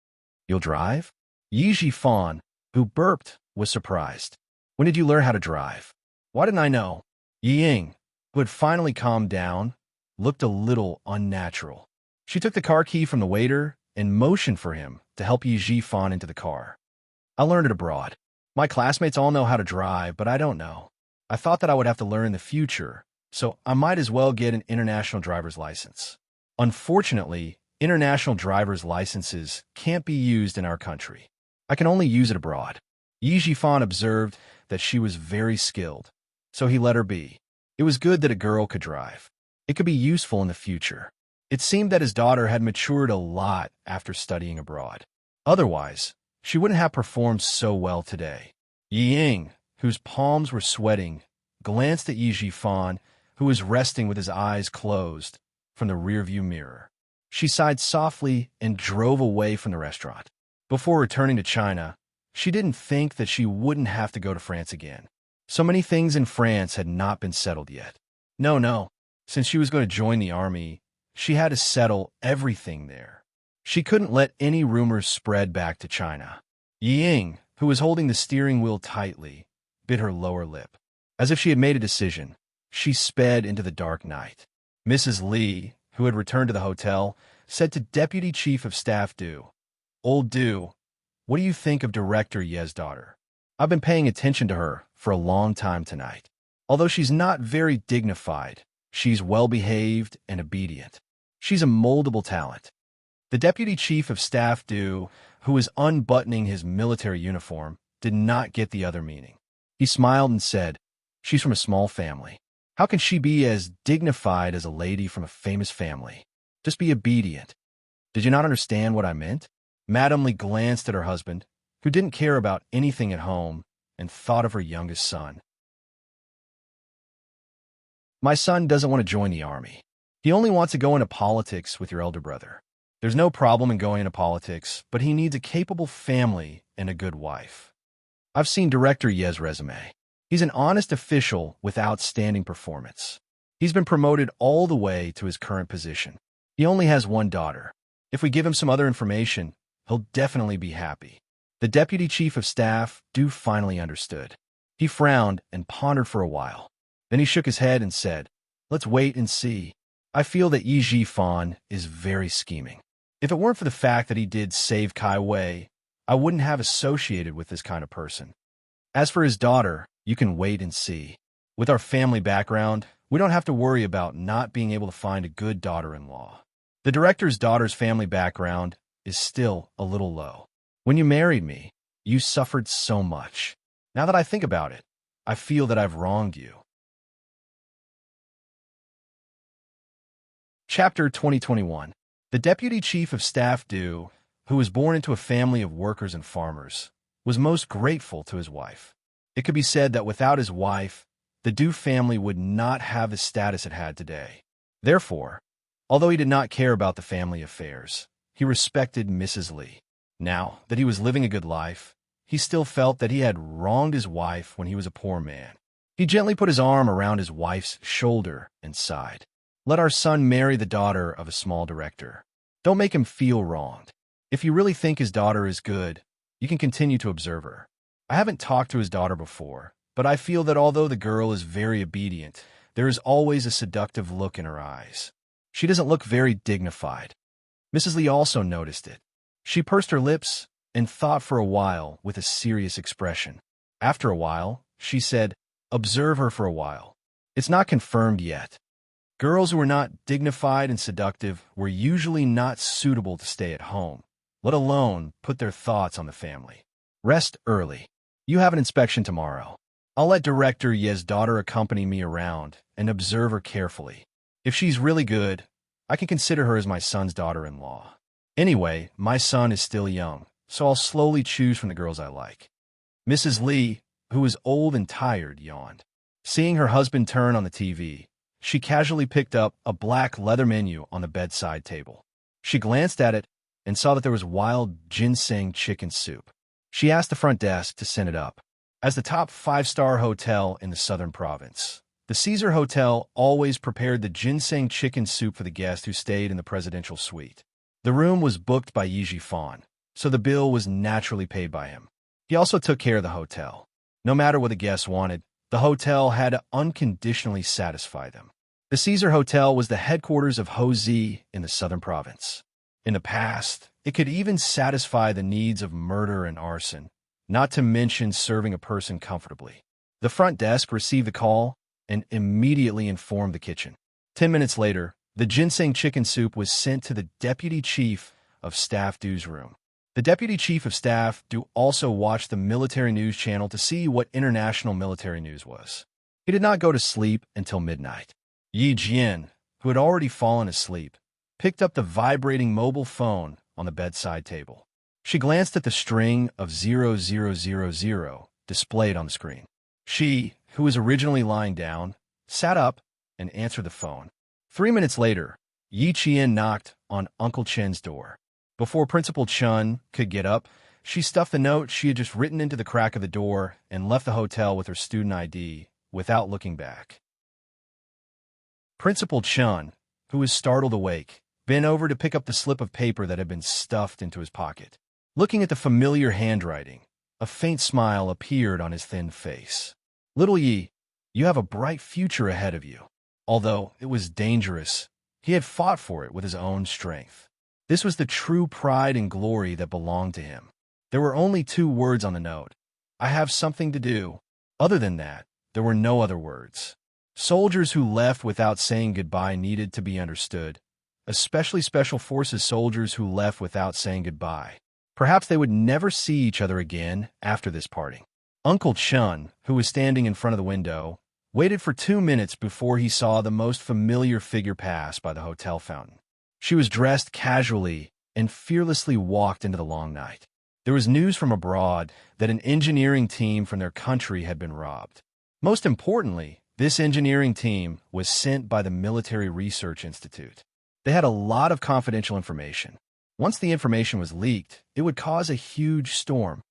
You'll drive? Yi Jifan, who burped, was surprised. When did you learn how to drive? Why didn't I know? Ying, who had finally calmed down, looked a little unnatural. She took the car key from the waiter and motioned for him to help Yi Jifan into the car. I learned it abroad. My classmates all know how to drive, but I don't know. I thought that I would have to learn in the future, so I might as well get an international driver's license. Unfortunately, international driver's licenses can't be used in our country. I can only use it abroad. Yi Jifan observed that she was very skilled, so he let her be. It was good that a girl could drive. It could be useful in the future. It seemed that his daughter had matured a lot after studying abroad. Otherwise, she wouldn't have performed so well today. Ying, whose palms were sweating, glanced at Yi Jifan, who was resting with his eyes closed from the rearview mirror. She sighed softly and drove away from the restaurant. Before returning to China, she didn't think that she wouldn't have to go to France again. So many things in France had not been settled yet. No. Since she was going to join the army, she had to settle everything there. She couldn't let any rumors spread back to China. Ying, who was holding the steering wheel tightly, bit her lower lip. As if she had made a decision, she sped into the dark night. Mrs. Li, who had returned to the hotel, said to Deputy Chief of Staff Du, "Old Du, what do you think of Director Ye's daughter? I've been paying attention to her for a long time tonight. Although she's not very dignified, she's well-behaved and obedient. She's a moldable talent." The Deputy Chief of Staff Du, who was unbuttoning his military uniform, did not get the other meaning. He smiled and said, "She's from a small family. How can she be as dignified as a lady from a famous family? Just be obedient." Did you not understand what I meant? Madame Li glanced at her husband, who didn't care about anything at home, and thought of her youngest son. My son doesn't want to join the army. He only wants to go into politics with your elder brother. There's no problem in going into politics, but he needs a capable family and a good wife. I've seen Director Ye's resume. He's an honest official with outstanding performance. He's been promoted all the way to his current position. He only has one daughter. If we give him some other information, he'll definitely be happy. The Deputy Chief of Staff finally understood. He frowned and pondered for a while. Then he shook his head and said, "Let's wait and see. I feel that Yi Jifan is very scheming. If it weren't for the fact that he did save Kai Wei, I wouldn't have associated with this kind of person. As for his daughter, you can wait and see. With our family background, we don't have to worry about not being able to find a good daughter-in-law. The director's daughter's family background is still a little low. When you married me, you suffered so much. Now that I think about it, I feel that I've wronged you." Chapter 2021. The Deputy Chief of Staff Du, who was born into a family of workers and farmers, was most grateful to his wife. It could be said that without his wife, the Du family would not have the status it had today. Therefore, although he did not care about the family affairs, he respected Mrs. Li. Now that he was living a good life, he still felt that he had wronged his wife when he was a poor man. He gently put his arm around his wife's shoulder and sighed. "Let our son marry the daughter of a small director. Don't make him feel wronged. If you really think his daughter is good, you can continue to observe her. I haven't talked to his daughter before, but I feel that although the girl is very obedient, there is always a seductive look in her eyes. She doesn't look very dignified." Mrs. Li also noticed it. She pursed her lips and thought for a while with a serious expression. After a while, she said, "Observe her for a while. It's not confirmed yet. Girls who were not dignified and seductive were usually not suitable to stay at home, let alone put their thoughts on the family. Rest early. You have an inspection tomorrow. I'll let Director Ye's daughter accompany me around and observe her carefully. If she's really good, I can consider her as my son's daughter-in-law. Anyway, my son is still young, so I'll slowly choose from the girls I like." Mrs. Li, who was old and tired, yawned. Seeing her husband turn on the TV, she casually picked up a black leather menu on the bedside table. She glanced at it and saw that there was wild ginseng chicken soup. She asked the front desk to send it up. As the top 5-star hotel in the southern province, the Caesar Hotel always prepared the ginseng chicken soup for the guest who stayed in the presidential suite. The room was booked by Yi Jifan, so the bill was naturally paid by him. He also took care of the hotel. No matter what the guests wanted, the hotel had to unconditionally satisfy them. The Caesar Hotel was the headquarters of Hozhi in the southern province. In the past, it could even satisfy the needs of murder and arson, not to mention serving a person comfortably. The front desk received the call and immediately informed the kitchen. 10 minutes later, the ginseng chicken soup was sent to the Deputy Chief of Staff Du's room. The Deputy Chief of Staff Du also watched the military news channel to see what international military news was. He did not go to sleep until midnight. Yi Jian, who had already fallen asleep, picked up the vibrating mobile phone on the bedside table. She glanced at the string of 0000 displayed on the screen. She, who was originally lying down, sat up and answered the phone. 3 minutes later, Yi Qian knocked on Uncle Chen's door. Before Principal Chun could get up, she stuffed the note she had just written into the crack of the door and left the hotel with her student ID without looking back. Principal Chun, who was startled awake, bent over to pick up the slip of paper that had been stuffed into his pocket. Looking at the familiar handwriting, a faint smile appeared on his thin face. Little Yi, you have a bright future ahead of you. Although it was dangerous, he had fought for it with his own strength. This was the true pride and glory that belonged to him. There were only 2 words on the note. I have something to do. Other than that, there were no other words. Soldiers who left without saying goodbye needed to be understood, especially Special Forces soldiers who left without saying goodbye. Perhaps they would never see each other again after this parting. Uncle Chun, who was standing in front of the window, waited for 2 minutes before he saw the most familiar figure pass by the hotel fountain. She was dressed casually and fearlessly walked into the long night. There was news from abroad that an engineering team from their country had been robbed. Most importantly, this engineering team was sent by the Military Research Institute. They had a lot of confidential information. Once the information was leaked, it would cause a huge storm.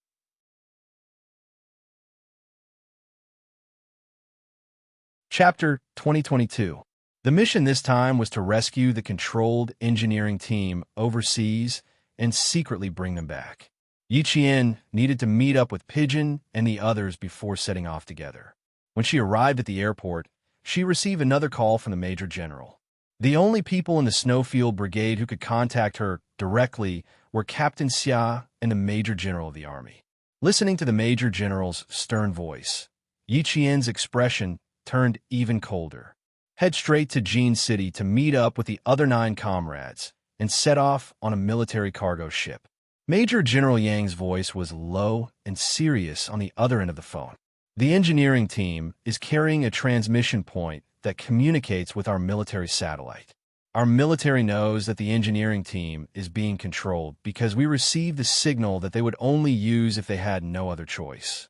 Chapter 2022. The mission this time was to rescue the controlled engineering team overseas and secretly bring them back. Yi Qian needed to meet up with Pigeon and the others before setting off together. When she arrived at the airport, she received another call from the Major General. The only people in the Snowfield Brigade who could contact her directly were Captain Xia and the Major General of the Army. Listening to the Major General's stern voice, Yi Qian's expression turned even colder. Head straight to Jean City to meet up with the other 9 comrades and set off on a military cargo ship. Major General Yang's voice was low and serious on the other end of the phone. The engineering team is carrying a transmission point that communicates with our military satellite. Our military knows that the engineering team is being controlled because we received the signal that they would only use if they had no other choice.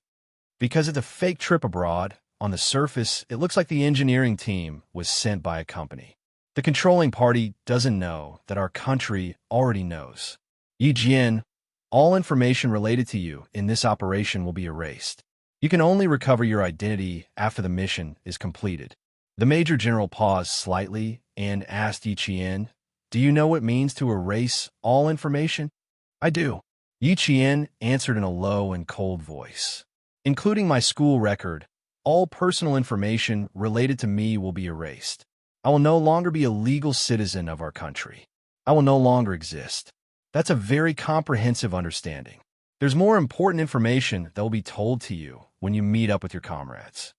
Because of the fake trip abroad, on the surface, it looks like the engineering team was sent by a company. The controlling party doesn't know that our country already knows. Yi Jian, all information related to you in this operation will be erased. You can only recover your identity after the mission is completed. The Major General paused slightly and asked Yi Qian, do you know what it means to erase all information? I do. Yi Qian answered in a low and cold voice. Including my school record, all personal information related to me will be erased. I will no longer be a legal citizen of our country. I will no longer exist. That's a very comprehensive understanding. There's more important information that will be told to you when you meet up with your comrades.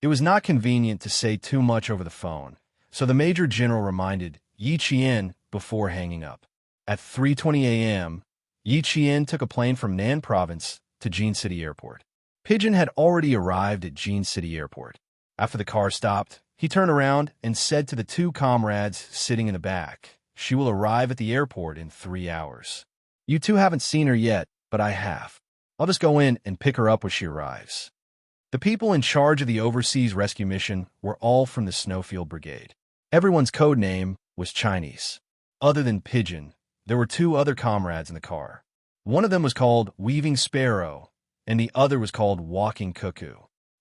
It was not convenient to say too much over the phone, so the Major General reminded Yi Qian before hanging up. At 3:20 a.m., Yi Qian took a plane from Nan Province to Jean City Airport. Pigeon had already arrived at Jean City Airport. After the car stopped, he turned around and said to the 2 comrades sitting in the back, she will arrive at the airport in 3 hours. You 2 haven't seen her yet, but I have. I'll just go in and pick her up when she arrives. The people in charge of the overseas rescue mission were all from the Snowfield Brigade. Everyone's code name was Chinese. Other than Pigeon, there were 2 other comrades in the car. One of them was called Weaving Sparrow, and the other was called Walking Cuckoo.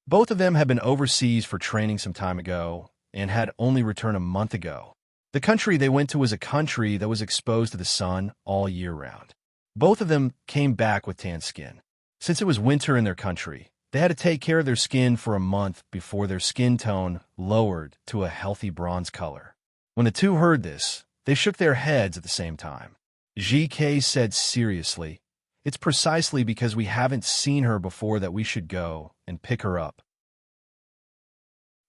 Both of them had been overseas for training some time ago and had only returned a month ago. The country they went to was a country that was exposed to the sun all year round. Both of them came back with tan skin. Since it was winter in their country, They had to take care of their skin for a month before their skin tone lowered to a healthy bronze color. When the two heard this, they shook their heads at the same time. GK said seriously, "It's precisely because we haven't seen her before that we should go and pick her up.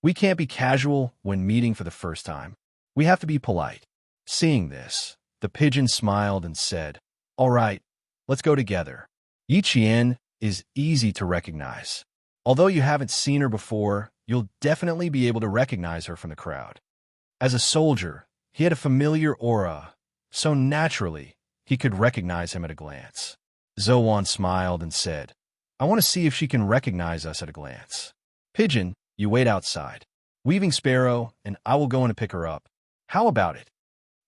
We can't be casual when meeting for the first time. We have to be polite." Seeing this, the pigeon smiled and said, "All right, let's go together." Yiqian is easy to recognize. Although you haven't seen her before, you'll definitely be able to recognize her from the crowd. As a soldier, he had a familiar aura, so naturally, he could recognize him at a glance. Zowan smiled and said, "I want to see if she can recognize us at a glance. Pigeon, you wait outside. Weaving Sparrow, and I will go in to pick her up. How about it?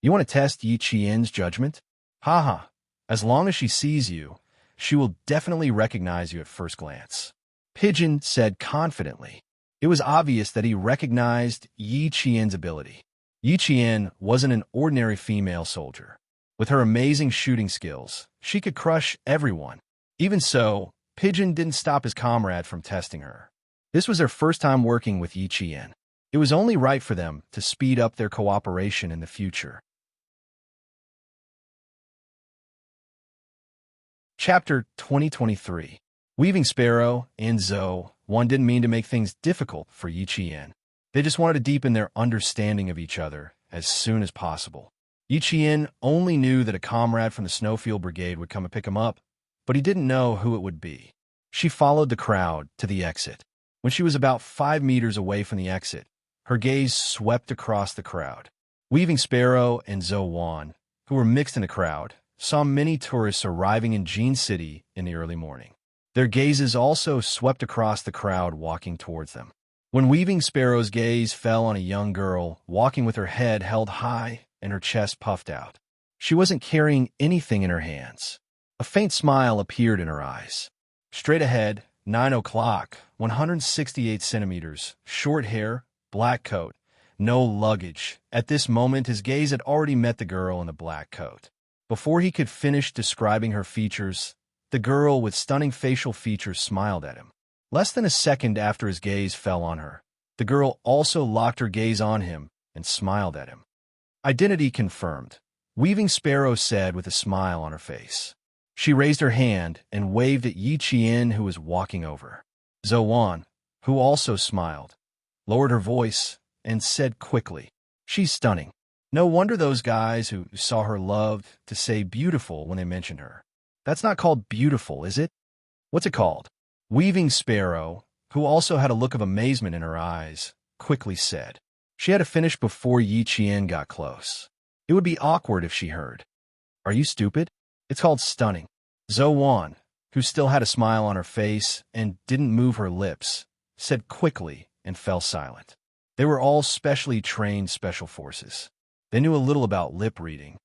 You want to test Yi Qian's judgment? Haha, as long as she sees you, she will definitely recognize you at first glance." Pigeon said confidently. It was obvious that he recognized Yi Qian's ability. Yi Qian wasn't an ordinary female soldier. With her amazing shooting skills, she could crush everyone. Even so, Pigeon didn't stop his comrade from testing her. This was their first time working with Yi Qian. It was only right for them to speed up their cooperation in the future. Chapter 2023. Weaving Sparrow and One didn't mean to make things difficult for Yi Qian. They just wanted to deepen their understanding of each other as soon as possible. Yi Qian only knew that a comrade from the Snowfield Brigade would come and pick him up, but he didn't know who it would be. She followed the crowd to the exit. When she was about 5 meters away from the exit, her gaze swept across the crowd. Weaving Sparrow and One, who were mixed in the crowd, saw many tourists arriving in Jean City in the early morning. Their gazes also swept across the crowd walking towards them. When Weaving Sparrow's gaze fell on a young girl walking with her head held high and her chest puffed out. She wasn't carrying anything in her hands. A faint smile appeared in her eyes. Straight ahead, 9 o'clock, 168 centimeters, short hair, black coat, no luggage. At this moment, his gaze had already met the girl in the black coat. Before he could finish describing her features, the girl with stunning facial features smiled at him. Less than a second after his gaze fell on her, the girl also locked her gaze on him and smiled at him. "Identity confirmed," Weaving Sparrow said with a smile on her face. She raised her hand and waved at Yi Qian, who was walking over. Zowan, who also smiled, lowered her voice and said quickly, "She's stunning. No wonder those guys who saw her loved to say beautiful when they mentioned her. That's not called beautiful, is it? What's it called?" Weaving Sparrow, who also had a look of amazement in her eyes, quickly said. She had to finish before Yi Qian got close. It would be awkward if she heard. "Are you stupid? It's called stunning." Zowan, who still had a smile on her face and didn't move her lips, said quickly and fell silent. They were all specially trained special forces. They knew a little about lip reading.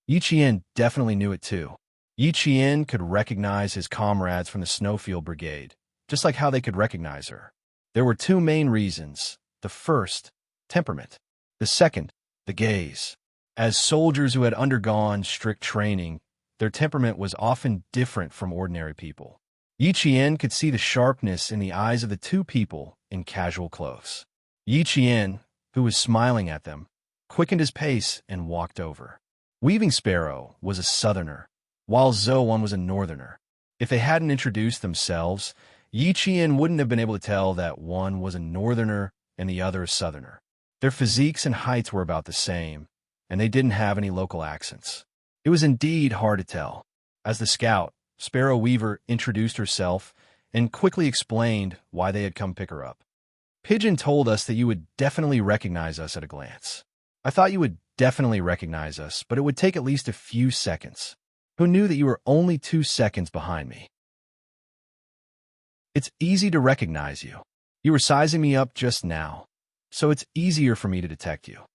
Yi Qian definitely knew it too. Yi Qian could recognize his comrades from the Snowfield Brigade, just like how they could recognize her. There were two main reasons. The first, temperament. The second, the gaze. As soldiers who had undergone strict training, their temperament was often different from ordinary people. Yi Qian could see the sharpness in the eyes of the two people in casual clothes. Yi Qian, who was smiling at them, quickened his pace and walked over. Weaving Sparrow was a southerner, while Zowan was a northerner. If they hadn't introduced themselves, Yi Qian wouldn't have been able to tell that one was a northerner and the other a southerner. Their physiques and heights were about the same, and they didn't have any local accents. It was indeed hard to tell. As the scout, Sparrow Weaver introduced herself and quickly explained why they had come pick her up. "Pigeon told us that you would definitely recognize us at a glance. I thought you would definitely recognize us, but it would take at least a few seconds. Who knew that you were only 2 seconds behind me? It's easy to recognize you. You were sizing me up just now, so it's easier for me to detect you."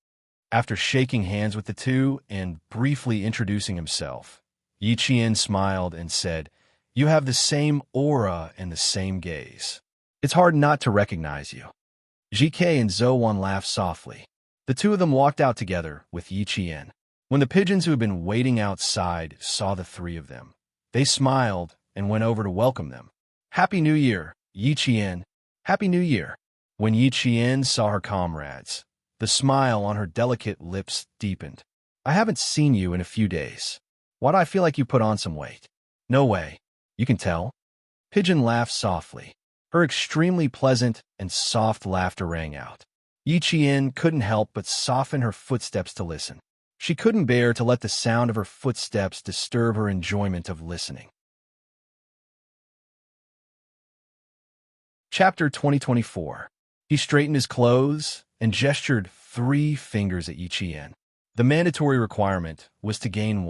After shaking hands with the two and briefly introducing himself, Yi Qian smiled and said, "You have the same aura and the same gaze. It's hard not to recognize you." GK and Zowan laughed softly. The two of them walked out together with Yi Qian. When the pigeons who had been waiting outside saw the three of them, they smiled and went over to welcome them. "Happy New Year, Yi Qian, Happy New Year. When Yi Qian saw her comrades, the smile on her delicate lips deepened. I haven't seen you in a few days. Why do I feel like you put on some weight? No way. You can tell. Pigeon laughed softly. Her extremely pleasant and soft laughter rang out. Yi Qian couldn't help but soften her footsteps to listen. She couldn't bear to let the sound of her footsteps disturb her enjoyment of listening. Chapter 2024. He straightened his clothes and gestured 3 fingers at Yi Qian. The mandatory requirement was to gain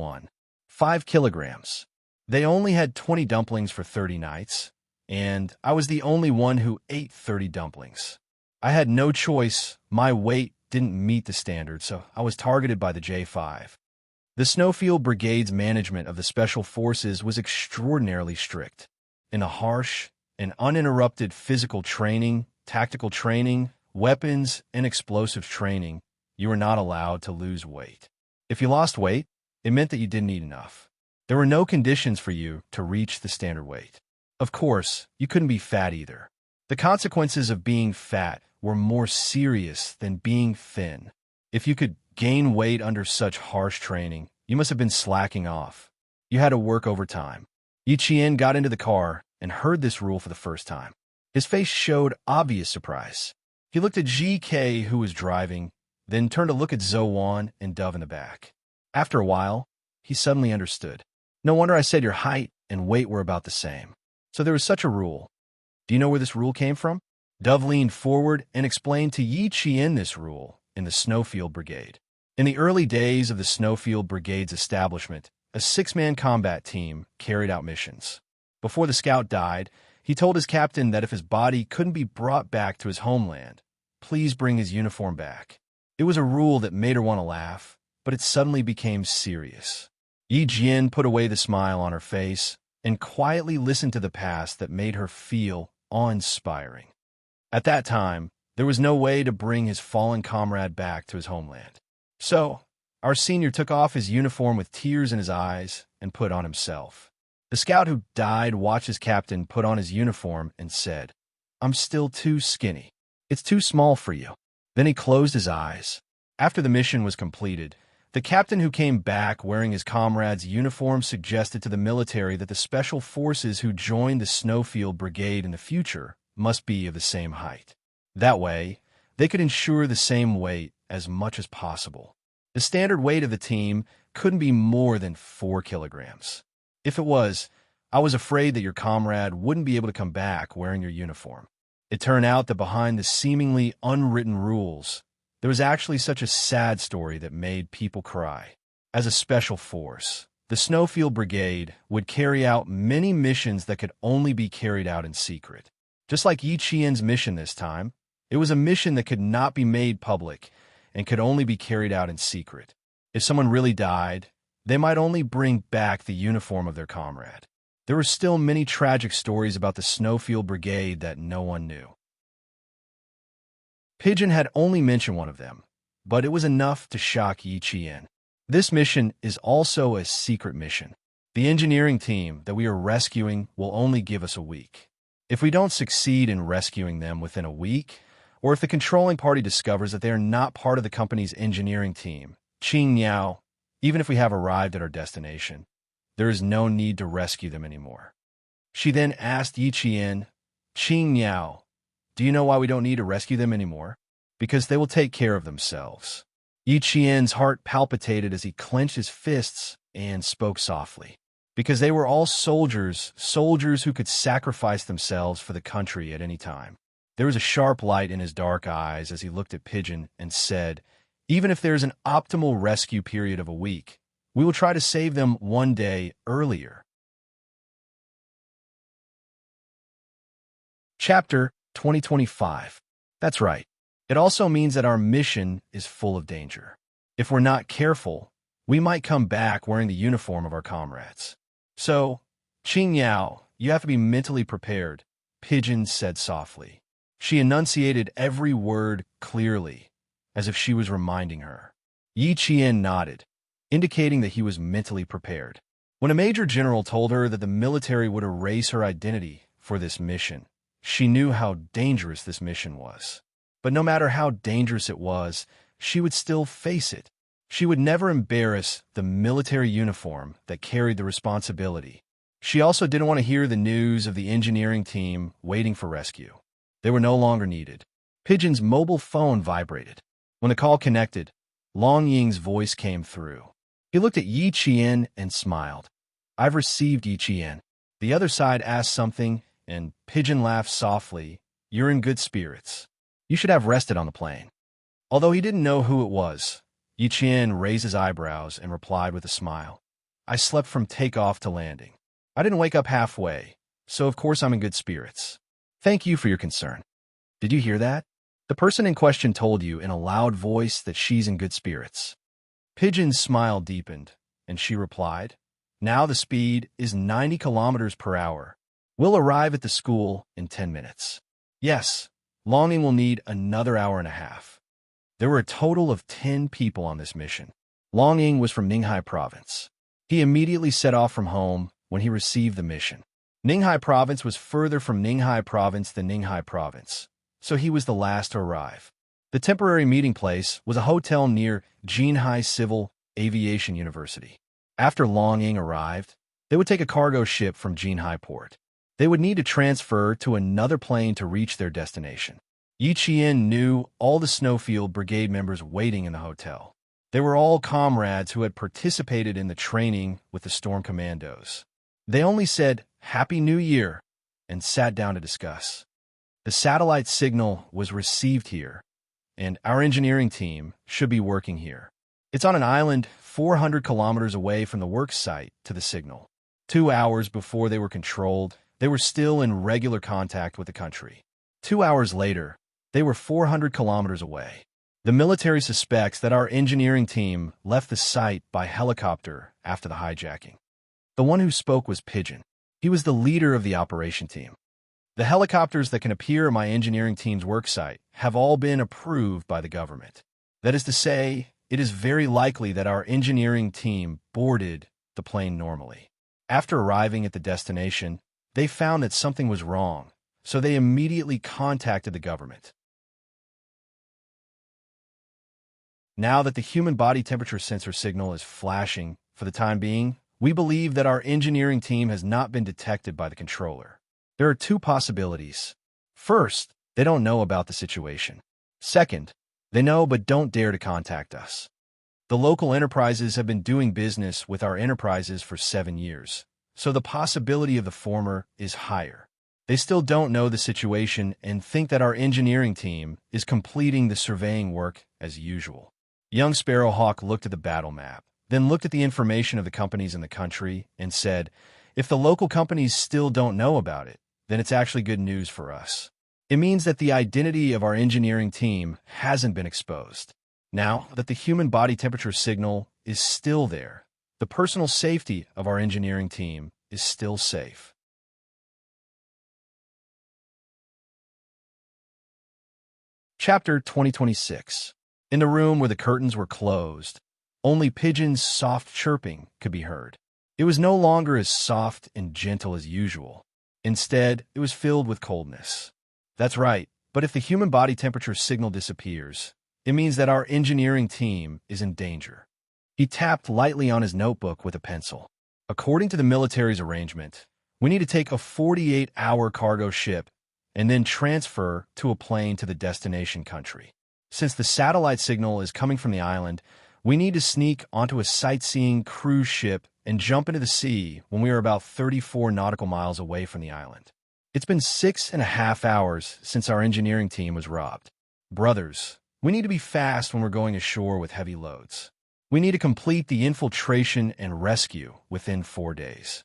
5 kilograms. They only had 20 dumplings for 30 nights, and I was the only one who ate 30 dumplings. I had no choice. My weight didn't meet the standard, so I was targeted by the J5. The Snowfield Brigade's management of the Special Forces was extraordinarily strict. In a harsh and uninterrupted physical training, tactical training, weapons, and explosives training, you were not allowed to lose weight. If you lost weight, it meant that you didn't eat enough. There were no conditions for you to reach the standard weight. Of course, you couldn't be fat either. The consequences of being fat were more serious than being thin. If you could gain weight under such harsh training, you must have been slacking off. You had to work overtime. Yi Qian got into the car and heard this rule for the first time. His face showed obvious surprise. He looked at GK, who was driving, then turned to look at Zowan and Dove in the back. After a while, he suddenly understood. No wonder I said your height and weight were about the same. So there was such a rule. Do you know where this rule came from? Dove leaned forward and explained to Yi Qian this rule in the Snowfield Brigade. In the early days of the Snowfield Brigade's establishment, a 6-man combat team carried out missions. Before the scout died, he told his captain that if his body couldn't be brought back to his homeland, please bring his uniform back. It was a rule that made her want to laugh, but it suddenly became serious. Yi Qian put away the smile on her face and quietly listened to the past that made her feel awe-inspiring. At that time, there was no way to bring his fallen comrade back to his homeland. So, our senior took off his uniform with tears in his eyes and put on himself. The scout who died watched his captain put on his uniform and said, "I'm still too skinny. It's too small for you." Then he closed his eyes. After the mission was completed, the captain who came back wearing his comrade's uniform suggested to the military that the special forces who joined the Snowfield Brigade in the future must be of the same height. That way, they could ensure the same weight as much as possible. The standard weight of the team couldn't be more than 4 kilograms. If it was, I was afraid that your comrade wouldn't be able to come back wearing your uniform. It turned out that behind the seemingly unwritten rules, there was actually such a sad story that made people cry. As a special force, the Snowfield Brigade would carry out many missions that could only be carried out in secret. Just like Yi Qian's mission this time, it was a mission that could not be made public and could only be carried out in secret. If someone really died, they might only bring back the uniform of their comrade. There were still many tragic stories about the Snowfield Brigade that no one knew. Pigeon had only mentioned one of them, but it was enough to shock Yi Qian. This mission is also a secret mission. The engineering team that we are rescuing will only give us a week. If we don't succeed in rescuing them within a week, or if the controlling party discovers that they are not part of the company's engineering team, Qing Niao, even if we have arrived at our destination, there is no need to rescue them anymore. She then asked Yi Qian, "Qing Niao, do you know why we don't need to rescue them anymore? Because they will take care of themselves." Yi Qian's heart palpitated as he clenched his fists and spoke softly. Because they were all soldiers who could sacrifice themselves for the country at any time. There was a sharp light in his dark eyes as he looked at Pigeon and said, "Even if there's an optimal rescue period of a week, we will try to save them one day earlier." Chapter 2025. That's right. It also means that our mission is full of danger. If we're not careful, we might come back wearing the uniform of our comrades. So, Qing Yao, you have to be mentally prepared, Pigeon said softly. She enunciated every word clearly, as if she was reminding her. Yi Qian nodded, indicating that he was mentally prepared. When a major general told her that the military would erase her identity for this mission, She knew how dangerous this mission was. But no matter how dangerous it was, she would still face it. She would never embarrass the military uniform that carried the responsibility. She also didn't want to hear the news of the engineering team waiting for rescue. They were no longer needed. Pigeon's mobile phone vibrated. When the call connected, Long Ying's voice came through. He looked at Yi Qian and smiled. "I've received, Yi Qian." The other side asked something, and Pigeon laughed softly. "You're in good spirits. You should have rested on the plane." Although he didn't know who it was, Yi Qian raised his eyebrows and replied with a smile. "I slept from takeoff to landing. I didn't wake up halfway, so of course I'm in good spirits. Thank you for your concern." Did you hear that? The person in question told you in a loud voice that she's in good spirits. Pigeon's smile deepened, and she replied, "Now the speed is 90 kilometers per hour. We'll arrive at the school in 10 minutes. Yes, Longing will need another hour and a half." There were a total of 10 people on this mission. Longing was from Ning'ai province. He immediately set off from home when he received the mission. Ning'ai province was further from Ning'ai province than Ning'ai province, so he was the last to arrive. The temporary meeting place was a hotel near Jinhai Civil Aviation University. After Longing arrived, they would take a cargo ship from Jinhai port. They would need to transfer to another plane to reach their destination. Yi Qian knew all the Snowfield Brigade members waiting in the hotel. They were all comrades who had participated in the training with the Storm Commandos. They only said, "Happy New Year," and sat down to discuss. The satellite signal was received here, and our engineering team should be working here. It's on an island 400 kilometers away from the work site to the signal. 2 hours before they were controlled, they were still in regular contact with the country. 2 hours later, they were 400 kilometers away. The military suspects that our engineering team left the site by helicopter after the hijacking. The one who spoke was Pigeon. He was the leader of the operation team. The helicopters that can appear at my engineering team's work site have all been approved by the government. That is to say, it is very likely that our engineering team boarded the plane normally. After arriving at the destination, they found that something was wrong, so they immediately contacted the government. Now that the human body temperature sensor signal is flashing for the time being, we believe that our engineering team has not been detected by the controller. There are two possibilities. First, they don't know about the situation. Second, they know but don't dare to contact us. The local enterprises have been doing business with our enterprises for 7 years, so the possibility of the former is higher. They still don't know the situation and think that our engineering team is completing the surveying work as usual. Young Sparrowhawk looked at the battle map, then looked at the information of the companies in the country and said, "If the local companies still don't know about it, then it's actually good news for us. It means that the identity of our engineering team hasn't been exposed. Now that the human body temperature signal is still there, the personal safety of our engineering team is still safe." Chapter 2026. In the room where the curtains were closed, only Pigeon's soft chirping could be heard. It was no longer as soft and gentle as usual. Instead, it was filled with coldness. That's right, but if the human body temperature signal disappears, it means that our engineering team is in danger. He tapped lightly on his notebook with a pencil. According to the military's arrangement, we need to take a 48-hour cargo ship and then transfer to a plane to the destination country. Since the satellite signal is coming from the island, we need to sneak onto a sightseeing cruise ship and jump into the sea when we are about 34 nautical miles away from the island. It's been 6.5 hours since our engineering team was robbed. Brothers, we need to be fast when we're going ashore with heavy loads. We need to complete the infiltration and rescue within 4 days.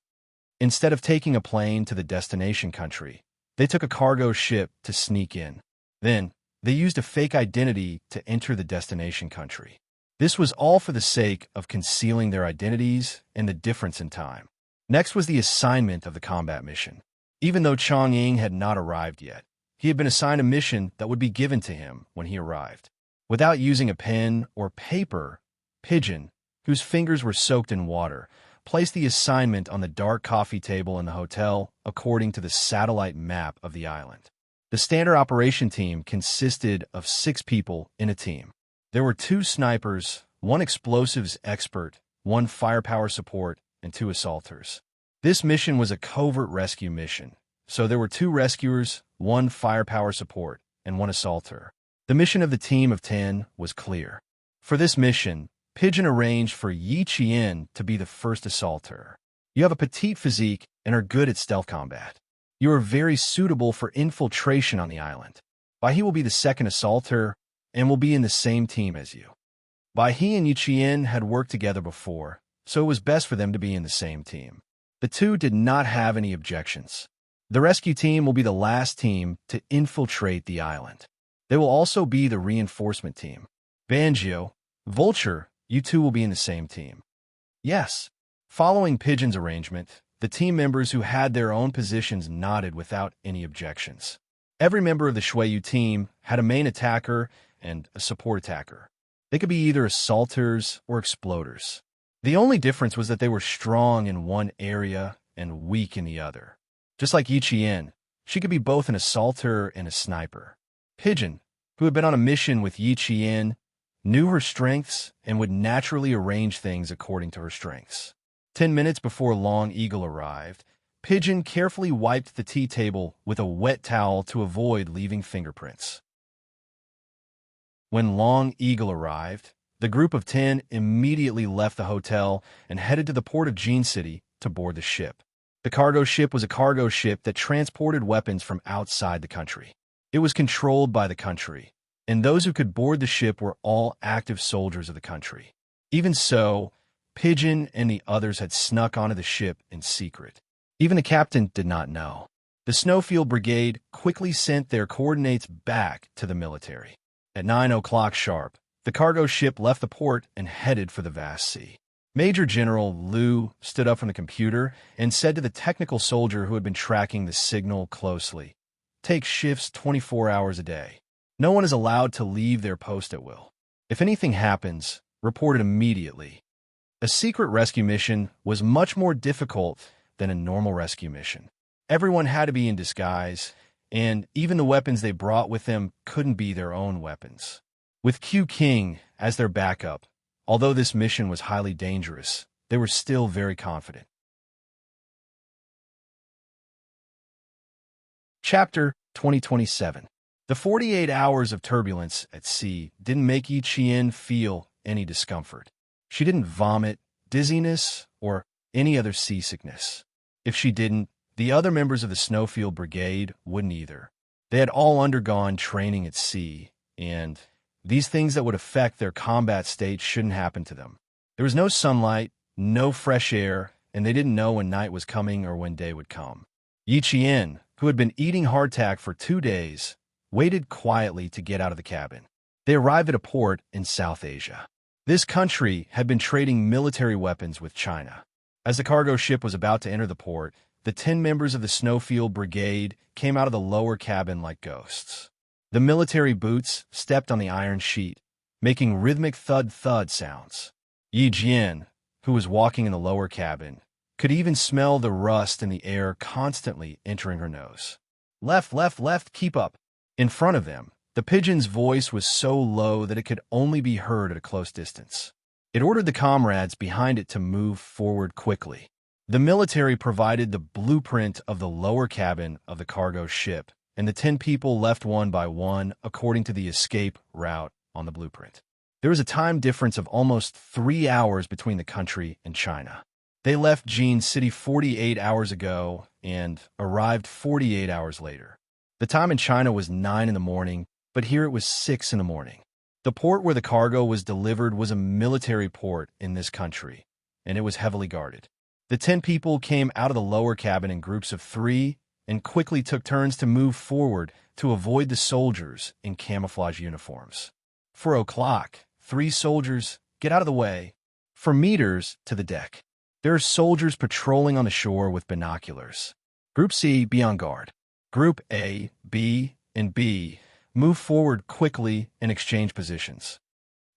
Instead of taking a plane to the destination country, they took a cargo ship to sneak in. Then, they used a fake identity to enter the destination country. This was all for the sake of concealing their identities and the difference in time. Next was the assignment of the combat mission. Even though Chongying had not arrived yet, he had been assigned a mission that would be given to him when he arrived. Without using a pen or paper, Pigeon, whose fingers were soaked in water, placed the assignment on the dark coffee table in the hotel according to the satellite map of the island. The standard operation team consisted of 6 people in a team. There were 2 snipers, 1 explosives expert, 1 firepower support, and 2 assaulters. This mission was a covert rescue mission, so there were 2 rescuers, 1 firepower support, and 1 assaulter. The mission of the team of 10 was clear. For this mission, Pigeon arranged for Yi Qian to be the first assaulter. You have a petite physique and are good at stealth combat. You are very suitable for infiltration on the island. Bai He will be the second assaulter and will be in the same team as you. Bai He and Yi Qian had worked together before, so it was best for them to be in the same team. The 2 did not have any objections. The rescue team will be the last team to infiltrate the island. They will also be the reinforcement team. Banjo, Vulture, you 2 will be in the same team. Yes. Following Pigeon's arrangement, the team members who had their own positions nodded without any objections. Every member of the Shuiyu team had a main attacker and a support attacker. They could be either assaulters or exploders. The only difference was that they were strong in one area and weak in the other. Just like Yi Qian, she could be both an assaulter and a sniper. Pigeon, who had been on a mission with Yi Qian, knew her strengths and would naturally arrange things according to her strengths. 10 minutes before Long Eagle arrived, Pigeon carefully wiped the tea table with a wet towel to avoid leaving fingerprints. When Long Eagle arrived, the group of 10 immediately left the hotel and headed to the port of Jin City to board the ship. The cargo ship was a cargo ship that transported weapons from outside the country. It was controlled by the country, and those who could board the ship were all active soldiers of the country. Even so, Pigeon and the others had snuck onto the ship in secret. Even the captain did not know. The Snowfield Brigade quickly sent their coordinates back to the military. At 9 o'clock sharp, the cargo ship left the port and headed for the vast sea. Major General Liu stood up from the computer and said to the technical soldier who had been tracking the signal closely, "Take shifts 24 hours a day. No one is allowed to leave their post at will. If anything happens, report it immediately." A secret rescue mission was much more difficult than a normal rescue mission. Everyone had to be in disguise, and even the weapons they brought with them couldn't be their own weapons. With Q King as their backup, although this mission was highly dangerous, they were still very confident. Chapter 2027. The 48 hours of turbulence at sea didn't make Yi Qian feel any discomfort. She didn't vomit, dizziness, or any other seasickness. If she didn't, the other members of the Snowfield Brigade wouldn't either. They had all undergone training at sea, and these things that would affect their combat state shouldn't happen to them. There was no sunlight, no fresh air, and they didn't know when night was coming or when day would come. Yi Qian, who had been eating hardtack for 2 days, waited quietly to get out of the cabin. They arrived at a port in South Asia. This country had been trading military weapons with China. As the cargo ship was about to enter the port, the 10 members of the Snowfield Brigade came out of the lower cabin like ghosts. The military boots stepped on the iron sheet, making rhythmic thud-thud sounds. Yi Jian, who was walking in the lower cabin, could even smell the rust in the air constantly entering her nose. "Left, left, left, keep up." In front of them, the pigeon's voice was so low that it could only be heard at a close distance. It ordered the comrades behind it to move forward quickly. The military provided the blueprint of the lower cabin of the cargo ship, and the 10 people left one by one according to the escape route on the blueprint. There was a time difference of almost 3 hours between the country and China. They left Jin City 48 hours ago and arrived 48 hours later. The time in China was 9 in the morning, but here it was 6 in the morning. The port where the cargo was delivered was a military port in this country, and it was heavily guarded. The 10 people came out of the lower cabin in groups of 3 and quickly took turns to move forward to avoid the soldiers in camouflage uniforms. 4 o'clock, 3 soldiers, get out of the way. 4 meters to the deck. There are soldiers patrolling on the shore with binoculars. Group C, be on guard. Group A, B, and B move forward quickly and exchange positions.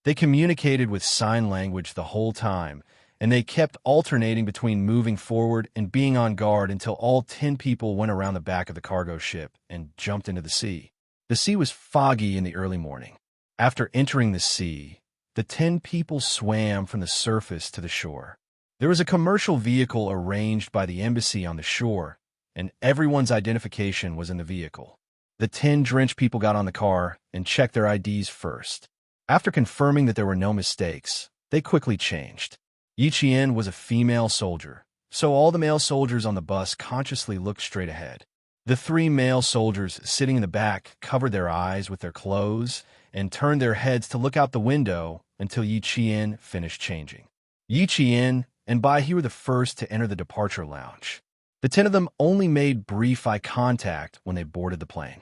They communicated with sign language the whole time, and they kept alternating between moving forward and being on guard until all 10 people went around the back of the cargo ship and jumped into the sea. The sea was foggy in the early morning. After entering the sea, the 10 people swam from the surface to the shore. There was a commercial vehicle arranged by the embassy on the shore, and everyone's identification was in the vehicle. The 10 drenched people got on the car and checked their IDs first. After confirming that there were no mistakes, they quickly changed. Yi Qian was a female soldier, so all the male soldiers on the bus consciously looked straight ahead. The 3 male soldiers sitting in the back covered their eyes with their clothes and turned their heads to look out the window until Yi Qian finished changing. Yi Qian and Bai He were the first to enter the departure lounge. The 10 of them only made brief eye contact when they boarded the plane.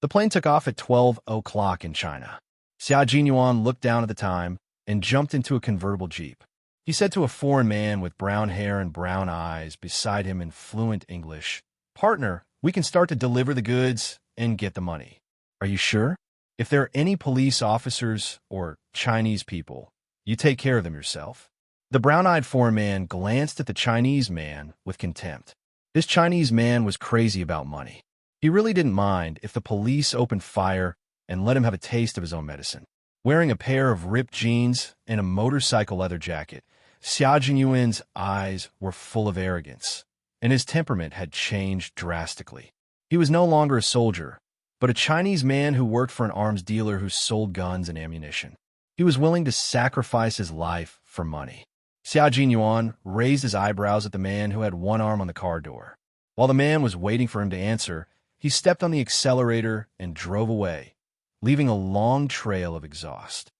The plane took off at 12 o'clock in China. Xia Jinyuan looked down at the time and jumped into a convertible jeep. He said to a foreign man with brown hair and brown eyes beside him in fluent English, "Partner, we can start to deliver the goods and get the money. Are you sure? If there are any police officers or Chinese people, you take care of them yourself." The brown-eyed foreign man glanced at the Chinese man with contempt. This Chinese man was crazy about money. He really didn't mind if the police opened fire and let him have a taste of his own medicine. Wearing a pair of ripped jeans and a motorcycle leather jacket, Xia Jinyuan's eyes were full of arrogance, and his temperament had changed drastically. He was no longer a soldier, but a Chinese man who worked for an arms dealer who sold guns and ammunition. He was willing to sacrifice his life for money. Xia Jinyuan raised his eyebrows at the man who had one arm on the car door. While the man was waiting for him to answer, he stepped on the accelerator and drove away, leaving a long trail of exhaust.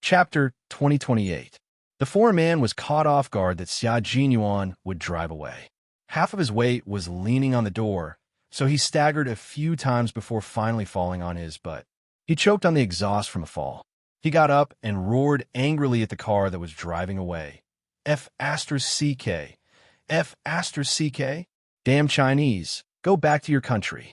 Chapter 2028. The foreign man was caught off guard that Xia Jinyuan would drive away. Half of his weight was leaning on the door, so he staggered a few times before finally falling on his butt. He choked on the exhaust from a fall. He got up and roared angrily at the car that was driving away. F***CK. F***CK? Damn Chinese. Go back to your country.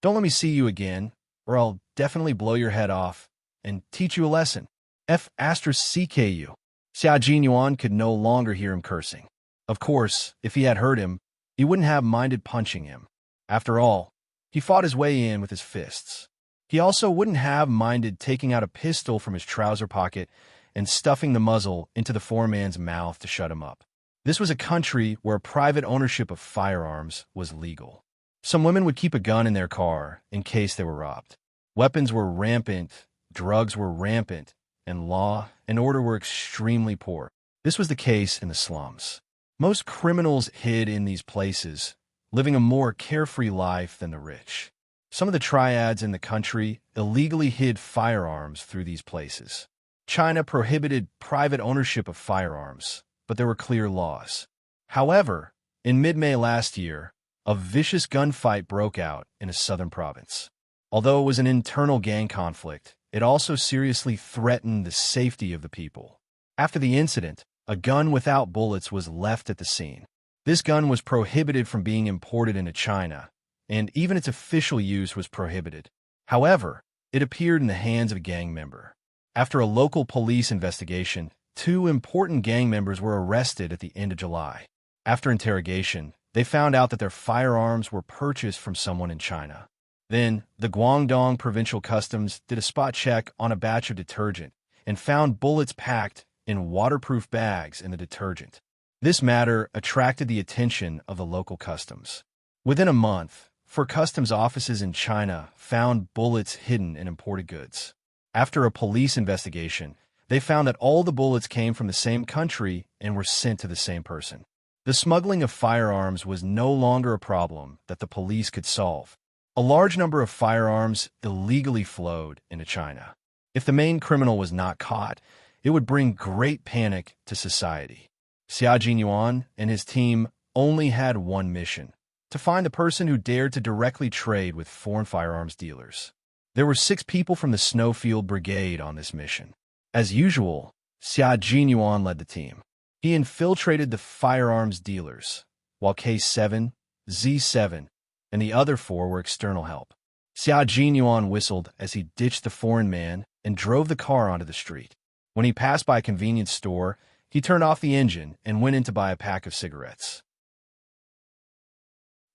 Don't let me see you again, or I'll definitely blow your head off and teach you a lesson. F***CK you. Xia Jinyuan could no longer hear him cursing. Of course, if he had heard him, he wouldn't have minded punching him. After all, he fought his way in with his fists. He also wouldn't have minded taking out a pistol from his trouser pocket and stuffing the muzzle into the foreign man's mouth to shut him up. This was a country where private ownership of firearms was legal. Some women would keep a gun in their car in case they were robbed. Weapons were rampant, drugs were rampant, and law and order were extremely poor. This was the case in the slums. Most criminals hid in these places, living a more carefree life than the rich. Some of the triads in the country illegally hid firearms through these places. China prohibited private ownership of firearms, but there were clear laws. However, in mid-May last year, a vicious gunfight broke out in a southern province. Although it was an internal gang conflict, it also seriously threatened the safety of the people. After the incident, a gun without bullets was left at the scene. This gun was prohibited from being imported into China, and even its official use was prohibited. However, it appeared in the hands of a gang member. After a local police investigation, 2 important gang members were arrested at the end of July. After interrogation, they found out that their firearms were purchased from someone in China. Then, the Guangdong Provincial Customs did a spot check on a batch of detergent and found bullets packed in waterproof bags in the detergent. This matter attracted the attention of the local customs. Within a month, 4 customs offices in China found bullets hidden in imported goods. After a police investigation, they found that all the bullets came from the same country and were sent to the same person. The smuggling of firearms was no longer a problem that the police could solve. A large number of firearms illegally flowed into China. If the main criminal was not caught, it would bring great panic to society. Xia Jinyuan and his team only had one mission: to find the person who dared to directly trade with foreign firearms dealers. There were 6 people from the Snowfield Brigade on this mission. As usual, Xia Jinyuan led the team. He infiltrated the firearms dealers, while K7, Z7, and the other 4 were external help. Xiao Jinyuan whistled as he ditched the foreign man and drove the car onto the street. When he passed by a convenience store, he turned off the engine and went in to buy a pack of cigarettes.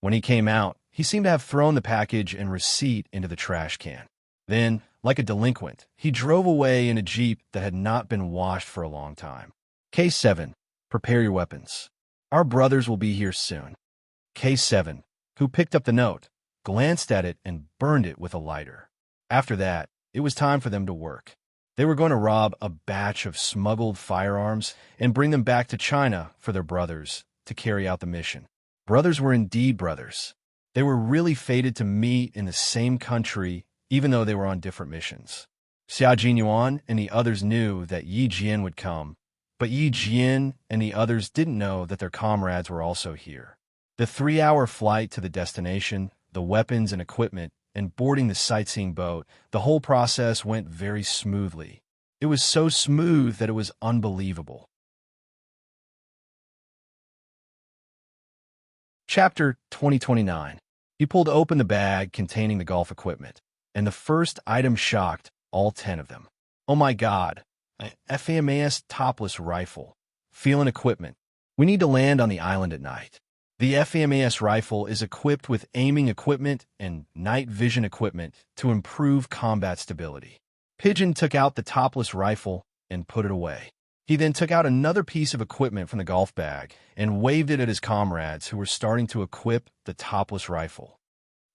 When he came out, he seemed to have thrown the package and receipt into the trash can. Then, like a delinquent, he drove away in a Jeep that had not been washed for a long time. Case 7. Prepare your weapons. Our brothers will be here soon. Case 7, who picked up the note, glanced at it and burned it with a lighter. After that, it was time for them to work. They were going to rob a batch of smuggled firearms and bring them back to China for their brothers to carry out the mission. Brothers were indeed brothers. They were really fated to meet in the same country, even though they were on different missions. Xiao Jinyuan and the others knew that Yi Jian would come, but Yi Jian and the others didn't know that their comrades were also here. The 3-hour flight to the destination, the weapons and equipment, and boarding the sightseeing boat, the whole process went very smoothly. It was so smooth that it was unbelievable. Chapter 2029. He pulled open the bag containing the golf equipment, and the first item shocked all 10 of them. Oh my God, an FAMAS topless rifle. Feeling equipment. We need to land on the island at night. The FAMAS rifle is equipped with aiming equipment and night vision equipment to improve combat stability. Pigeon took out the topless rifle and put it away. He then took out another piece of equipment from the golf bag and waved it at his comrades who were starting to equip the topless rifle.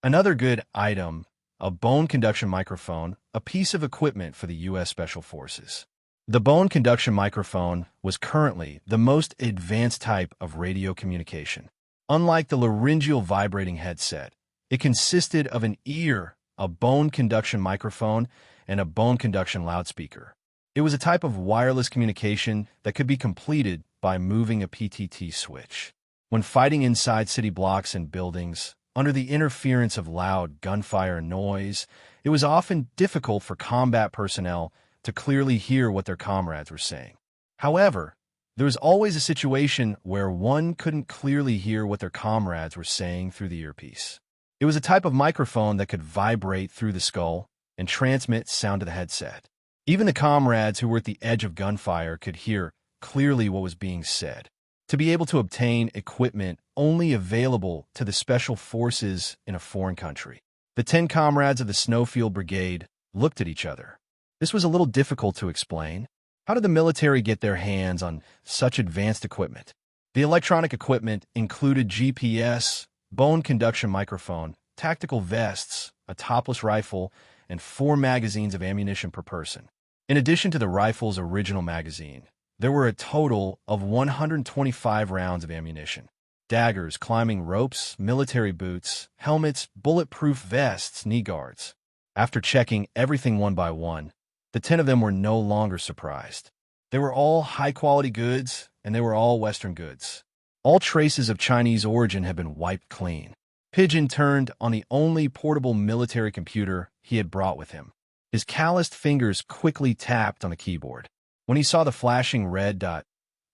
Another good item, a bone conduction microphone, a piece of equipment for the U.S. Special Forces. The bone conduction microphone was currently the most advanced type of radio communication. Unlike the laryngeal vibrating headset, it consisted of an ear, a bone conduction microphone, and a bone conduction loudspeaker. It was a type of wireless communication that could be completed by moving a PTT switch. When fighting inside city blocks and buildings, under the interference of loud gunfire and noise, it was often difficult for combat personnel to clearly hear what their comrades were saying. However, there was always a situation where one couldn't clearly hear what their comrades were saying through the earpiece. It was a type of microphone that could vibrate through the skull and transmit sound to the headset. Even the comrades who were at the edge of gunfire could hear clearly what was being said. To be able to obtain equipment only available to the special forces in a foreign country. The 10 comrades of the Snowfield Brigade looked at each other. This was a little difficult to explain. How did the military get their hands on such advanced equipment? The electronic equipment included GPS, bone conduction microphone, tactical vests, a topless rifle, and 4 magazines of ammunition per person. In addition to the rifle's original magazine, there were a total of 125 rounds of ammunition. Daggers, climbing ropes, military boots, helmets, bulletproof vests, knee guards. After checking everything one by one, the 10 of them were no longer surprised. They were all high-quality goods, and they were all Western goods. All traces of Chinese origin had been wiped clean. Pigeon turned on the only portable military computer he had brought with him. His calloused fingers quickly tapped on the keyboard. When he saw the flashing red dot,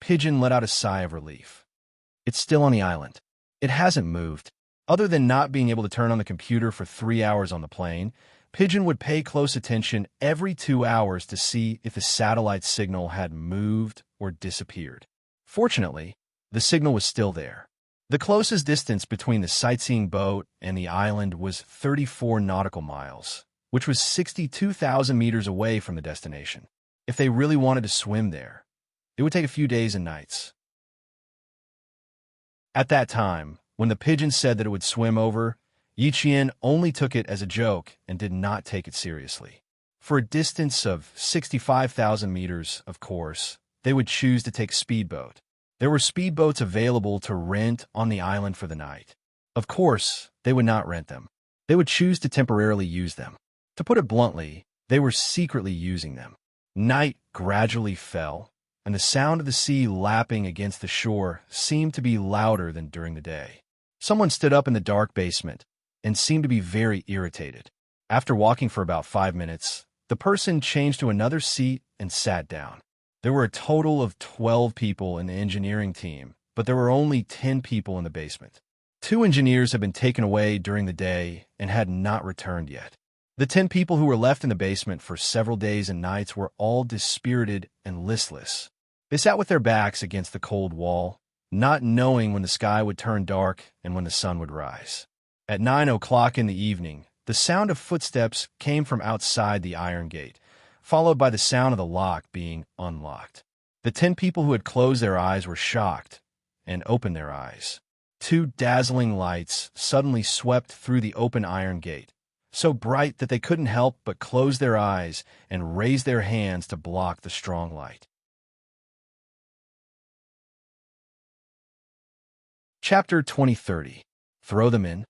Pigeon let out a sigh of relief. It's still on the island. It hasn't moved. Other than not being able to turn on the computer for 3 hours on the plane, Pigeon would pay close attention every 2 hours to see if the satellite signal had moved or disappeared. Fortunately, the signal was still there. The closest distance between the sightseeing boat and the island was 34 nautical miles, which was 62,000 meters away from the destination. If they really wanted to swim there, it would take a few days and nights. At that time, when the Pigeon said that it would swim over, Yi Qian only took it as a joke and did not take it seriously. For a distance of 65,000 meters, of course, they would choose to take speedboat. There were speedboats available to rent on the island for the night. Of course, they would not rent them. They would choose to temporarily use them. To put it bluntly, they were secretly using them. Night gradually fell, and the sound of the sea lapping against the shore seemed to be louder than during the day. Someone stood up in the dark basement and seemed to be very irritated. After walking for about 5 minutes, the person changed to another seat and sat down. There were a total of 12 people in the engineering team, but there were only 10 people in the basement. 2 engineers had been taken away during the day and had not returned yet. The 10 people who were left in the basement for several days and nights were all dispirited and listless. They sat with their backs against the cold wall, not knowing when the sky would turn dark and when the sun would rise. At 9 o'clock in the evening, the sound of footsteps came from outside the iron gate, followed by the sound of the lock being unlocked. The 10 people who had closed their eyes were shocked and opened their eyes. 2 dazzling lights suddenly swept through the open iron gate, so bright that they couldn't help but close their eyes and raise their hands to block the strong light. Chapter 2030. Throw them in,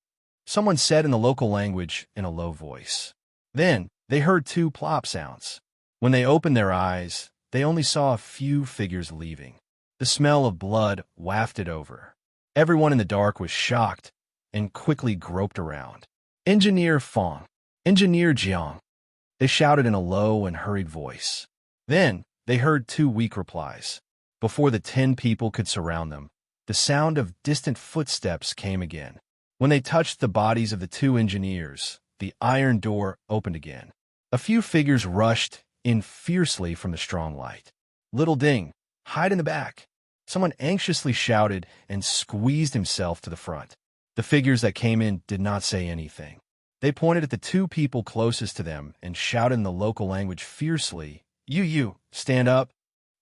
someone said in the local language in a low voice. Then they heard 2 plop sounds. When they opened their eyes, they only saw a few figures leaving. The smell of blood wafted over. Everyone in the dark was shocked and quickly groped around. Engineer Fong, Engineer Jiang, they shouted in a low and hurried voice. Then they heard 2 weak replies. Before the 10 people could surround them, the sound of distant footsteps came again. When they touched the bodies of the 2 engineers, the iron door opened again. A few figures rushed in fiercely from the strong light. "Little Ding, hide in the back!" Someone anxiously shouted and squeezed himself to the front. The figures that came in did not say anything. They pointed at the 2 people closest to them and shouted in the local language fiercely, You, stand up!"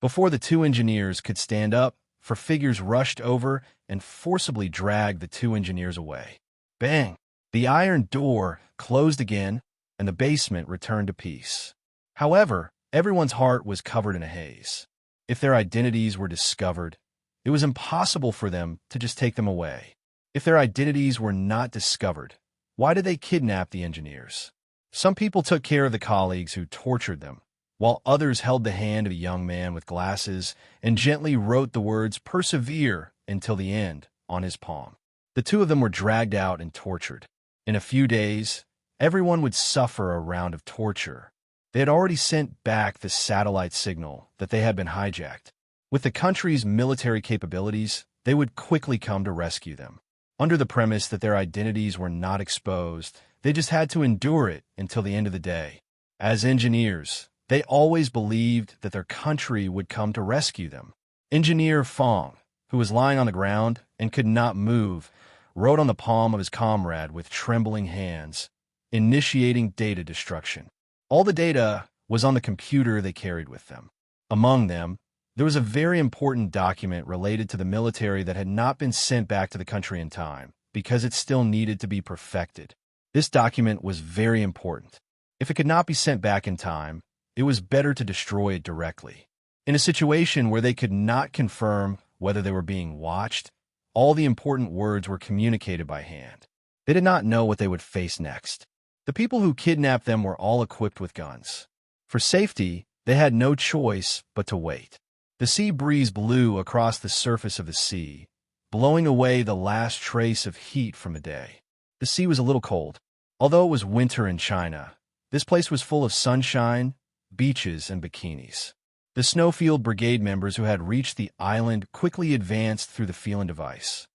Before the 2 engineers could stand up, 4 figures rushed over and forcibly dragged the 2 engineers away. Bang! The iron door closed again, and the basement returned to peace. However, everyone's heart was covered in a haze. If their identities were discovered, it was impossible for them to just take them away. If their identities were not discovered, why did they kidnap the engineers? Some people took care of the colleagues who tortured them, while others held the hand of a young man with glasses and gently wrote the words "Persevere" until the end on his palm. The 2 of them were dragged out and tortured. In a few days, everyone would suffer a round of torture. They had already sent back the satellite signal that they had been hijacked. With the country's military capabilities, they would quickly come to rescue them. Under the premise that their identities were not exposed, they just had to endure it until the end of the day. As engineers, they always believed that their country would come to rescue them. Engineer Fong, who was lying on the ground and could not move, wrote on the palm of his comrade with trembling hands, "Initiating data destruction." All the data was on the computer they carried with them. Among them, there was a very important document related to the military that had not been sent back to the country in time because it still needed to be perfected. This document was very important. If it could not be sent back in time, it was better to destroy it directly. In a situation where they could not confirm whether they were being watched, all the important words were communicated by hand. They did not know what they would face next. The people who kidnapped them were all equipped with guns. For safety, they had no choice but to wait. The sea breeze blew across the surface of the sea, blowing away the last trace of heat from the day. The sea was a little cold. Although it was winter in China, this place was full of sunshine, beaches, and bikinis. The Snowfield Brigade members who had reached the island quickly advanced through the feel-in device.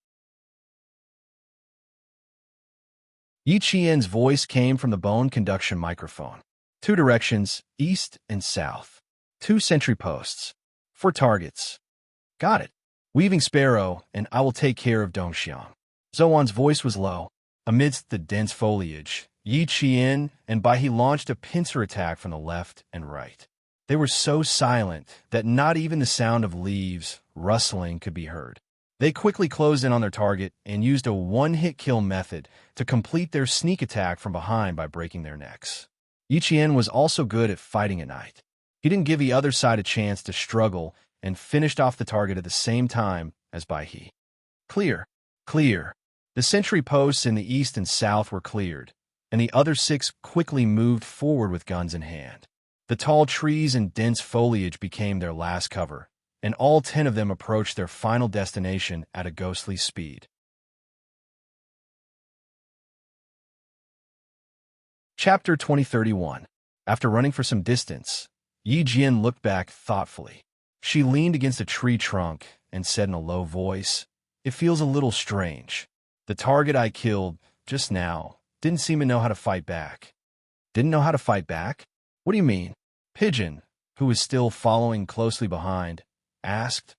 Yi Qian's voice came from the bone conduction microphone. 2 directions, east and south. 2 sentry posts. 4 targets. Got it. Weaving Sparrow, and I will take care of Dongxiang. Zhouan's voice was low. Amidst the dense foliage, Yi Qian and Bai He launched a pincer attack from the left and right. They were so silent that not even the sound of leaves rustling could be heard. They quickly closed in on their target and used a one-hit kill method to complete their sneak attack from behind by breaking their necks. Yi Qian was also good at fighting at night. He didn't give the other side a chance to struggle and finished off the target at the same time as Bai He. Clear. Clear. The sentry posts in the east and south were cleared, and the other 6 quickly moved forward with guns in hand. The tall trees and dense foliage became their last cover, and all 10 of them approached their final destination at a ghostly speed. Chapter 2031. After running for some distance, Yi Jian looked back thoughtfully. She leaned against a tree trunk and said in a low voice, "It feels a little strange. The target I killed just now didn't seem to know how to fight back. Didn't know how to fight back? What do you mean? Pigeon, who was still following closely behind, asked.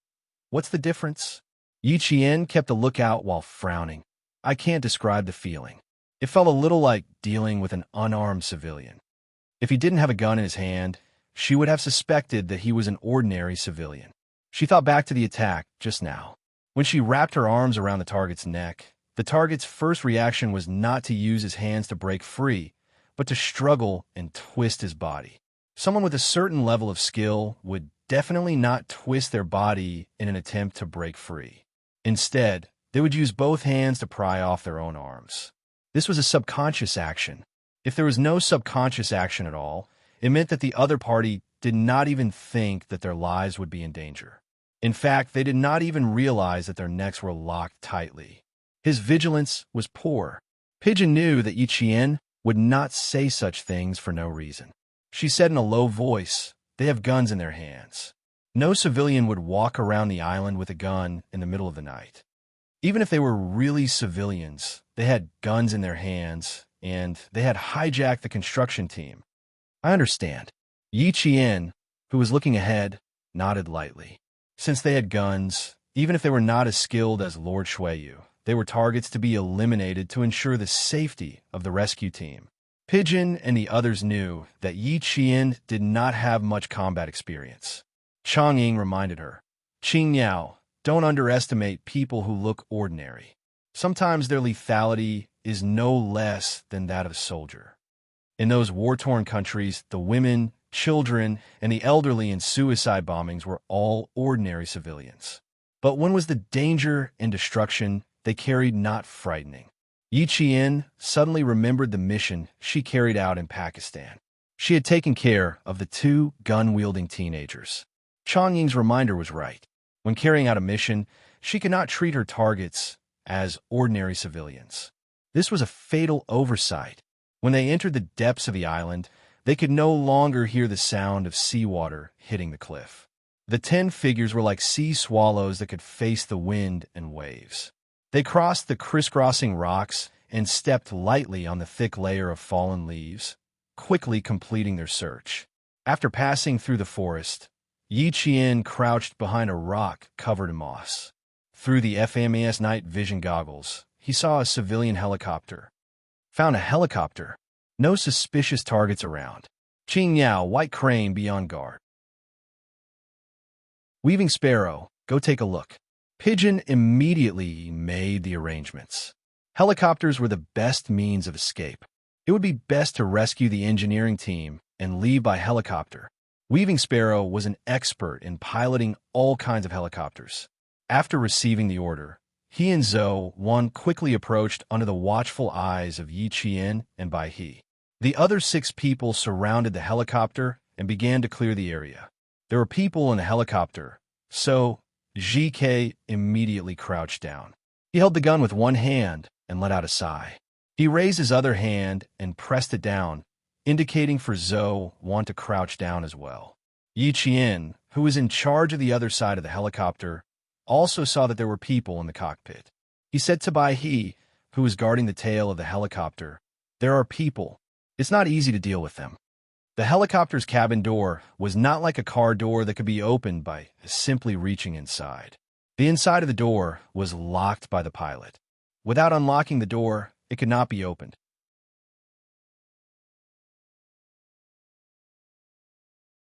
What's the difference? Yi Qian kept a lookout while frowning. I can't describe the feeling. It felt a little like dealing with an unarmed civilian. If he didn't have a gun in his hand, she would have suspected that he was an ordinary civilian. She thought back to the attack just now. When she wrapped her arms around the target's neck, the target's first reaction was not to use his hands to break free, but to struggle and twist his body. Someone with a certain level of skill would definitely not twist their body in an attempt to break free. Instead, they would use both hands to pry off their own arms. This was a subconscious action. If there was no subconscious action at all, it meant that the other party did not even think that their lives would be in danger. In fact, they did not even realize that their necks were locked tightly. His vigilance was poor. Pigeon knew that Yi Qian would not say such things for no reason. She said in a low voice, "They have guns in their hands." No civilian would walk around the island with a gun in the middle of the night. Even if they were really civilians, they had guns in their hands, and they had hijacked the construction team. I understand. Yi Qian, who was looking ahead, nodded lightly. Since they had guns, even if they were not as skilled as Lord Shuiyu, they were targets to be eliminated to ensure the safety of the rescue team. Pigeon and the others knew that Yi Qian did not have much combat experience. Chang'ing reminded her, "Qing Yao, don't underestimate people who look ordinary. Sometimes their lethality is no less than that of a soldier." In those war-torn countries, the women, children, and the elderly in suicide bombings were all ordinary civilians. But when was the danger and destruction they carried not frightening? Yi Qian suddenly remembered the mission she carried out in Pakistan. She had taken care of the two gun-wielding teenagers. Changying's reminder was right. When carrying out a mission, she could not treat her targets as ordinary civilians. This was a fatal oversight. When they entered the depths of the island, they could no longer hear the sound of seawater hitting the cliff. The 10 figures were like sea swallows that could face the wind and waves. They crossed the crisscrossing rocks and stepped lightly on the thick layer of fallen leaves, quickly completing their search. After passing through the forest, Yi Qian crouched behind a rock covered in moss. Through the FMAS night vision goggles, he saw a civilian helicopter. Found a helicopter. No suspicious targets around. Qing Yao, white crane, be on guard. Weaving Sparrow, go take a look. Pigeon immediately made the arrangements. Helicopters were the best means of escape. It would be best to rescue the engineering team and leave by helicopter. Weaving Sparrow was an expert in piloting all kinds of helicopters. After receiving the order, he and Zhou Wan quickly approached under the watchful eyes of Yi Qian and Bai He. The other 6 people surrounded the helicopter and began to clear the area. There were people in the helicopter, so GK immediately crouched down. He held the gun with one hand and let out a sigh. He raised his other hand and pressed it down, indicating for Zhou Wan to crouch down as well. Yi Qian, who was in charge of the other side of the helicopter, also saw that there were people in the cockpit. He said to Bai He, who was guarding the tail of the helicopter, "There are people. It's not easy to deal with them." The helicopter's cabin door was not like a car door that could be opened by simply reaching inside. The inside of the door was locked by the pilot. Without unlocking the door, it could not be opened.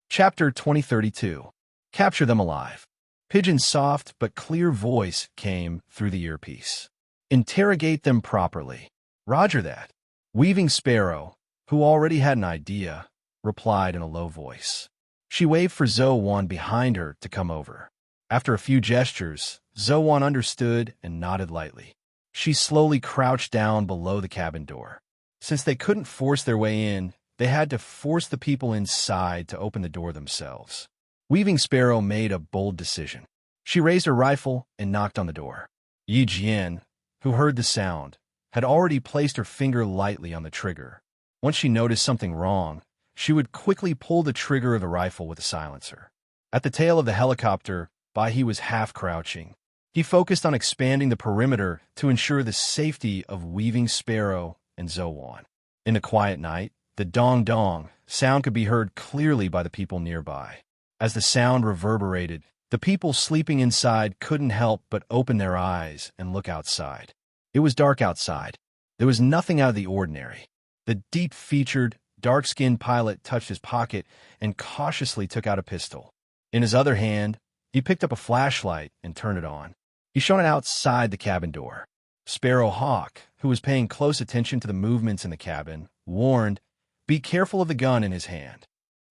Chapter 2032. Capture them alive. Pigeon's soft but clear voice came through the earpiece. Interrogate them properly. Roger that. Weaving Sparrow, who already had an idea, replied in a low voice. She waved for Zhou Wan behind her to come over. After a few gestures, Zhou Wan understood and nodded lightly. She slowly crouched down below the cabin door. Since they couldn't force their way in, they had to force the people inside to open the door themselves. Weaving Sparrow made a bold decision. She raised her rifle and knocked on the door. Yi Jian, who heard the sound, had already placed her finger lightly on the trigger. Once she noticed something wrong, she would quickly pull the trigger of the rifle with a silencer. At the tail of the helicopter, Bai He was half crouching. He focused on expanding the perimeter to ensure the safety of Weaving Sparrow and Zowan. In the quiet night, the dong-dong sound could be heard clearly by the people nearby. As the sound reverberated, the people sleeping inside couldn't help but open their eyes and look outside. It was dark outside. There was nothing out of the ordinary. The deep-featured, dark-skinned pilot touched his pocket and cautiously took out a pistol. In his other hand, he picked up a flashlight and turned it on. He shone it outside the cabin door. Sparrow Hawk, who was paying close attention to the movements in the cabin, warned, "Be careful of the gun in his hand."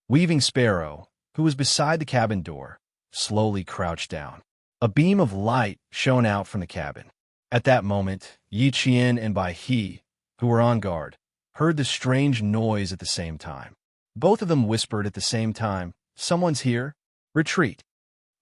Weaving Sparrow, who was beside the cabin door, slowly crouched down. A beam of light shone out from the cabin. At that moment, Yi Qian and Bai He, who were on guard, heard the strange noise at the same time. Both of them whispered at the same time, "Someone's here. Retreat."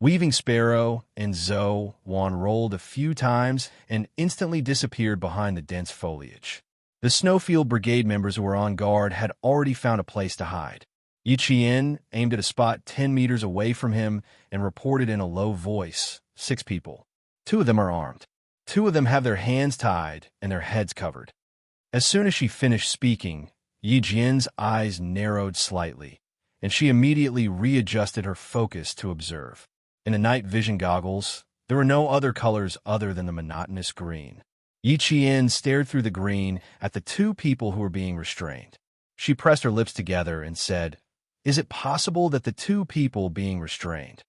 Weaving Sparrow and Zowan rolled a few times and instantly disappeared behind the dense foliage. The Snowfield Brigade members who were on guard had already found a place to hide. Yi Qian aimed at a spot 10 meters away from him and reported in a low voice, 6 people. 2 of them are armed. 2 of them have their hands tied and their heads covered." As soon as she finished speaking, Yi Jian's eyes narrowed slightly, and she immediately readjusted her focus to observe. In the night vision goggles, there were no other colors other than the monotonous green. Yi Qian stared through the green at the 2 people who were being restrained. She pressed her lips together and said, "Is it possible that the 2 people being restrained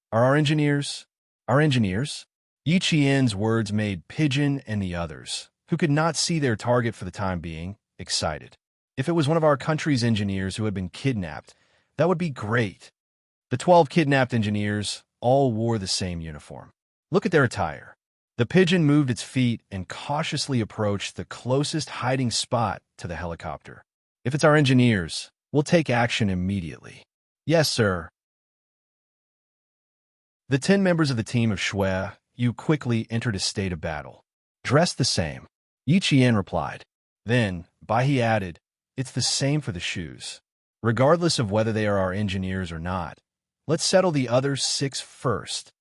are our engineers?" "Our engineers?" Yi Qian's words made Pigeon and the others, who could not see their target for the time being, excited. "If it was one of our country's engineers who had been kidnapped, that would be great." The 12 kidnapped engineers all wore the same uniform. Look at their attire. The pigeon moved its feet and cautiously approached the closest hiding spot to the helicopter. "If it's our engineers, we'll take action immediately." "Yes, sir." The 10 members of the team of Shui Yu quickly entered a state of battle. "Dressed the same," Yi Qian replied. Then, Bai He added, "It's the same for the shoes. Regardless of whether they are our engineers or not, let's settle the other 6 first."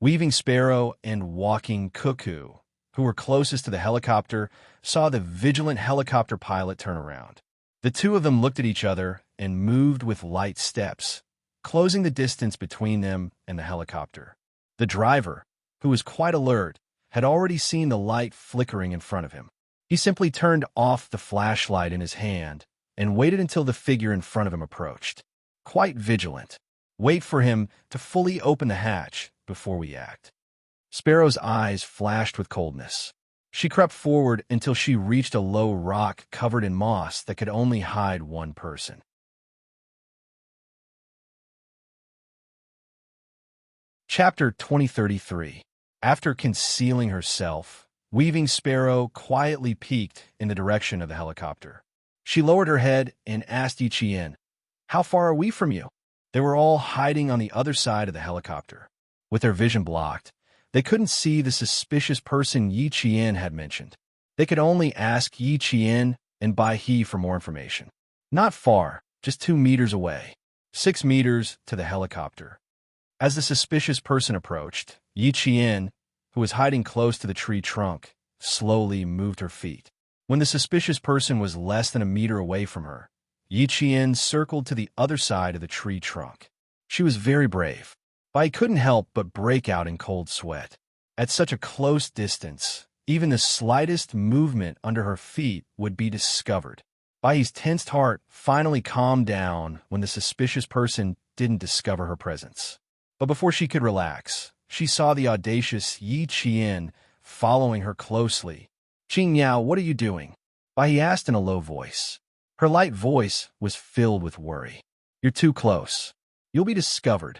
Weaving Sparrow and Walking Cuckoo, who were closest to the helicopter, saw the vigilant helicopter pilot turn around. The 2 of them looked at each other and moved with light steps, closing the distance between them and the helicopter. The driver, who was quite alert, had already seen the light flickering in front of him. He simply turned off the flashlight in his hand and waited until the figure in front of him approached. Quite vigilant. Wait for him to fully open the hatch before we act. Sparrow's eyes flashed with coldness. She crept forward until she reached a low rock covered in moss that could only hide 1 person. Chapter 2033. After concealing herself, Weaving Sparrow quietly peeked in the direction of the helicopter. She lowered her head and asked Yi Qian, "How far are we from you?" They were all hiding on the other side of the helicopter. With their vision blocked, they couldn't see the suspicious person Yi Qian had mentioned. They could only ask Yi Qian and Bai He for more information. Not far, just 2 meters away. 6 meters to the helicopter. As the suspicious person approached, Yi Qian, who was hiding close to the tree trunk, slowly moved her feet. When the suspicious person was less than a meter away from her, Yi Qian circled to the other side of the tree trunk. She was very brave. Bai couldn't help but break out in cold sweat. At such a close distance, even the slightest movement under her feet would be discovered. Bai's tensed heart finally calmed down when the suspicious person didn't discover her presence. But before she could relax, she saw the audacious Yi Qian following her closely. "Qing Yao, what are you doing?" Bai asked in a low voice. Her light voice was filled with worry. "You're too close. You'll be discovered."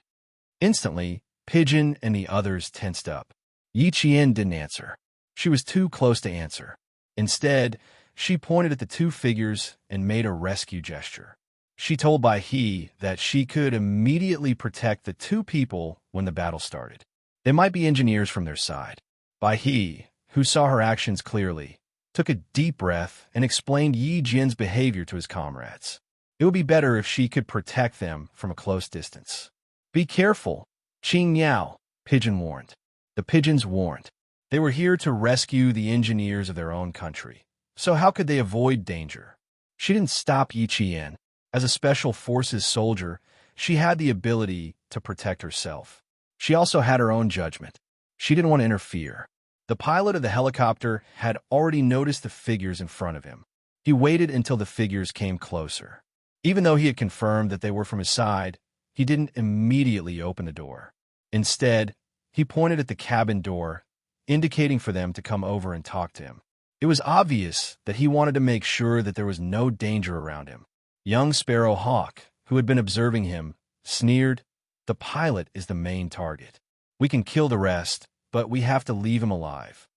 Instantly, Pigeon and the others tensed up. Yi Qian didn't answer. She was too close to answer. Instead, she pointed at the 2 figures and made a rescue gesture. She told Bai He that she could immediately protect the 2 people when the battle started. They might be engineers from their side. Bai He, who saw her actions clearly, took a deep breath and explained Yi Jian's behavior to his comrades. It would be better if she could protect them from a close distance. "Be careful, Qing Yao," Pigeon warned. The pigeons warned. They were here to rescue the engineers of their own country. So how could they avoid danger? She didn't stop Yi Qian. As a special forces soldier, she had the ability to protect herself. She also had her own judgment. She didn't want to interfere. The pilot of the helicopter had already noticed the figures in front of him. He waited until the figures came closer. Even though he had confirmed that they were from his side, he didn't immediately open the door. Instead, he pointed at the cabin door, indicating for them to come over and talk to him. It was obvious that he wanted to make sure that there was no danger around him. Young Sparrow Hawk, who had been observing him, sneered, "The pilot is the main target. We can kill the rest, but we have to leave him alive."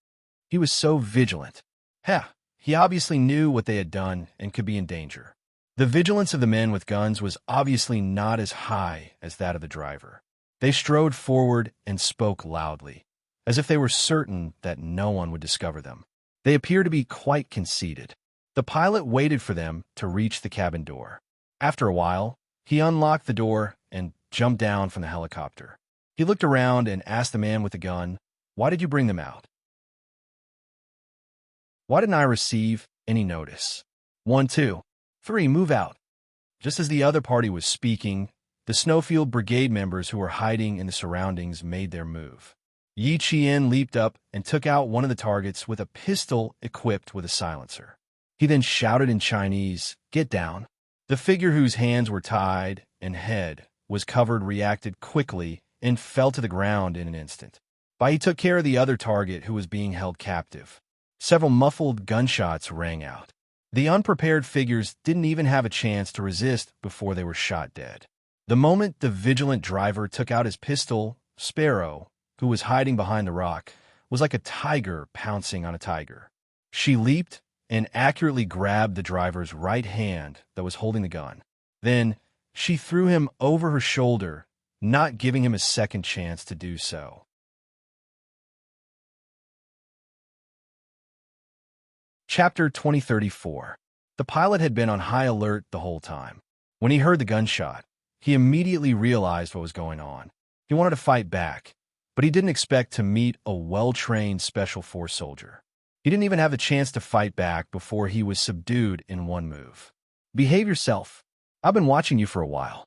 He was so vigilant. He obviously knew what they had done and could be in danger. The vigilance of the men with guns was obviously not as high as that of the driver. They strode forward and spoke loudly, as if they were certain that no one would discover them. They appeared to be quite conceited. The pilot waited for them to reach the cabin door. After a while, he unlocked the door and jumped down from the helicopter. He looked around and asked the man with the gun, "Why did you bring them out? Why didn't I receive any notice?" 1, 2, 3, move out. Just as the other party was speaking, the Snowfield Brigade members who were hiding in the surroundings made their move. Yi Qian leaped up and took out one of the targets with a pistol equipped with a silencer. He then shouted in Chinese, "Get down." The figure whose hands were tied and head was covered reacted quickly and fell to the ground in an instant. Bai took care of the other target who was being held captive. Several muffled gunshots rang out. The unprepared figures didn't even have a chance to resist before they were shot dead. The moment the vigilant driver took out his pistol, Sparrow, who was hiding behind the rock, was like a tiger pouncing on a tiger. She leaped and accurately grabbed the driver's right hand that was holding the gun. Then she threw him over her shoulder, not giving him a second chance to do so. Chapter 2034. The pilot had been on high alert the whole time. When he heard the gunshot, he immediately realized what was going on. He wanted to fight back, but he didn't expect to meet a well-trained Special Force soldier. He didn't even have a chance to fight back before he was subdued in one move. "Behave yourself. I've been watching you for a while."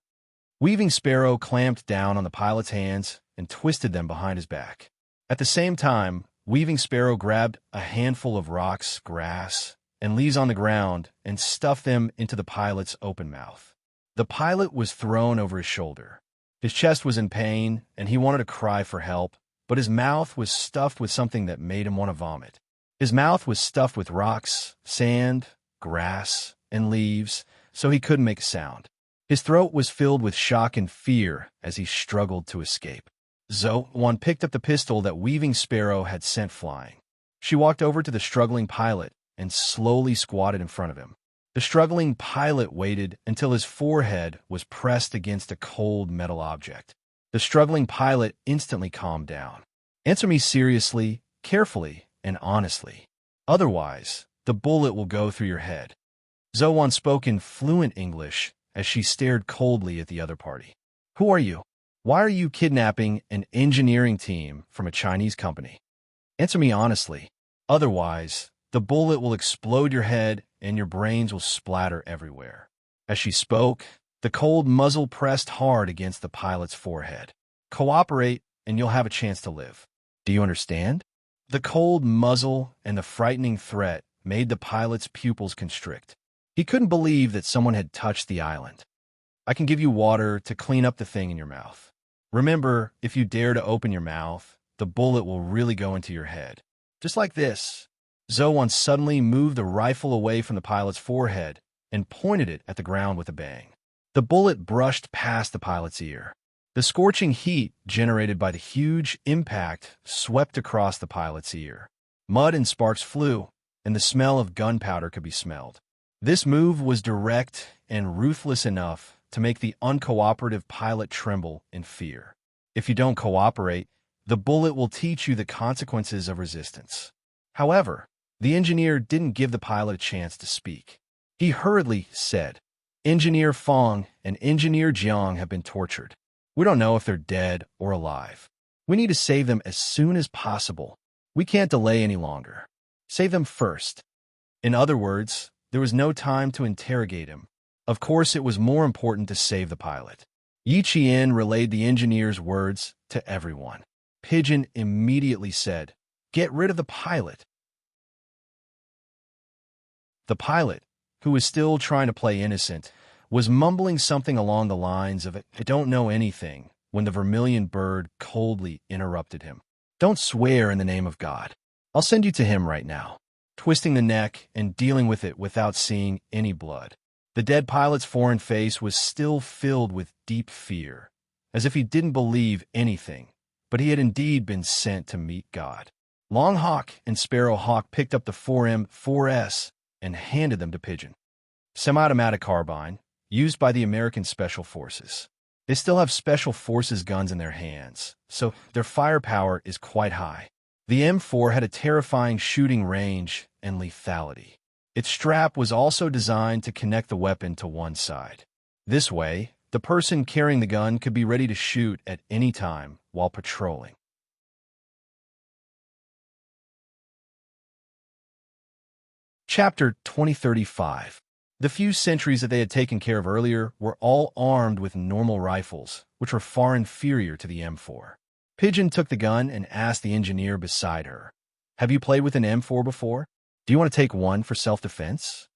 Weaving Sparrow clamped down on the pilot's hands and twisted them behind his back. At the same time, Weaving Sparrow grabbed a handful of rocks, grass, and leaves on the ground and stuffed them into the pilot's open mouth. The pilot was thrown over his shoulder. His chest was in pain, and he wanted to cry for help, but his mouth was stuffed with something that made him want to vomit. His mouth was stuffed with rocks, sand, grass, and leaves, so he couldn't make a sound. His throat was filled with shock and fear as he struggled to escape. Zhou picked up the pistol that Weaving Sparrow had sent flying. She walked over to the struggling pilot and slowly squatted in front of him. The struggling pilot waited until his forehead was pressed against a cold metal object. The struggling pilot instantly calmed down. "Answer me seriously, carefully, and honestly. Otherwise, the bullet will go through your head." Zhou spoke in fluent English as she stared coldly at the other party. "Who are you? Why are you kidnapping an engineering team from a Chinese company? Answer me honestly. Otherwise, the bullet will explode your head and your brains will splatter everywhere." As she spoke, the cold muzzle pressed hard against the pilot's forehead. "Cooperate and you'll have a chance to live. Do you understand?" The cold muzzle and the frightening threat made the pilot's pupils constrict. He couldn't believe that someone had touched the island. "I can give you water to clean up the thing in your mouth. Remember, if you dare to open your mouth, the bullet will really go into your head. Just like this." Zhou suddenly moved the rifle away from the pilot's forehead and pointed it at the ground with a bang. The bullet brushed past the pilot's ear. The scorching heat generated by the huge impact swept across the pilot's ear. Mud and sparks flew, and the smell of gunpowder could be smelled. This move was direct and ruthless enough to make the uncooperative pilot tremble in fear. If you don't cooperate, the bullet will teach you the consequences of resistance. However, the engineer didn't give the pilot a chance to speak. He hurriedly said, "Engineer Fong and Engineer Jiang have been tortured. We don't know if they're dead or alive. We need to save them as soon as possible. We can't delay any longer. Save them first. In other words, there was no time to interrogate him. Of course, it was more important to save the pilot. Yi Qian relayed the engineer's words to everyone. Pigeon immediately said, "Get rid of the pilot." The pilot, who was still trying to play innocent, was mumbling something along the lines of, "I don't know anything," when the vermilion bird coldly interrupted him. "Don't swear in the name of God. I'll send you to him right now," twisting the neck and dealing with it without seeing any blood. The dead pilot's foreign face was still filled with deep fear, as if he didn't believe anything, but he had indeed been sent to meet God. Longhawk and Sparrowhawk picked up the 4M4S and handed them to Pigeon. Semi-automatic carbine, used by the American Special Forces. They still have Special Forces guns in their hands, so their firepower is quite high. The M4 had a terrifying shooting range and lethality. Its strap was also designed to connect the weapon to one side. This way, the person carrying the gun could be ready to shoot at any time while patrolling. Chapter 2035. The few sentries that they had taken care of earlier were all armed with normal rifles, which were far inferior to the M4. Pigeon took the gun and asked the engineer beside her, "Have you played with an M4 before? Do you want to take one for self-defense?"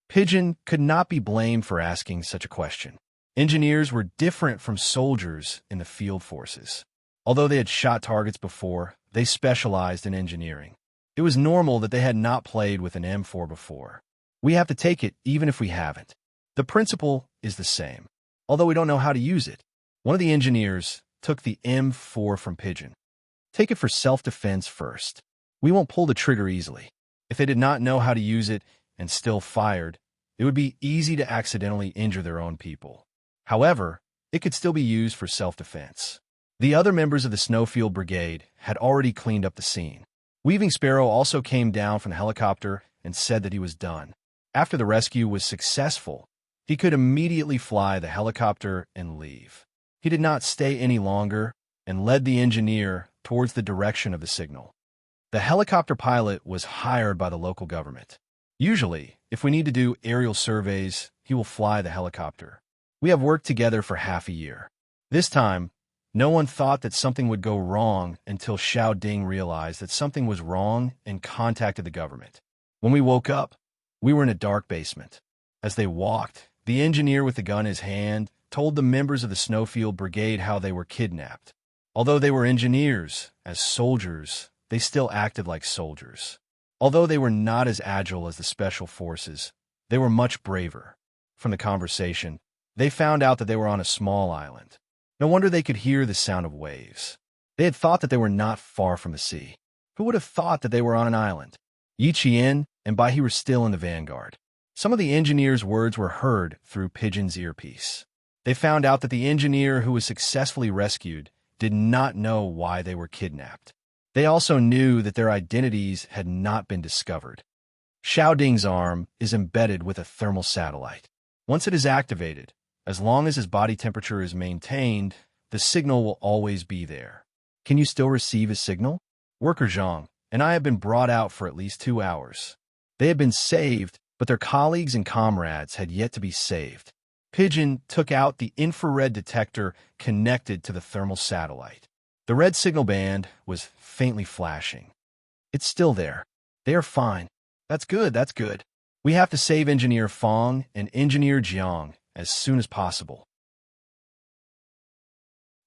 Pigeon could not be blamed for asking such a question. Engineers were different from soldiers in the field forces. Although they had shot targets before, they specialized in engineering. It was normal that they had not played with an M4 before. We have to take it even if we haven't. The principle is the same, although we don't know how to use it. One of the engineers took the M4 from Pigeon. "Take it for self-defense first. We won't pull the trigger easily." If they did not know how to use it and still fired, it would be easy to accidentally injure their own people. However, it could still be used for self-defense. The other members of the Snowfield Brigade had already cleaned up the scene. Weaving Sparrow also came down from the helicopter and said that he was done. After the rescue was successful, he could immediately fly the helicopter and leave. He did not stay any longer and led the engineer towards the direction of the signal. The helicopter pilot was hired by the local government. Usually, if we need to do aerial surveys, he will fly the helicopter. We have worked together for half a year. This time, no one thought that something would go wrong until Xiao Ding realized that something was wrong and contacted the government. When we woke up, we were in a dark basement. As they walked, the engineer with the gun in his hand told the members of the Snowfield Brigade how they were kidnapped. Although they were engineers, as soldiers, they still acted like soldiers. Although they were not as agile as the Special Forces, they were much braver. From the conversation, they found out that they were on a small island. No wonder they could hear the sound of waves. They had thought that they were not far from the sea. Who would have thought that they were on an island? Yi Qian and Bai He were still in the vanguard. Some of the engineer's words were heard through Pigeon's earpiece. They found out that the engineer who was successfully rescued did not know why they were kidnapped. They also knew that their identities had not been discovered. Xiao Ding's arm is embedded with a thermal satellite. Once it is activated, as long as his body temperature is maintained, the signal will always be there. Can you still receive his signal? Worker Zhang and I have been brought out for at least 2 hours. They had been saved, but their colleagues and comrades had yet to be saved. Pigeon took out the infrared detector connected to the thermal satellite. The red signal band was faintly flashing. It's still there. They are fine. That's good, that's good. We have to save Engineer Fong and Engineer Jiang as soon as possible.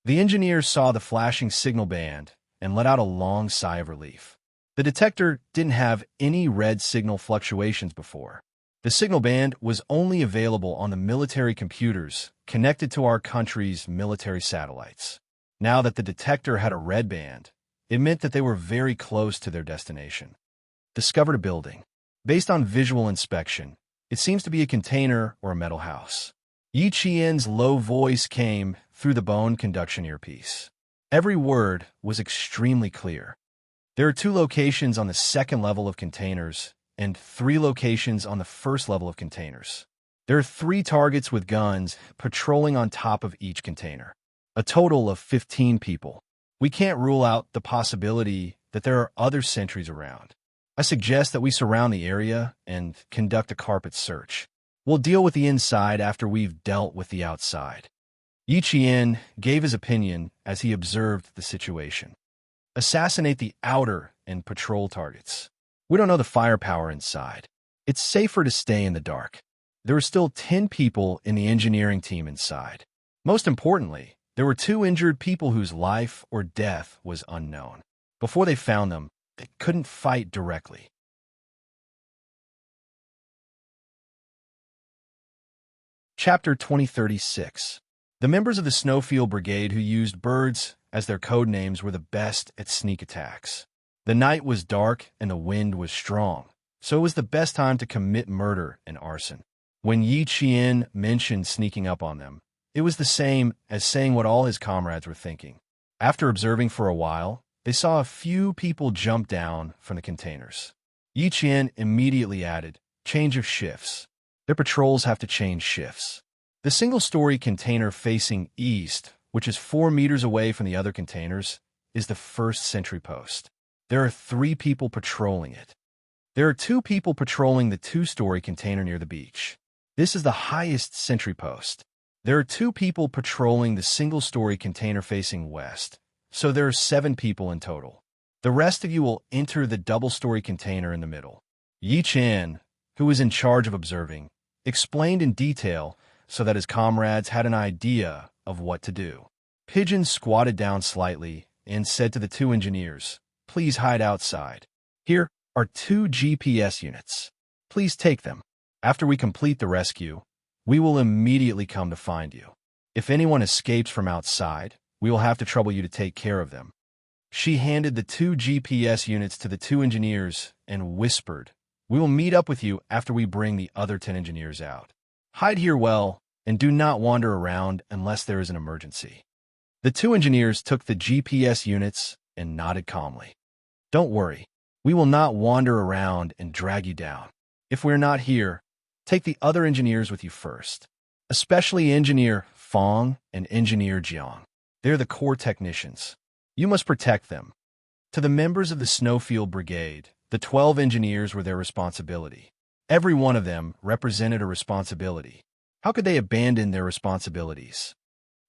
The engineer saw the flashing signal band and let out a long sigh of relief. The detector didn't have any red signal fluctuations before. The signal band was only available on the military computers connected to our country's military satellites. Now that the detector had a red band, it meant that they were very close to their destination. Discovered a building. Based on visual inspection, it seems to be a container or a metal house. Yi Qian's low voice came through the bone conduction earpiece. Every word was extremely clear. There are 2 locations on the second level of containers and 3 locations on the first level of containers. There are 3 targets with guns patrolling on top of each container. A total of 15 people. We can't rule out the possibility that there are other sentries around. I suggest that we surround the area and conduct a carpet search. We'll deal with the inside after we've dealt with the outside. Yi Qian gave his opinion as he observed the situation. Assassinate the outer and patrol targets. We don't know the firepower inside. It's safer to stay in the dark. There were still 10 people in the engineering team inside. Most importantly, there were 2 injured people whose life or death was unknown. Before they found them, they couldn't fight directly. Chapter 2036. The members of the Snowfield Brigade who used birds as their code names were the best at sneak attacks. The night was dark and the wind was strong, so it was the best time to commit murder and arson. When Yi Qian mentioned sneaking up on them, it was the same as saying what all his comrades were thinking. After observing for a while, they saw a few people jump down from the containers. Yi Qian immediately added, "Change of shifts. Their patrols have to change shifts." The single-story container facing east, which is 4 meters away from the other containers, is the first sentry post. There are 3 people patrolling it. There are 2 people patrolling the 2-story container near the beach. This is the highest sentry post. There are 2 people patrolling the single-story container facing west, so there are 7 people in total. The rest of you will enter the double-story container in the middle. Yi Qian, who was in charge of observing, explained in detail so that his comrades had an idea of what to do. Pigeon squatted down slightly and said to the 2 engineers, "Please hide outside. Here are 2 GPS units. Please take them. After we complete the rescue, we will immediately come to find you. If anyone escapes from outside, we will have to trouble you to take care of them." She handed the 2 GPS units to the 2 engineers and whispered, "We will meet up with you after we bring the other 10 engineers out. Hide here well, and do not wander around unless there is an emergency." The 2 engineers took the GPS units and nodded calmly. "Don't worry, we will not wander around and drag you down. If we're not here, take the other engineers with you first, especially Engineer Fong and Engineer Jiang. They're the core technicians. You must protect them." To the members of the Snowfield Brigade, the 12 engineers were their responsibility. Every one of them represented a responsibility. How could they abandon their responsibilities?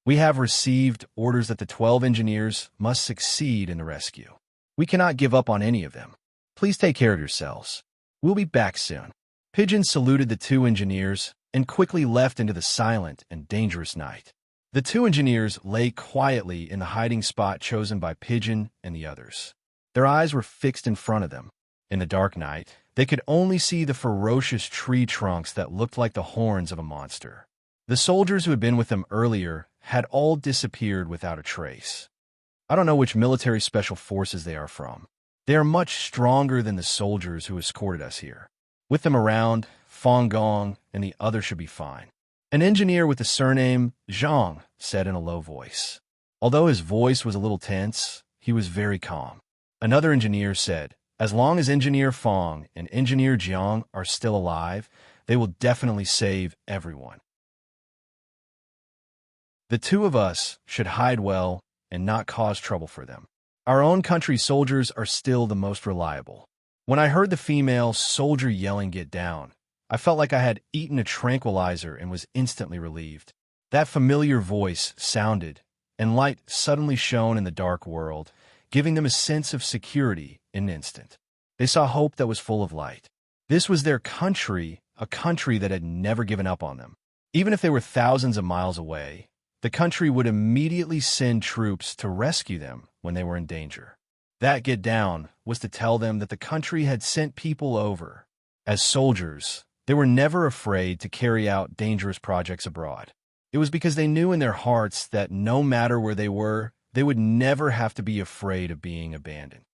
"We have received orders that the 12 engineers must succeed in the rescue. We cannot give up on any of them. Please take care of yourselves. We'll be back soon." Pigeon saluted the 2 engineers and quickly left into the silent and dangerous night. The 2 engineers lay quietly in the hiding spot chosen by Pigeon and the others. Their eyes were fixed in front of them. In the dark night, they could only see the ferocious tree trunks that looked like the horns of a monster. The soldiers who had been with them earlier had all disappeared without a trace. I don't know which military special forces they are from. They are much stronger than the soldiers who escorted us here. With them around, Fong Gong and the others should be fine. An engineer with the surname Zhang said in a low voice. Although his voice was a little tense, he was very calm. Another engineer said, "As long as Engineer Fong and Engineer Jiang are still alive, they will definitely save everyone. The 2 of us should hide well and not cause trouble for them. Our own country's soldiers are still the most reliable." When I heard the female soldier yelling, "Get down," I felt like I had eaten a tranquilizer and was instantly relieved. That familiar voice sounded, and light suddenly shone in the dark world, giving them a sense of security in an instant. They saw hope that was full of light. This was their country, a country that had never given up on them. Even if they were thousands of miles away, the country would immediately send troops to rescue them when they were in danger. That "get down" was to tell them that the country had sent people over. As soldiers, they were never afraid to carry out dangerous projects abroad. It was because they knew in their hearts that no matter where they were, they would never have to be afraid of being abandoned.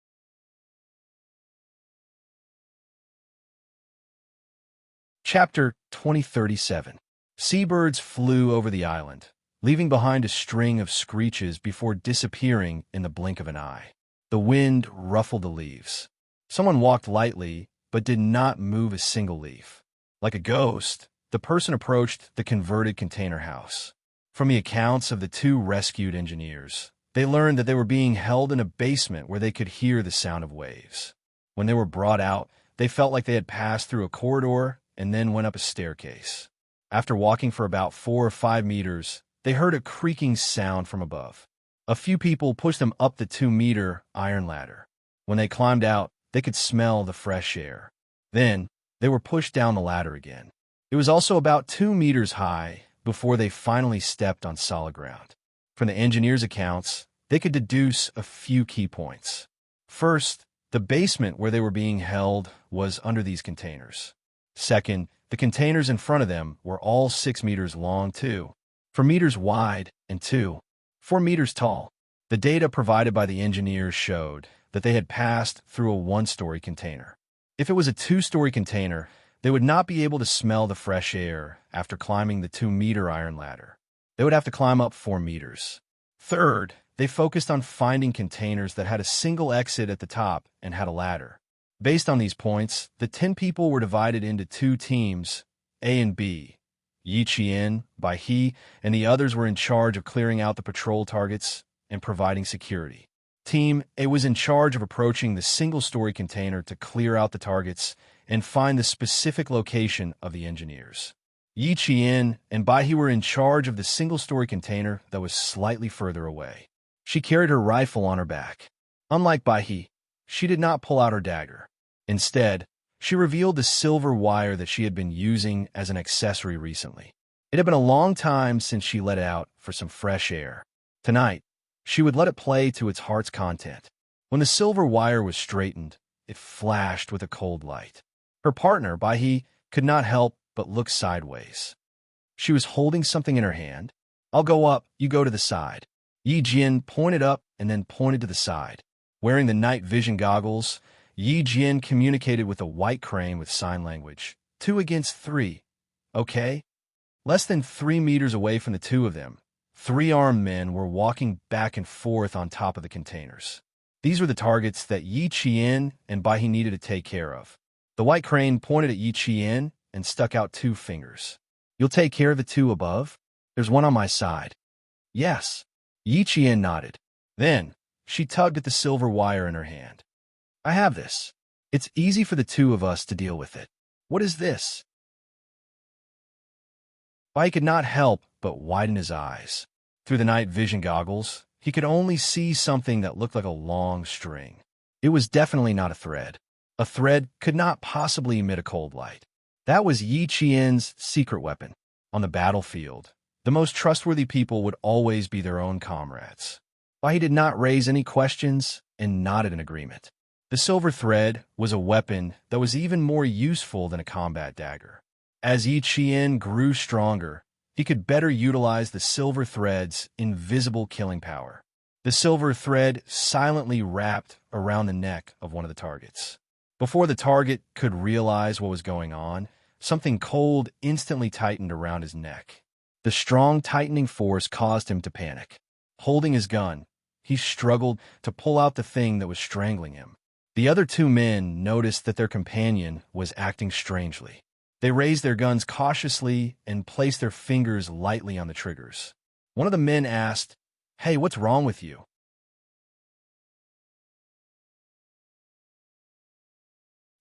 Chapter 2037. Seabirds flew over the island, leaving behind a string of screeches before disappearing in the blink of an eye. The wind ruffled the leaves. Someone walked lightly, but did not move a single leaf. Like a ghost, the person approached the converted container house. From the accounts of the 2 rescued engineers, They learned that they were being held in a basement where they could hear the sound of waves. When they were brought out, they felt like they had passed through a corridor and then went up a staircase. After walking for about 4 or 5 meters, they heard a creaking sound from above. A few people pushed them up the 2-meter iron ladder. When they climbed out, they could smell the fresh air. Then, they were pushed down the ladder again. It was also about 2 meters high before they finally stepped on solid ground. From the engineers' accounts, they could deduce a few key points. First, the basement where they were being held was under these containers. Second, the containers in front of them were all 6 meters long, 4 meters wide, and 4 meters tall. The data provided by the engineers showed that they had passed through a 1-story container. If it was a 2-story container, they would not be able to smell the fresh air after climbing the 2-meter iron ladder. They would have to climb up 4 meters. Third, they focused on finding containers that had a single exit at the top and had a ladder. Based on these points, the 10 people were divided into 2 teams, A and B. Yi Qian, Bai He, and the others were in charge of clearing out the patrol targets and providing security. Team A was in charge of approaching the single-story container to clear out the targets and find the specific location of the engineers. Yi Qian and Bai He were in charge of the single-story container that was slightly further away. She carried her rifle on her back. Unlike Bai He, she did not pull out her dagger. Instead, she revealed the silver wire that she had been using as an accessory recently. It had been a long time since she let it out for some fresh air. Tonight, she would let it play to its heart's content. When the silver wire was straightened, it flashed with a cold light. Her partner, Bai He, could not help but look sideways. She was holding something in her hand. "I'll go up, you go to the side." Yi Jian pointed up and then pointed to the side. Wearing the night vision goggles, Yi Jian communicated with a white crane with sign language. 2 against 3. Okay? Less than 3 meters away from the 2 of them, 3 armed men were walking back and forth on top of the containers. These were the targets that Yi Qian and Bai He needed to take care of. The white crane pointed at Yi Qian and stuck out 2 fingers. "You'll take care of the 2 above? There's one on my side." "Yes." Yi Qian nodded. Then, she tugged at the silver wire in her hand. "I have this. It's easy for the 2 of us to deal with it." "What is this?" Bai could not help but widen his eyes. Through the night vision goggles, he could only see something that looked like a long string. It was definitely not a thread. A thread could not possibly emit a cold light. That was Yi Qian's secret weapon. On the battlefield, the most trustworthy people would always be their own comrades. Bai did not raise any questions and nodded in agreement. The silver thread was a weapon that was even more useful than a combat dagger. As Yi Qian grew stronger, he could better utilize the silver thread's invisible killing power. The silver thread silently wrapped around the neck of one of the targets. Before the target could realize what was going on, something cold instantly tightened around his neck. The strong tightening force caused him to panic. Holding his gun, he struggled to pull out the thing that was strangling him. The other 2 men noticed that their companion was acting strangely. They raised their guns cautiously and placed their fingers lightly on the triggers. One of the men asked, "Hey, what's wrong with you?"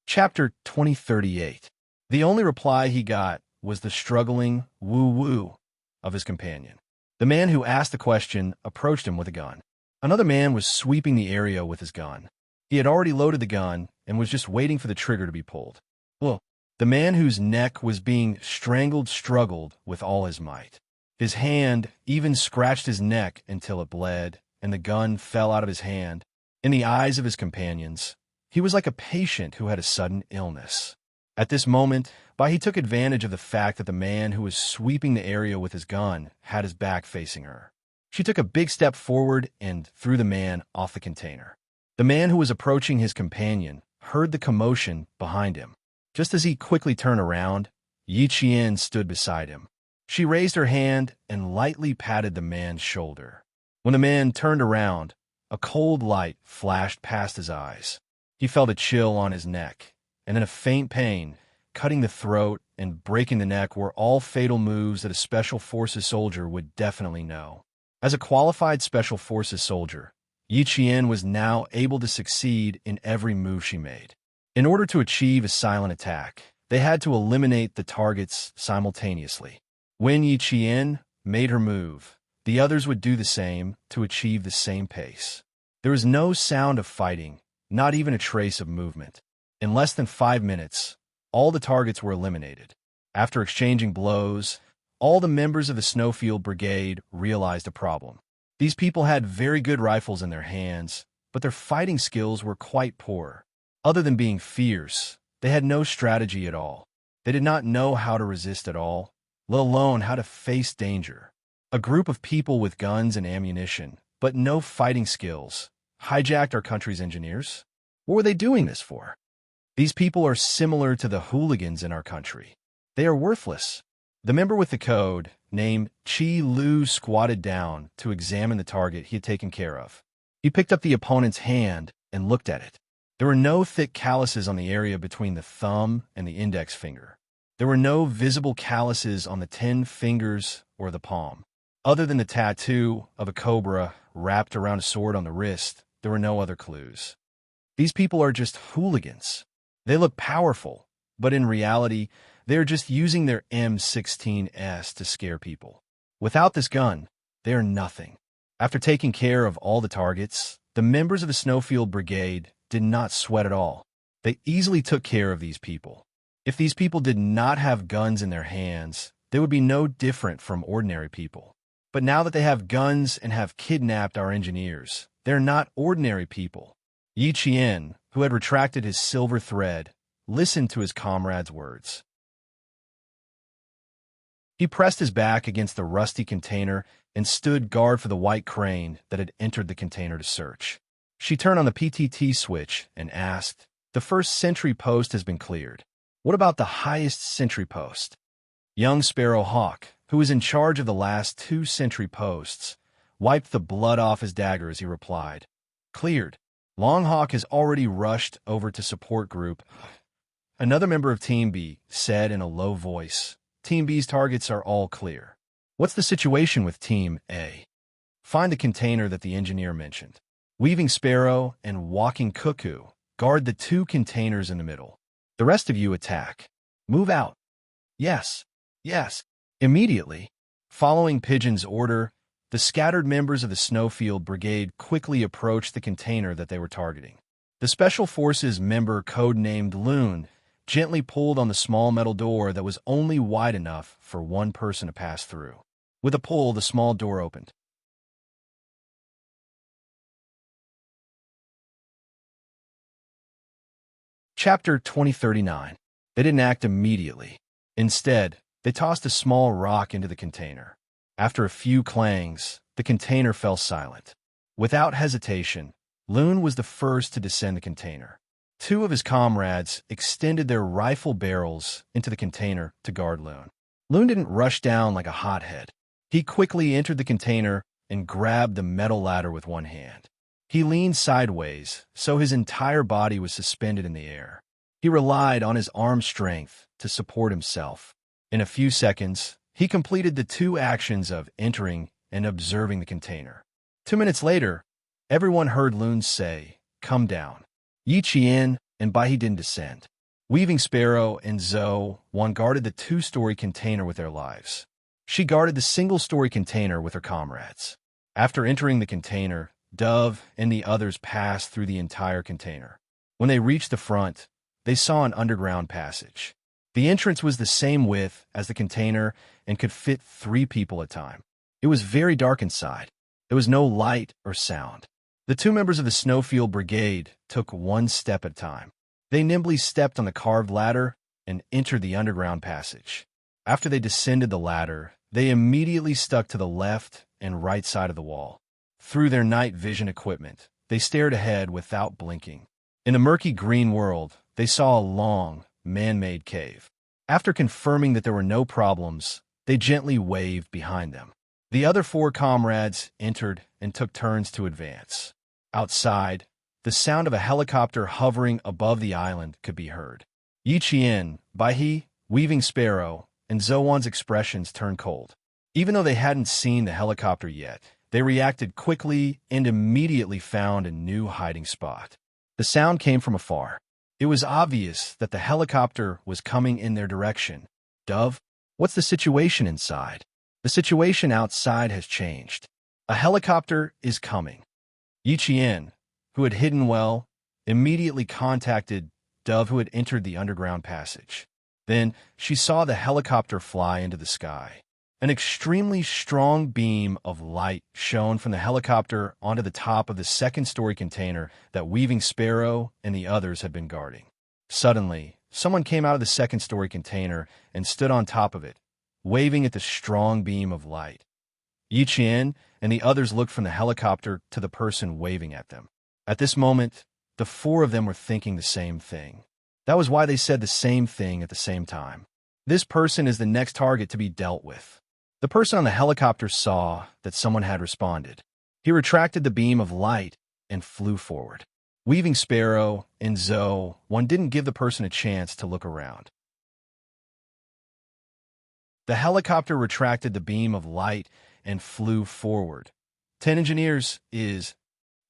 Chapter 2038. The only reply he got was the struggling woo-woo of his companion. The man who asked the question approached him with a gun. Another man was sweeping the area with his gun. He had already loaded the gun and was just waiting for the trigger to be pulled. Well, the man whose neck was being strangled struggled with all his might. His hand even scratched his neck until it bled, and the gun fell out of his hand. In the eyes of his companions, he was like a patient who had a sudden illness. At this moment, Bai He took advantage of the fact that the man who was sweeping the area with his gun had his back facing her. She took a big step forward and threw the man off the container. The man who was approaching his companion heard the commotion behind him. Just as he quickly turned around, Yi Qian stood beside him. She raised her hand and lightly patted the man's shoulder. When the man turned around, a cold light flashed past his eyes. He felt a chill on his neck, and then a faint pain. Cutting the throat and breaking the neck were all fatal moves that a Special Forces soldier would definitely know. As a qualified Special Forces soldier, Yi Qian was now able to succeed in every move she made. In order to achieve a silent attack, they had to eliminate the targets simultaneously. When Yi Qian made her move, the others would do the same to achieve the same pace. There was no sound of fighting, not even a trace of movement. In less than 5 minutes, all the targets were eliminated. After exchanging blows, all the members of the Snowfield Brigade realized a problem. These people had very good rifles in their hands, but their fighting skills were quite poor. Other than being fierce, they had no strategy at all. They did not know how to resist at all, let alone how to face danger. A group of people with guns and ammunition, but no fighting skills, hijacked our country's engineers? What were they doing this for? These people are similar to the hooligans in our country. They are worthless. The member with the code, named Chi Lu, squatted down to examine the target he had taken care of. He picked up the opponent's hand and looked at it. There were no thick calluses on the area between the thumb and the index finger. There were no visible calluses on the 10 fingers or the palm. Other than the tattoo of a cobra wrapped around a sword on the wrist, there were no other clues. These people are just hooligans. They look powerful, but in reality, they are just using their M16s to scare people. Without this gun, they are nothing. After taking care of all the targets, the members of the Snowfield Brigade did not sweat at all. They easily took care of these people. If these people did not have guns in their hands, they would be no different from ordinary people. But now that they have guns and have kidnapped our engineers, they're not ordinary people. Yi Qian, who had retracted his silver thread, listened to his comrade's words. He pressed his back against the rusty container and stood guard for the white crane that had entered the container to search. She turned on the PTT switch and asked, "The first sentry post has been cleared. What about the highest sentry post?" Young Sparrow Hawk, who was in charge of the last 2 sentry posts, wiped the blood off his dagger as he replied, "Cleared. Longhawk has already rushed over to support group." Another member of Team B said in a low voice, "Team B's targets are all clear. What's the situation with Team A?" "Find the container that the engineer mentioned. Weaving Sparrow and Walking Cuckoo guard the 2 containers in the middle. The rest of you attack. Move out." "Yes, yes." Immediately, following Pigeon's order, the scattered members of the Snowfield Brigade quickly approached the container that they were targeting. The Special Forces member codenamed Loon gently pulled on the small metal door that was only wide enough for one person to pass through. With a pull, the small door opened. Chapter 2039. They didn't act immediately. Instead, they tossed a small rock into the container. After a few clangs, the container fell silent. Without hesitation, Loon was the first to descend the container. 2 of his comrades extended their rifle barrels into the container to guard Loon. Loon didn't rush down like a hothead. He quickly entered the container and grabbed the metal ladder with one hand. He leaned sideways, so his entire body was suspended in the air. He relied on his arm strength to support himself. In a few seconds, he completed the 2 actions of entering and observing the container. 2 minutes later, everyone heard Loon say, "Come down." Yi Qian and Baihe didn't descend. Weaving Sparrow and Zhou Wan guarded the 2-story container with their lives. She guarded the single-story container with her comrades. After entering the container, Dove and the others passed through the entire container. When they reached the front, they saw an underground passage. The entrance was the same width as the container and could fit 3 people at a time. It was very dark inside. There was no light or sound. The 2 members of the Snowfield Brigade took 1 step at a time. They nimbly stepped on the carved ladder and entered the underground passage. After they descended the ladder, they immediately stuck to the left and right side of the wall. Through their night vision equipment, they stared ahead without blinking. In the murky green world, they saw a long, man-made cave. After confirming that there were no problems, they gently waved behind them. The other 4 comrades entered and took turns to advance. Outside, the sound of a helicopter hovering above the island could be heard. Yi Qian, Baihe, Weaving Sparrow, and Zhou Wan's expressions turned cold. Even though they hadn't seen the helicopter yet, They reacted quickly and immediately found a new hiding spot. The sound came from afar. It was obvious that the helicopter was coming in their direction. Dove, what's the situation inside? The situation outside has changed. A helicopter is coming. Yiqian, who had hidden well, immediately contacted Dove, who had entered the underground passage. Then she saw the helicopter fly into the sky. An extremely strong beam of light shone from the helicopter onto the top of the second-story container that Weaving Sparrow and the others had been guarding. Suddenly, someone came out of the second-story container and stood on top of it, waving at the strong beam of light. Yiqian and the others looked from the helicopter to the person waving at them. At this moment, the four of them were thinking the same thing. That was why they said the same thing at the same time. This person is the next target to be dealt with. The person on the helicopter saw that someone had responded. He retracted the beam of light and flew forward. Weaving Sparrow and Zoe, one didn't give the person a chance to look around. The helicopter retracted the beam of light and flew forward. 10 engineers is...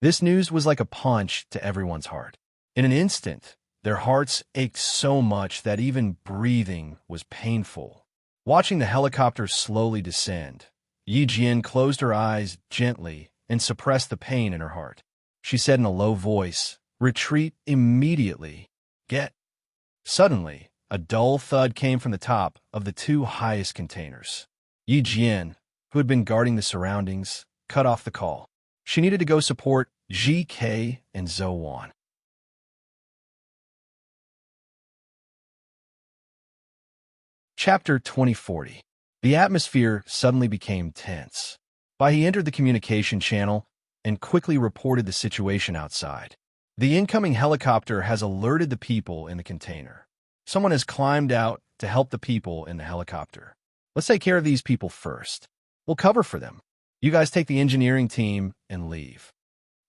This news was like a punch to everyone's heart. In an instant, their hearts ached so much that even breathing was painful. Watching the helicopter slowly descend, Yiqian closed her eyes gently and suppressed the pain in her heart. She said in a low voice, "Retreat immediately. Get." Suddenly, a dull thud came from the top of the two highest containers. Yiqian, who had been guarding the surroundings, cut off the call. She needed to go support GK and Zoan. Chapter 2040. The atmosphere suddenly became tense. He entered the communication channel and quickly reported the situation outside. The incoming helicopter has alerted the people in the container. Someone has climbed out to help the people in the helicopter. Let's take care of these people first. We'll cover for them. You guys take the engineering team and leave.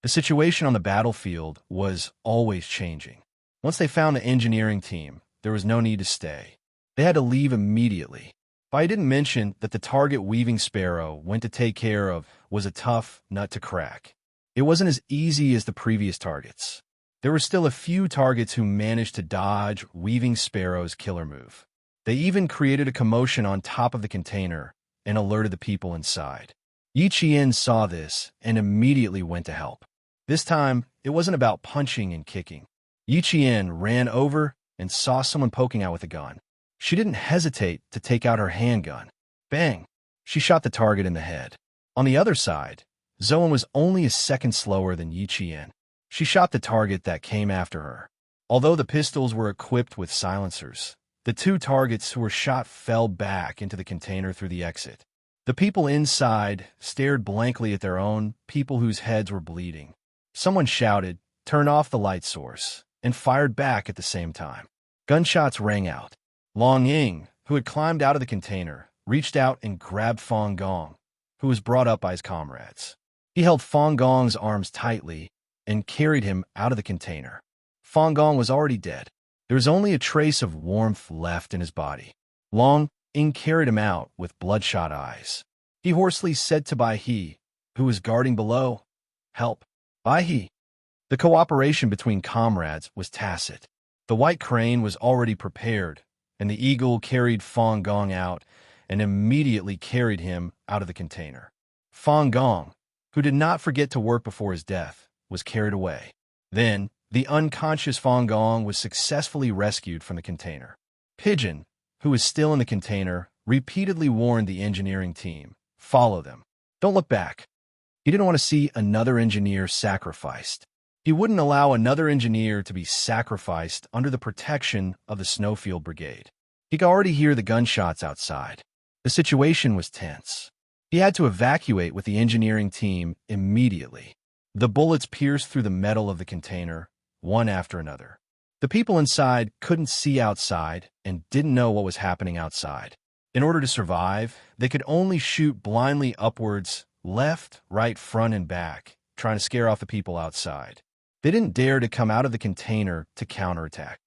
The situation on the battlefield was always changing. Once they found the engineering team, there was no need to stay. They had to leave immediately. I didn't mention that the target Weaving Sparrow went to take care of was a tough nut to crack. It wasn't as easy as the previous targets. There were still a few targets who managed to dodge Weaving Sparrow's killer move. They even created a commotion on top of the container and alerted the people inside. Yiqian saw this and immediately went to help. This time, it wasn't about punching and kicking. Yiqian ran over and saw someone poking out with a gun. She didn't hesitate to take out her handgun. Bang! She shot the target in the head. On the other side, Zoan was only a second slower than Yiqian. She shot the target that came after her. Although the pistols were equipped with silencers, the two targets who were shot fell back into the container through the exit. The people inside stared blankly at their own people whose heads were bleeding. Someone shouted, "Turn off the light source," and fired back at the same time. Gunshots rang out. Long Ying, who had climbed out of the container, reached out and grabbed Fong Gong, who was brought up by his comrades. He held Fong Gong's arms tightly and carried him out of the container. Fong Gong was already dead. There was only a trace of warmth left in his body. Long Ying carried him out with bloodshot eyes. He hoarsely said to Bai He, who was guarding below, "Help, Bai He." The cooperation between comrades was tacit. The white crane was already prepared, and the eagle carried Fong Gong out and immediately carried him out of the container. Fong Gong, who did not forget to work before his death, was carried away. Then, the unconscious Fong Gong was successfully rescued from the container. Pigeon, who was still in the container, repeatedly warned the engineering team, "Follow them. Don't look back." He didn't want to see another engineer sacrificed. He wouldn't allow another engineer to be sacrificed under the protection of the Snowfield Brigade. He could already hear the gunshots outside. The situation was tense. He had to evacuate with the engineering team immediately. The bullets pierced through the metal of the container, one after another. The people inside couldn't see outside and didn't know what was happening outside. In order to survive, they could only shoot blindly upwards, left, right, front, and back, trying to scare off the people outside. They didn't dare to come out of the container to counterattack.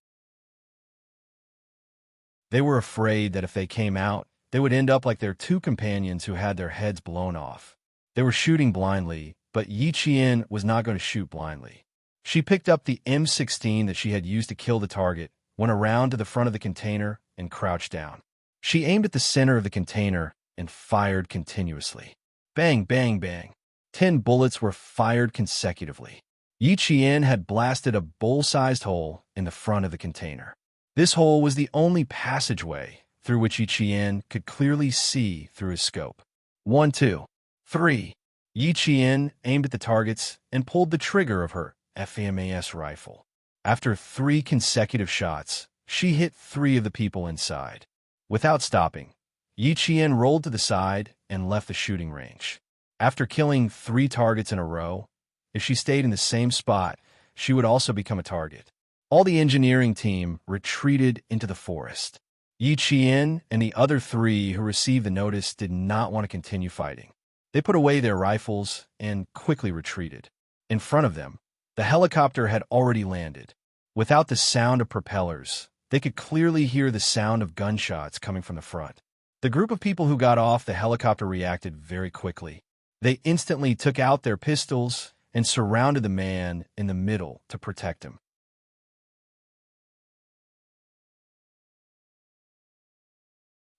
They were afraid that if they came out, they would end up like their two companions who had their heads blown off. They were shooting blindly, but Yi Qian was not going to shoot blindly. She picked up the M16 that she had used to kill the target, went around to the front of the container, and crouched down. She aimed at the center of the container and fired continuously. Bang, bang, bang. 10 bullets were fired consecutively. Yi Qian had blasted a bowl-sized hole in the front of the container. This hole was the only passageway through which Yi Qian could clearly see through his scope. 1, 2, 3. Yi Qian aimed at the targets and pulled the trigger of her FAMAS rifle. After 3 consecutive shots, she hit 3 of the people inside. Without stopping, Yi Qian rolled to the side and left the shooting range. After killing 3 targets in a row, if she stayed in the same spot, she would also become a target. All the engineering team retreated into the forest. Yi Qian and the other 3 who received the notice did not want to continue fighting. They put away their rifles and quickly retreated. In front of them, the helicopter had already landed. Without the sound of propellers, they could clearly hear the sound of gunshots coming from the front. The group of people who got off the helicopter reacted very quickly. They instantly took out their pistols and surrounded the man in the middle to protect him.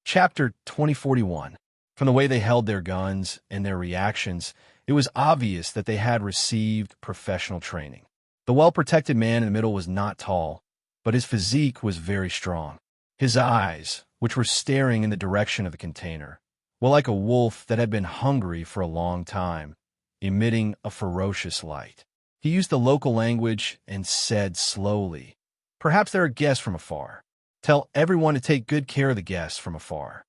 Chapter 2041. From the way they held their guns and their reactions, it was obvious that they had received professional training. The well-protected man in the middle was not tall, but his physique was very strong. His eyes, which were staring in the direction of the container, were like a wolf that had been hungry for a long time, emitting a ferocious light. He used the local language and said slowly, "Perhaps there are guests from afar. Tell everyone to take good care of the guests from afar,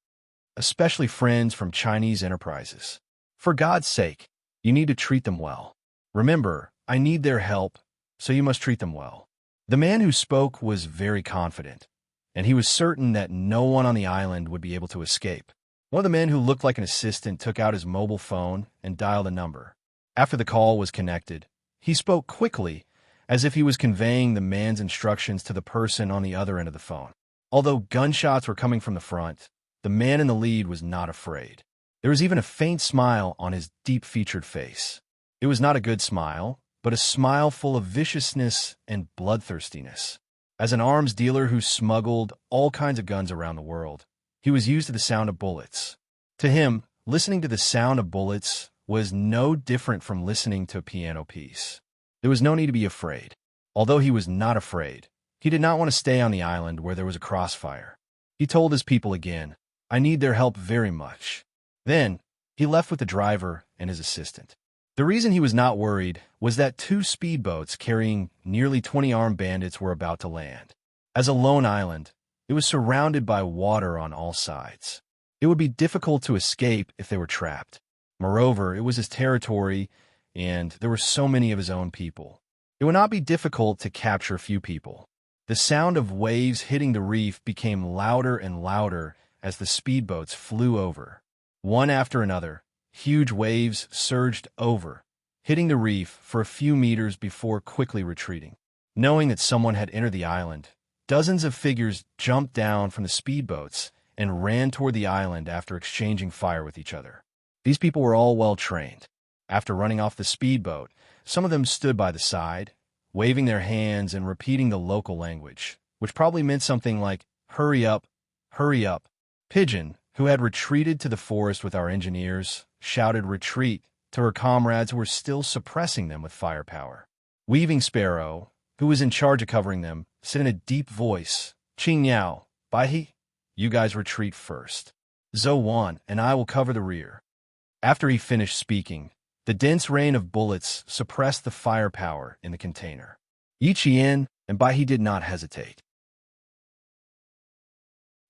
especially friends from Chinese enterprises. For God's sake, you need to treat them well. Remember, I need their help, so you must treat them well." The man who spoke was very confident, and he was certain that no one on the island would be able to escape. One of the men who looked like an assistant took out his mobile phone and dialed a number. After the call was connected, he spoke quickly, as if he was conveying the man's instructions to the person on the other end of the phone. Although gunshots were coming from the front, the man in the lead was not afraid. There was even a faint smile on his deep-featured face. It was not a good smile, but a smile full of viciousness and bloodthirstiness. As an arms dealer who smuggled all kinds of guns around the world, he was used to the sound of bullets. To him, listening to the sound of bullets was no different from listening to a piano piece. There was no need to be afraid. Although he was not afraid, he did not want to stay on the island where there was a crossfire. He told his people again, "I need their help very much." Then, he left with the driver and his assistant. The reason he was not worried was that 2 speedboats carrying nearly 20 armed bandits were about to land. As a lone island, it was surrounded by water on all sides. It would be difficult to escape if they were trapped. Moreover, it was his territory, and there were so many of his own people. It would not be difficult to capture a few people. The sound of waves hitting the reef became louder and louder as the speedboats flew over. One after another, huge waves surged over, hitting the reef for a few meters before quickly retreating. Knowing that someone had entered the island, dozens of figures jumped down from the speedboats and ran toward the island after exchanging fire with each other. These people were all well trained. After running off the speedboat, some of them stood by the side, waving their hands and repeating the local language, which probably meant something like, "Hurry up, hurry up." Pigeon, who had retreated to the forest with our engineers, shouted retreat to her comrades who were still suppressing them with firepower. Weaving Sparrow, who was in charge of covering them, said in a deep voice, "Qing Yao, Baihe, you guys retreat first. Zhou Wan and I will cover the rear." After he finished speaking, the dense rain of bullets suppressed the firepower in the container. Yi Qian and Baihe did not hesitate.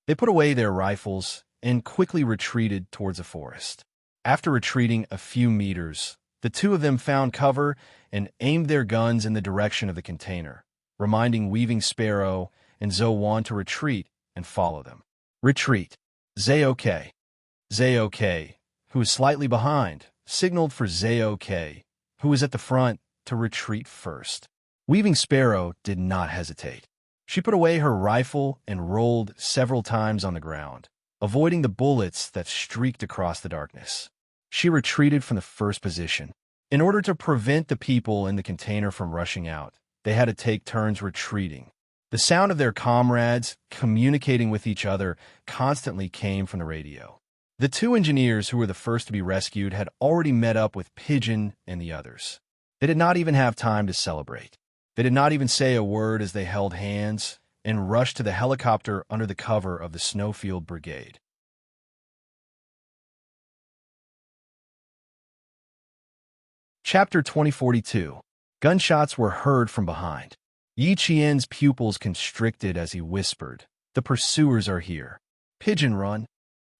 They put away their rifles and quickly retreated towards the forest. After retreating a few meters, the 2 of them found cover and aimed their guns in the direction of the container, reminding Weaving Sparrow and Zhou Wan to retreat and follow them. Retreat. Zhao, Zhao, who was slightly behind, signaled for Zhao, who was at the front, to retreat first. Weaving Sparrow did not hesitate. She put away her rifle and rolled several times on the ground, avoiding the bullets that streaked across the darkness. She retreated from the first position. In order to prevent the people in the container from rushing out, they had to take turns retreating. The sound of their comrades communicating with each other constantly came from the radio. The two engineers who were the first to be rescued had already met up with Pigeon and the others. They did not even have time to celebrate. They did not even say a word as they held hands and rushed to the helicopter under the cover of the Snowfield Brigade. Chapter 2042. Gunshots were heard from behind. Yi Qian's pupils constricted as he whispered, "The pursuers are here. Pigeon, run."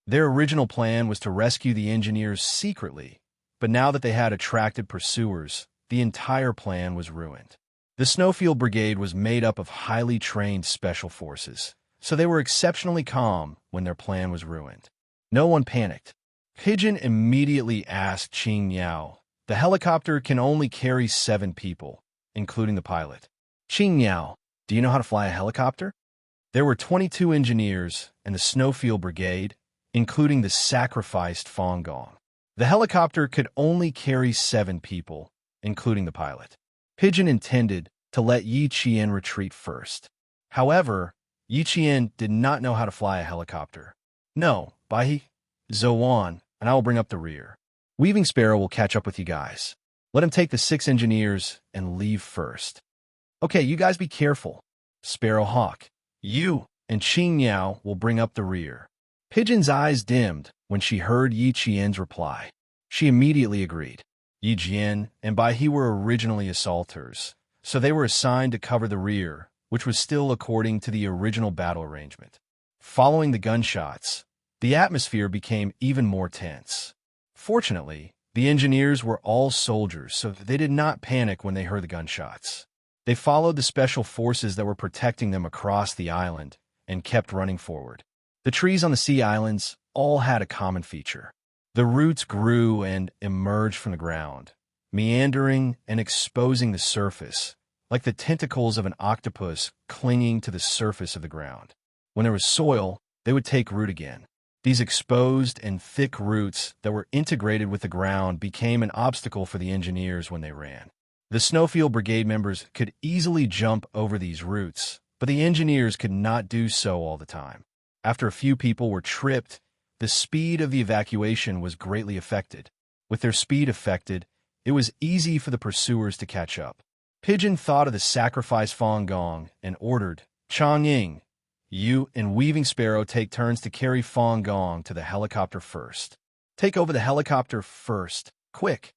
Their original plan was to rescue the engineers secretly, but now that they had attracted pursuers, the entire plan was ruined. The Snowfield Brigade was made up of highly trained special forces, so they were exceptionally calm when their plan was ruined. No one panicked. Pigeon immediately asked Qing Yao, "The helicopter can only carry 7 people, including the pilot. Qing Yao, do you know how to fly a helicopter?" There were 22 engineers and the Snowfield Brigade, including the sacrificed Fong Gong. The helicopter could only carry 7 people, including the pilot. Pigeon intended to let Yi Qian retreat first. However, Yi Qian did not know how to fly a helicopter. "No, Baihe, Zouan, and I will bring up the rear. Weaving Sparrow will catch up with you guys. Let him take the 6 engineers and leave first." "Okay, you guys be careful. Sparrowhawk, you and Qing Yao will bring up the rear." Pigeon's eyes dimmed when she heard Yi Qian's reply. She immediately agreed. Yi Qian and Baihe were originally assaulters, so they were assigned to cover the rear, which was still according to the original battle arrangement. Following the gunshots, the atmosphere became even more tense. Fortunately, the engineers were all soldiers, so they did not panic when they heard the gunshots. They followed the special forces that were protecting them across the island and kept running forward. The trees on the sea islands all had a common feature. The roots grew and emerged from the ground, meandering and exposing the surface, like the tentacles of an octopus clinging to the surface of the ground. When there was soil, they would take root again. These exposed and thick roots that were integrated with the ground became an obstacle for the engineers when they ran. The Snowfield Brigade members could easily jump over these roots, but the engineers could not do so all the time. After a few people were tripped, the speed of the evacuation was greatly affected. With their speed affected, it was easy for the pursuers to catch up. Pigeon thought of the sacrifice Fong Gong and ordered, "Chang Ying, you and Weaving Sparrow take turns to carry Fong Gong to the helicopter first. Take over the helicopter first, quick."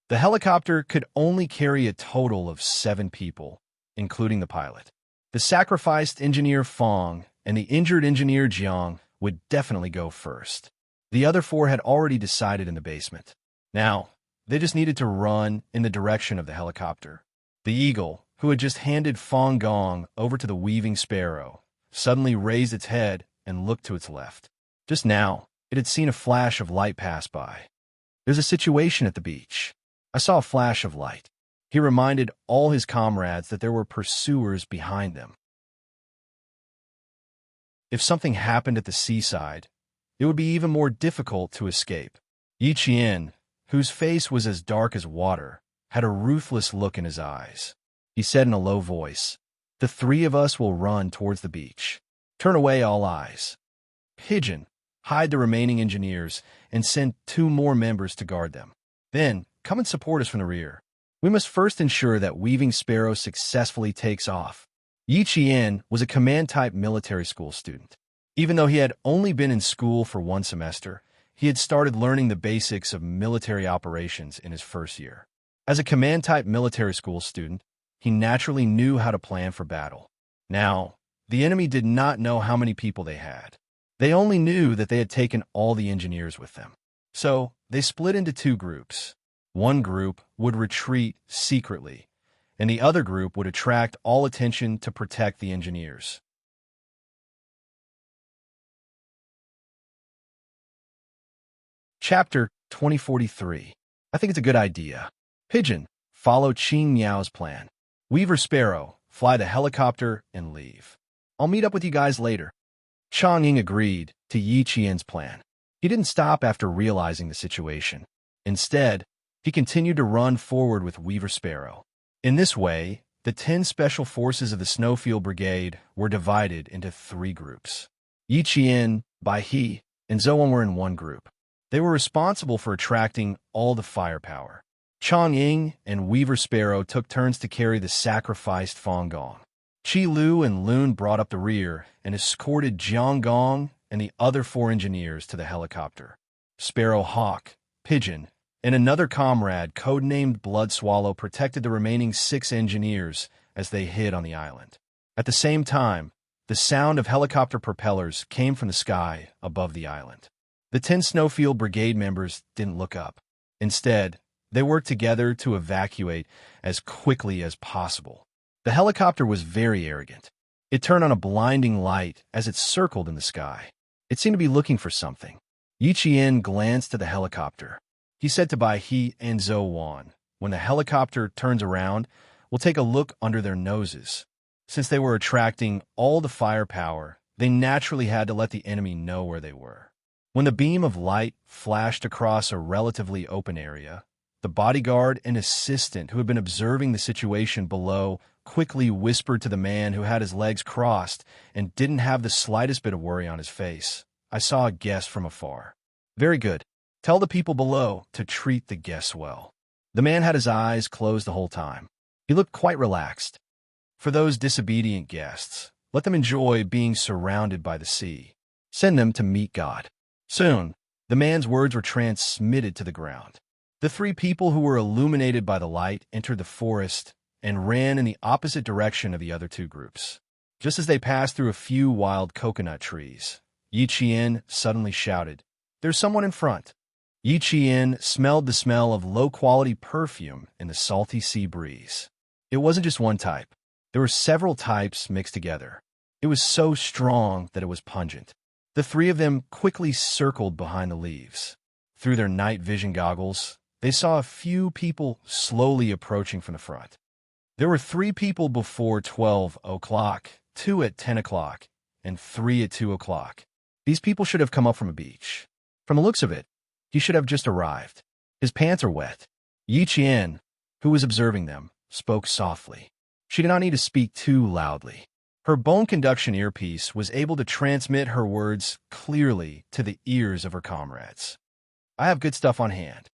The helicopter could only carry a total of 7 people, including the pilot. The sacrificed engineer Fong and the injured engineer Jiang would definitely go first. The other 4 had already decided in the basement. Now, they just needed to run in the direction of the helicopter. The eagle, who had just handed Fong Gong over to the Weaving Sparrow, suddenly raised its head and looked to its left. Just now, it had seen a flash of light pass by. "There's a situation at the beach. I saw a flash of light." He reminded all his comrades that there were pursuers behind them. If something happened at the seaside, it would be even more difficult to escape. Yi Qian, whose face was as dark as water, had a ruthless look in his eyes. He said in a low voice, "The 3 of us will run towards the beach. Turn away all eyes. Pigeon, hide the remaining engineers and send 2 more members to guard them. Then, come and support us from the rear. We must first ensure that Weaving Sparrow successfully takes off." Yi Qian was a command-type military school student. Even though he had only been in school for 1 semester, he had started learning the basics of military operations in his first year. As a command-type military school student, he naturally knew how to plan for battle. Now, the enemy did not know how many people they had. They only knew that they had taken all the engineers with them. So, they split into 2 groups. One group would retreat secretly, and the other group would attract all attention to protect the engineers. Chapter 2043. I think it's a good idea. Pigeon, follow Qing Yao's plan. Weaver Sparrow, fly the helicopter and leave. I'll meet up with you guys later. Chang Ying agreed to Yi Qian's plan. He didn't stop after realizing the situation. Instead, he continued to run forward with Weaver Sparrow. In this way, the 10 Special Forces of the Snowfield Brigade were divided into 3 groups. Yi Qian, Bai He, and Zhou were in one group. They were responsible for attracting all the firepower. Chang Ying and Weaver Sparrow took turns to carry the sacrificed Fang Gong. Qi Lu and Lun brought up the rear and escorted Jiang Gong and the other 4 engineers to the helicopter. Sparrow Hawk, Pigeon, and another comrade, codenamed Blood Swallow, protected the remaining 6 engineers as they hid on the island. At the same time, the sound of helicopter propellers came from the sky above the island. The 10 Snowfield Brigade members didn't look up. Instead, they worked together to evacuate as quickly as possible. The helicopter was very arrogant. It turned on a blinding light as it circled in the sky. It seemed to be looking for something. Yi Qian glanced at the helicopter. He said to Bai He and Zhou Wan, "When the helicopter turns around, we'll take a look under their noses." Since they were attracting all the firepower, they naturally had to let the enemy know where they were. When the beam of light flashed across a relatively open area, the bodyguard and assistant who had been observing the situation below quickly whispered to the man who had his legs crossed and didn't have the slightest bit of worry on his face, "I saw a guest from afar." "Very good. Tell the people below to treat the guests well." The man had his eyes closed the whole time. He looked quite relaxed. "For those disobedient guests, let them enjoy being surrounded by the sea. Send them to meet God." Soon, the man's words were transmitted to the ground. The 3 people who were illuminated by the light entered the forest and ran in the opposite direction of the other 2 groups. Just as they passed through a few wild coconut trees, Yi Qian suddenly shouted, "There's someone in front." Yi Qian smelled the smell of low-quality perfume in the salty sea breeze. It wasn't just one type. There were several types mixed together. It was so strong that it was pungent. The 3 of them quickly circled behind the leaves. Through their night vision goggles, they saw a few people slowly approaching from the front. There were 3 people before 12 o'clock, 2 at 10 o'clock, and 3 at 2 o'clock. These people should have come up from a beach. From the looks of it, he should have just arrived. His pants are wet. Yi Qian, who was observing them, spoke softly. She did not need to speak too loudly. Her bone conduction earpiece was able to transmit her words clearly to the ears of her comrades. "I have good stuff on hand.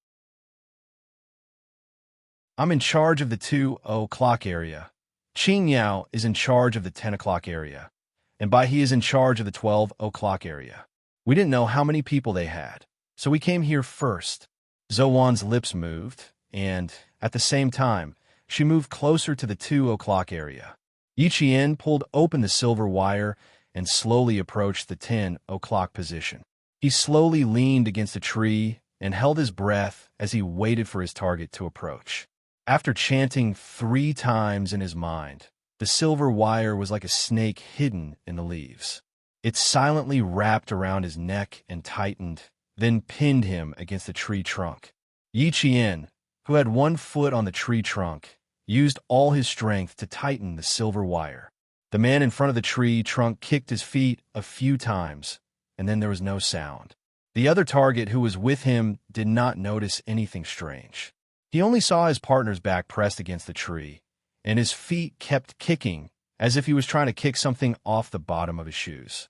I'm in charge of the 2 o'clock area. Qing Yao is in charge of the 10 o'clock area, and Bai He is in charge of the 12 o'clock area. We didn't know how many people they had, so we came here first." Zhou Wan's lips moved, and, at the same time, she moved closer to the 2 o'clock area. Yi Qian pulled open the silver wire and slowly approached the 10 o'clock position. He slowly leaned against a tree and held his breath as he waited for his target to approach. After chanting 3 times in his mind, the silver wire was like a snake hidden in the leaves. It silently wrapped around his neck and tightened, then pinned him against the tree trunk. Yi Qian, who had 1 foot on the tree trunk, used all his strength to tighten the silver wire. The man in front of the tree trunk kicked his feet a few times, and then there was no sound. The other target who was with him did not notice anything strange. He only saw his partner's back pressed against the tree, and his feet kept kicking as if he was trying to kick something off the bottom of his shoes.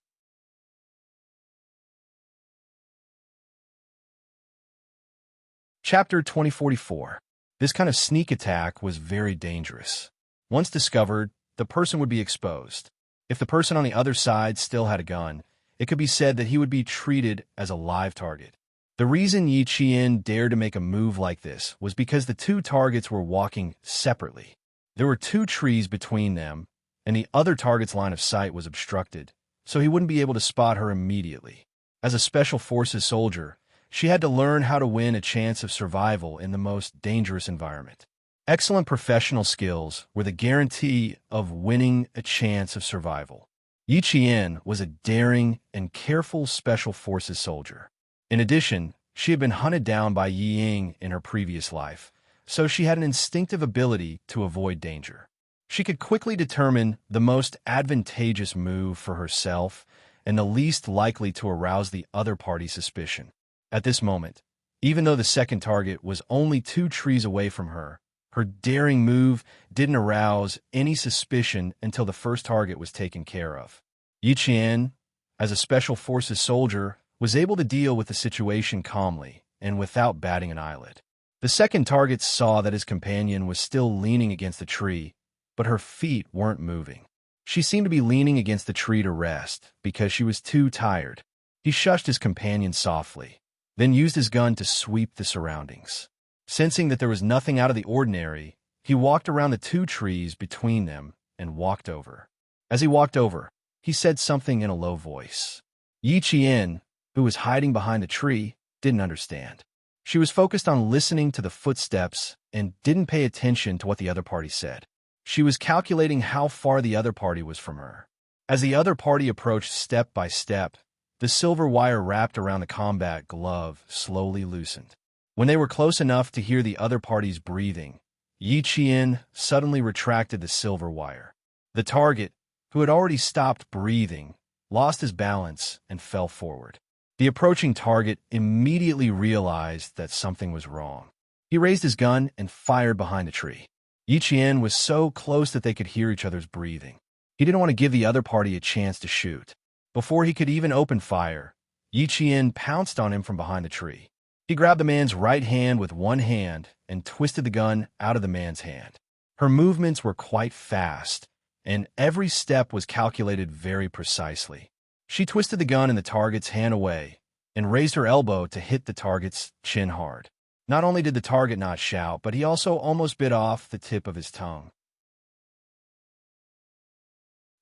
Chapter 2044. This kind of sneak attack was very dangerous. Once discovered, the person would be exposed. If the person on the other side still had a gun, it could be said that he would be treated as a live target. The reason Yi Qian dared to make a move like this was because the 2 targets were walking separately. There were 2 trees between them, and the other target's line of sight was obstructed, so he wouldn't be able to spot her immediately. As a Special Forces soldier, she had to learn how to win a chance of survival in the most dangerous environment. Excellent professional skills were the guarantee of winning a chance of survival. Yi Qian was a daring and careful Special Forces soldier. In addition, she had been hunted down by Yi Ying in her previous life, so she had an instinctive ability to avoid danger. She could quickly determine the most advantageous move for herself and the least likely to arouse the other party's suspicion. At this moment, Even though the second target was only 2 trees away from her, her daring move didn't arouse any suspicion until the first target was taken care of. Yi Qian, as a Special Forces soldier, was able to deal with the situation calmly and without batting an eyelid. The second target saw that his companion was still leaning against the tree, but her feet weren't moving. She seemed to be leaning against the tree to rest because she was too tired. He shushed his companion softly, then used his gun to sweep the surroundings. Sensing that there was nothing out of the ordinary, he walked around the 2 trees between them and walked over. As he walked over, he said something in a low voice. Yi Qian, who was hiding behind the tree, didn't understand. She was focused on listening to the footsteps and didn't pay attention to what the other party said. She was calculating how far the other party was from her. As the other party approached step by step, the silver wire wrapped around the combat glove slowly loosened. When they were close enough to hear the other party's breathing, Yi Qian suddenly retracted the silver wire. The target, who had already stopped breathing, lost his balance and fell forward. The approaching target immediately realized that something was wrong. He raised his gun and fired behind the tree. Yi Qian was so close that they could hear each other's breathing. He didn't want to give the other party a chance to shoot. Before he could even open fire, Yi Qian pounced on him from behind the tree. He grabbed the man's right hand with one hand and twisted the gun out of the man's hand. Her movements were quite fast, and every step was calculated very precisely. She twisted the gun in the target's hand away and raised her elbow to hit the target's chin hard. Not only did the target not shout, but he also almost bit off the tip of his tongue.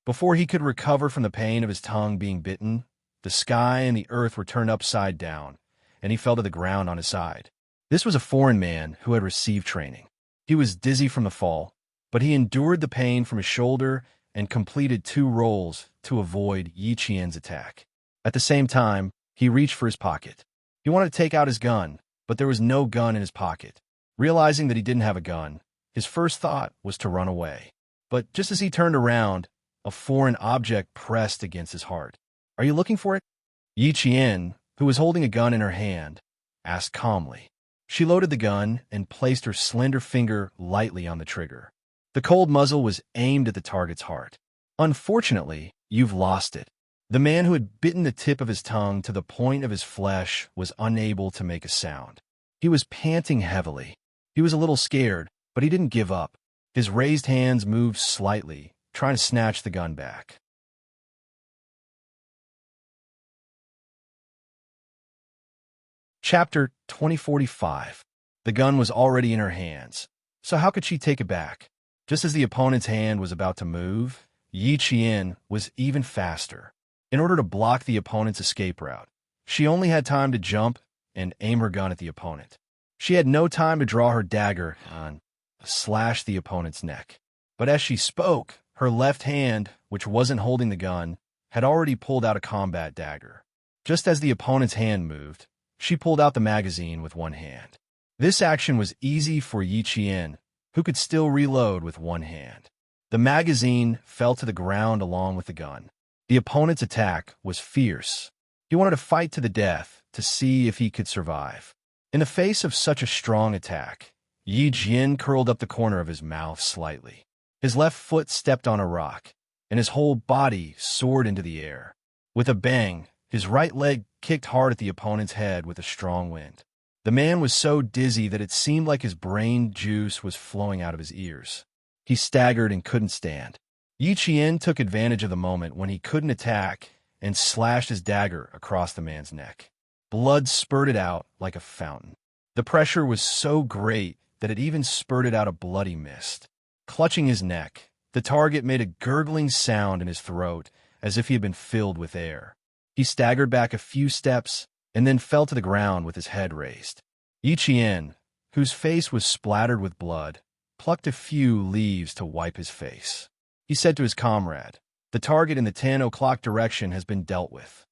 Before he could recover from the pain of his tongue being bitten, the sky and the earth were turned upside down, and he fell to the ground on his side. This was a foreign man who had received training. He was dizzy from the fall, but he endured the pain from his shoulder and completed 2 rolls to avoid Yi Qian's attack. At the same time, he reached for his pocket. He wanted to take out his gun, but there was no gun in his pocket. Realizing that he didn't have a gun, his first thought was to run away. But just as he turned around, a foreign object pressed against his heart. "Are you looking for it?" Yi Qian, who was holding a gun in her hand, asked calmly. She loaded the gun and placed her slender finger lightly on the trigger. The cold muzzle was aimed at the target's heart. "Unfortunately, you've lost it." The man who had bitten the tip of his tongue to the point of his flesh was unable to make a sound. He was panting heavily. He was a little scared, but he didn't give up. His raised hands moved slightly, trying to snatch the gun back. Chapter 2045. The gun was already in her hands, so how could she take it back? Just as the opponent's hand was about to move, Yi Qian was even faster. In order to block the opponent's escape route, she only had time to jump and aim her gun at the opponent. She had no time to draw her dagger and slash the opponent's neck. But as she spoke, her left hand, which wasn't holding the gun, had already pulled out a combat dagger. Just as the opponent's hand moved, she pulled out the magazine with one hand. This action was easy for Yi Qian, who could still reload with one hand. The magazine fell to the ground along with the gun. The opponent's attack was fierce. He wanted to fight to the death to see if he could survive. In the face of such a strong attack, Yi Qian curled up the corner of his mouth slightly. His left foot stepped on a rock, and his whole body soared into the air. With a bang, his right leg kicked hard at the opponent's head with a strong wind. The man was so dizzy that it seemed like his brain juice was flowing out of his ears. He staggered and couldn't stand. Yi Qian took advantage of the moment when he couldn't attack and slashed his dagger across the man's neck. Blood spurted out like a fountain. The pressure was so great that it even spurted out a bloody mist. Clutching his neck, the target made a gurgling sound in his throat as if he had been filled with air. He staggered back a few steps and then fell to the ground with his head raised. Yi Qian, whose face was splattered with blood, plucked a few leaves to wipe his face. He said to his comrade, "The target in the 10 o'clock direction has been dealt with."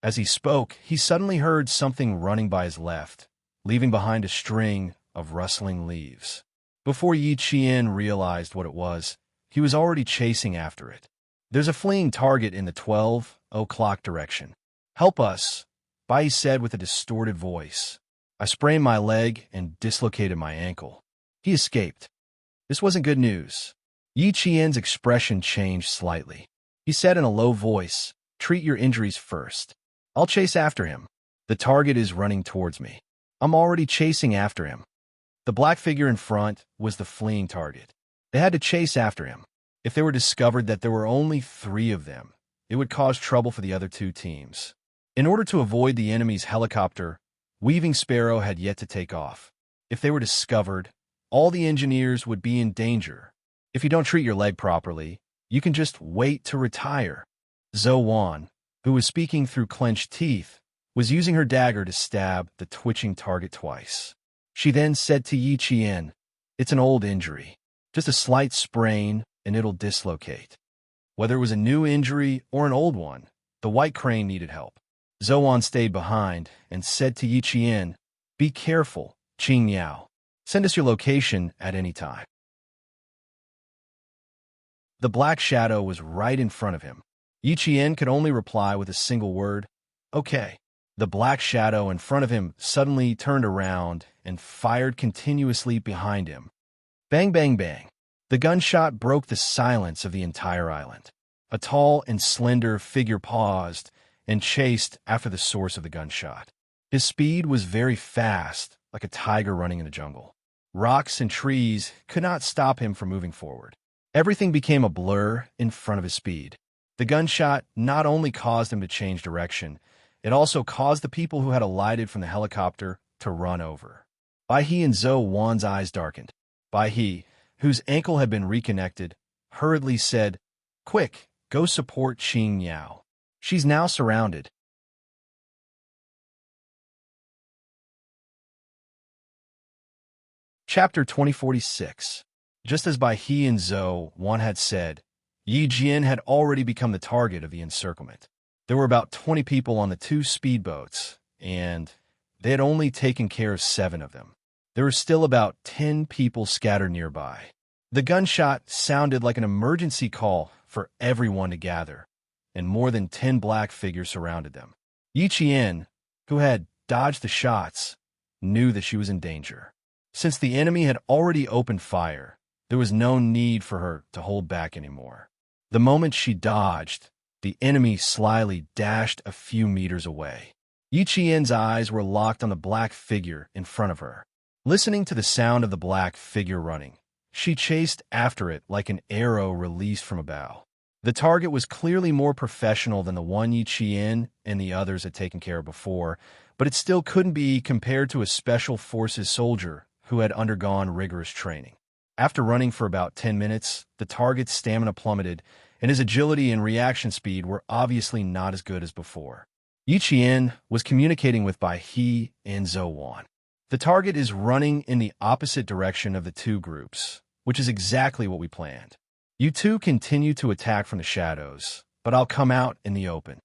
As he spoke, he suddenly heard something running by his left, leaving behind a string of rustling leaves. Before Yi Qian realized what it was, he was already chasing after it. "There's a fleeing target in the 12 o'clock direction. Help us," Bai said with a distorted voice. I sprained my leg and dislocated my ankle. He escaped. This wasn't good news. Yi Qian's expression changed slightly. He said in a low voice, "Treat your injuries first. I'll chase after him. The target is running towards me. I'm already chasing after him." The black figure in front was the fleeing target. They had to chase after him. If they were discovered that there were only 3 of them, it would cause trouble for the other 2 teams. In order to avoid the enemy's helicopter, Weaving Sparrow had yet to take off. If they were discovered, all the engineers would be in danger. If you don't treat your leg properly, you can just wait to retire. Zhou Wan, who was speaking through clenched teeth, was using her dagger to stab the twitching target twice. She then said to Yi Qian, "It's an old injury. Just a slight sprain, and it'll dislocate." Whether it was a new injury or an old one, the white crane needed help. Zhou Wan stayed behind and said to Yi Qian, "Be careful, Qing Yao. Send us your location at any time." The black shadow was right in front of him. Yi Qian could only reply with a single word, "Okay." The black shadow in front of him suddenly turned around and fired continuously behind him. Bang, bang, bang. The gunshot broke the silence of the entire island. A tall and slender figure paused and chased after the source of the gunshot. His speed was very fast, like a tiger running in the jungle. Rocks and trees could not stop him from moving forward. Everything became a blur in front of his speed. The gunshot not only caused him to change direction, it also caused the people who had alighted from the helicopter to run over. Bai He and Zhou Wan's eyes darkened. Bai He, whose ankle had been reconnected, hurriedly said, "Quick, go support Qing Yao. She's now surrounded." Chapter 2046. Just as Bai He and Zhou Wan had said, Yi Jian had already become the target of the encirclement. There were about 20 people on the 2 speedboats, and they had only taken care of 7 of them. There were still about 10 people scattered nearby. The gunshot sounded like an emergency call for everyone to gather, and more than 10 black figures surrounded them. Yi Qian, who had dodged the shots, knew that she was in danger. Since the enemy had already opened fire, there was no need for her to hold back anymore. The moment she dodged, the enemy slyly dashed a few meters away. Yi Qian's eyes were locked on the black figure in front of her. Listening to the sound of the black figure running, she chased after it like an arrow released from a bow. The target was clearly more professional than the one Yi Qian and the others had taken care of before, but it still couldn't be compared to a special forces soldier who had undergone rigorous training. After running for about 10 minutes, the target's stamina plummeted, and his agility and reaction speed were obviously not as good as before. Yi Qian was communicating with Bai He and Zhou Wan. The target is running in the opposite direction of the 2 groups, which is exactly what we planned. You 2 continue to attack from the shadows, but I'll come out in the open.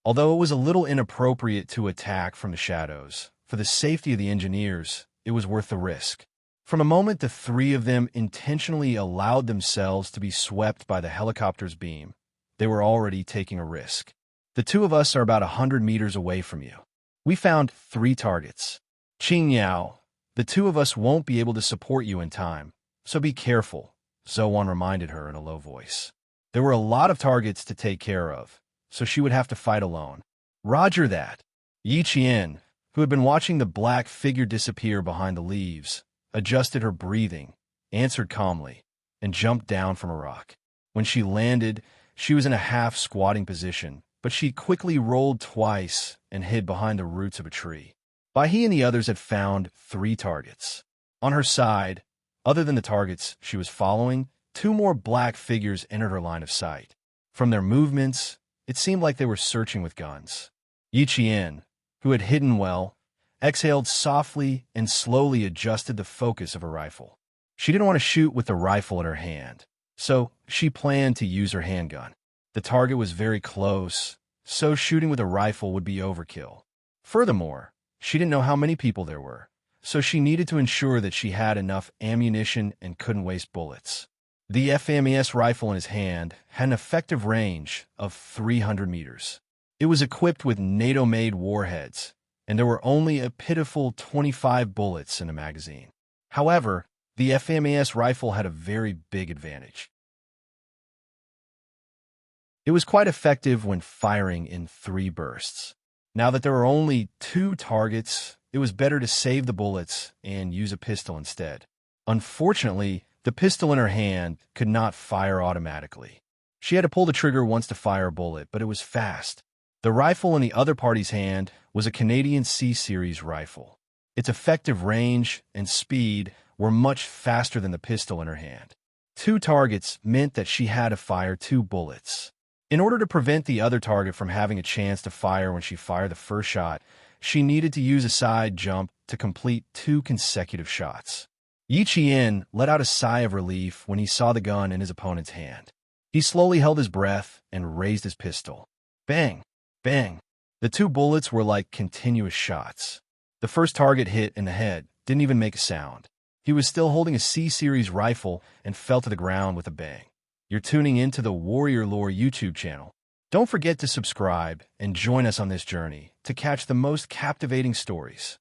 Although it was a little inappropriate to attack from the shadows, for the safety of the engineers, it was worth the risk. From a moment the 3 of them intentionally allowed themselves to be swept by the helicopter's beam, they were already taking a risk. The 2 of us are about 100 meters away from you. We found 3 targets. Qing Yao, the 2 of us won't be able to support you in time, so be careful, Zhou Wan reminded her in a low voice. There were a lot of targets to take care of, so she would have to fight alone. Roger that. Yi Qian, who had been watching the black figure disappear behind the leaves, adjusted her breathing, answered calmly, and jumped down from a rock. When she landed, she was in a half-squatting position, but she quickly rolled twice and hid behind the roots of a tree. Bai He and the others had found 3 targets. On her side, other than the targets she was following, 2 more black figures entered her line of sight. From their movements, it seemed like they were searching with guns. Yi Qian, who had hidden well, exhaled softly and slowly adjusted the focus of her rifle. She didn't want to shoot with the rifle in her hand, so she planned to use her handgun. The target was very close, so shooting with a rifle would be overkill. Furthermore, she didn't know how many people there were, so she needed to ensure that she had enough ammunition and couldn't waste bullets. The FAMAS rifle in his hand had an effective range of 300 meters. It was equipped with NATO-made warheads, and there were only a pitiful 25 bullets in the magazine. However, the FMAS rifle had a very big advantage. It was quite effective when firing in 3 bursts. Now that there were only 2 targets, it was better to save the bullets and use a pistol instead. Unfortunately, the pistol in her hand could not fire automatically. She had to pull the trigger once to fire a bullet, but it was fast. The rifle in the other party's hand was a Canadian C-Series rifle. Its effective range and speed were much faster than the pistol in her hand. 2 targets meant that she had to fire 2 bullets. In order to prevent the other target from having a chance to fire when she fired the first shot, she needed to use a side jump to complete 2 consecutive shots. Yi Qian let out a sigh of relief when he saw the gun in his opponent's hand. He slowly held his breath and raised his pistol. Bang! Bang! The 2 bullets were like continuous shots. The first target hit in the head, didn't even make a sound. He was still holding a C-Series rifle and fell to the ground with a bang. You're tuning into the Warrior Lore YouTube channel. Don't forget to subscribe and join us on this journey to catch the most captivating stories.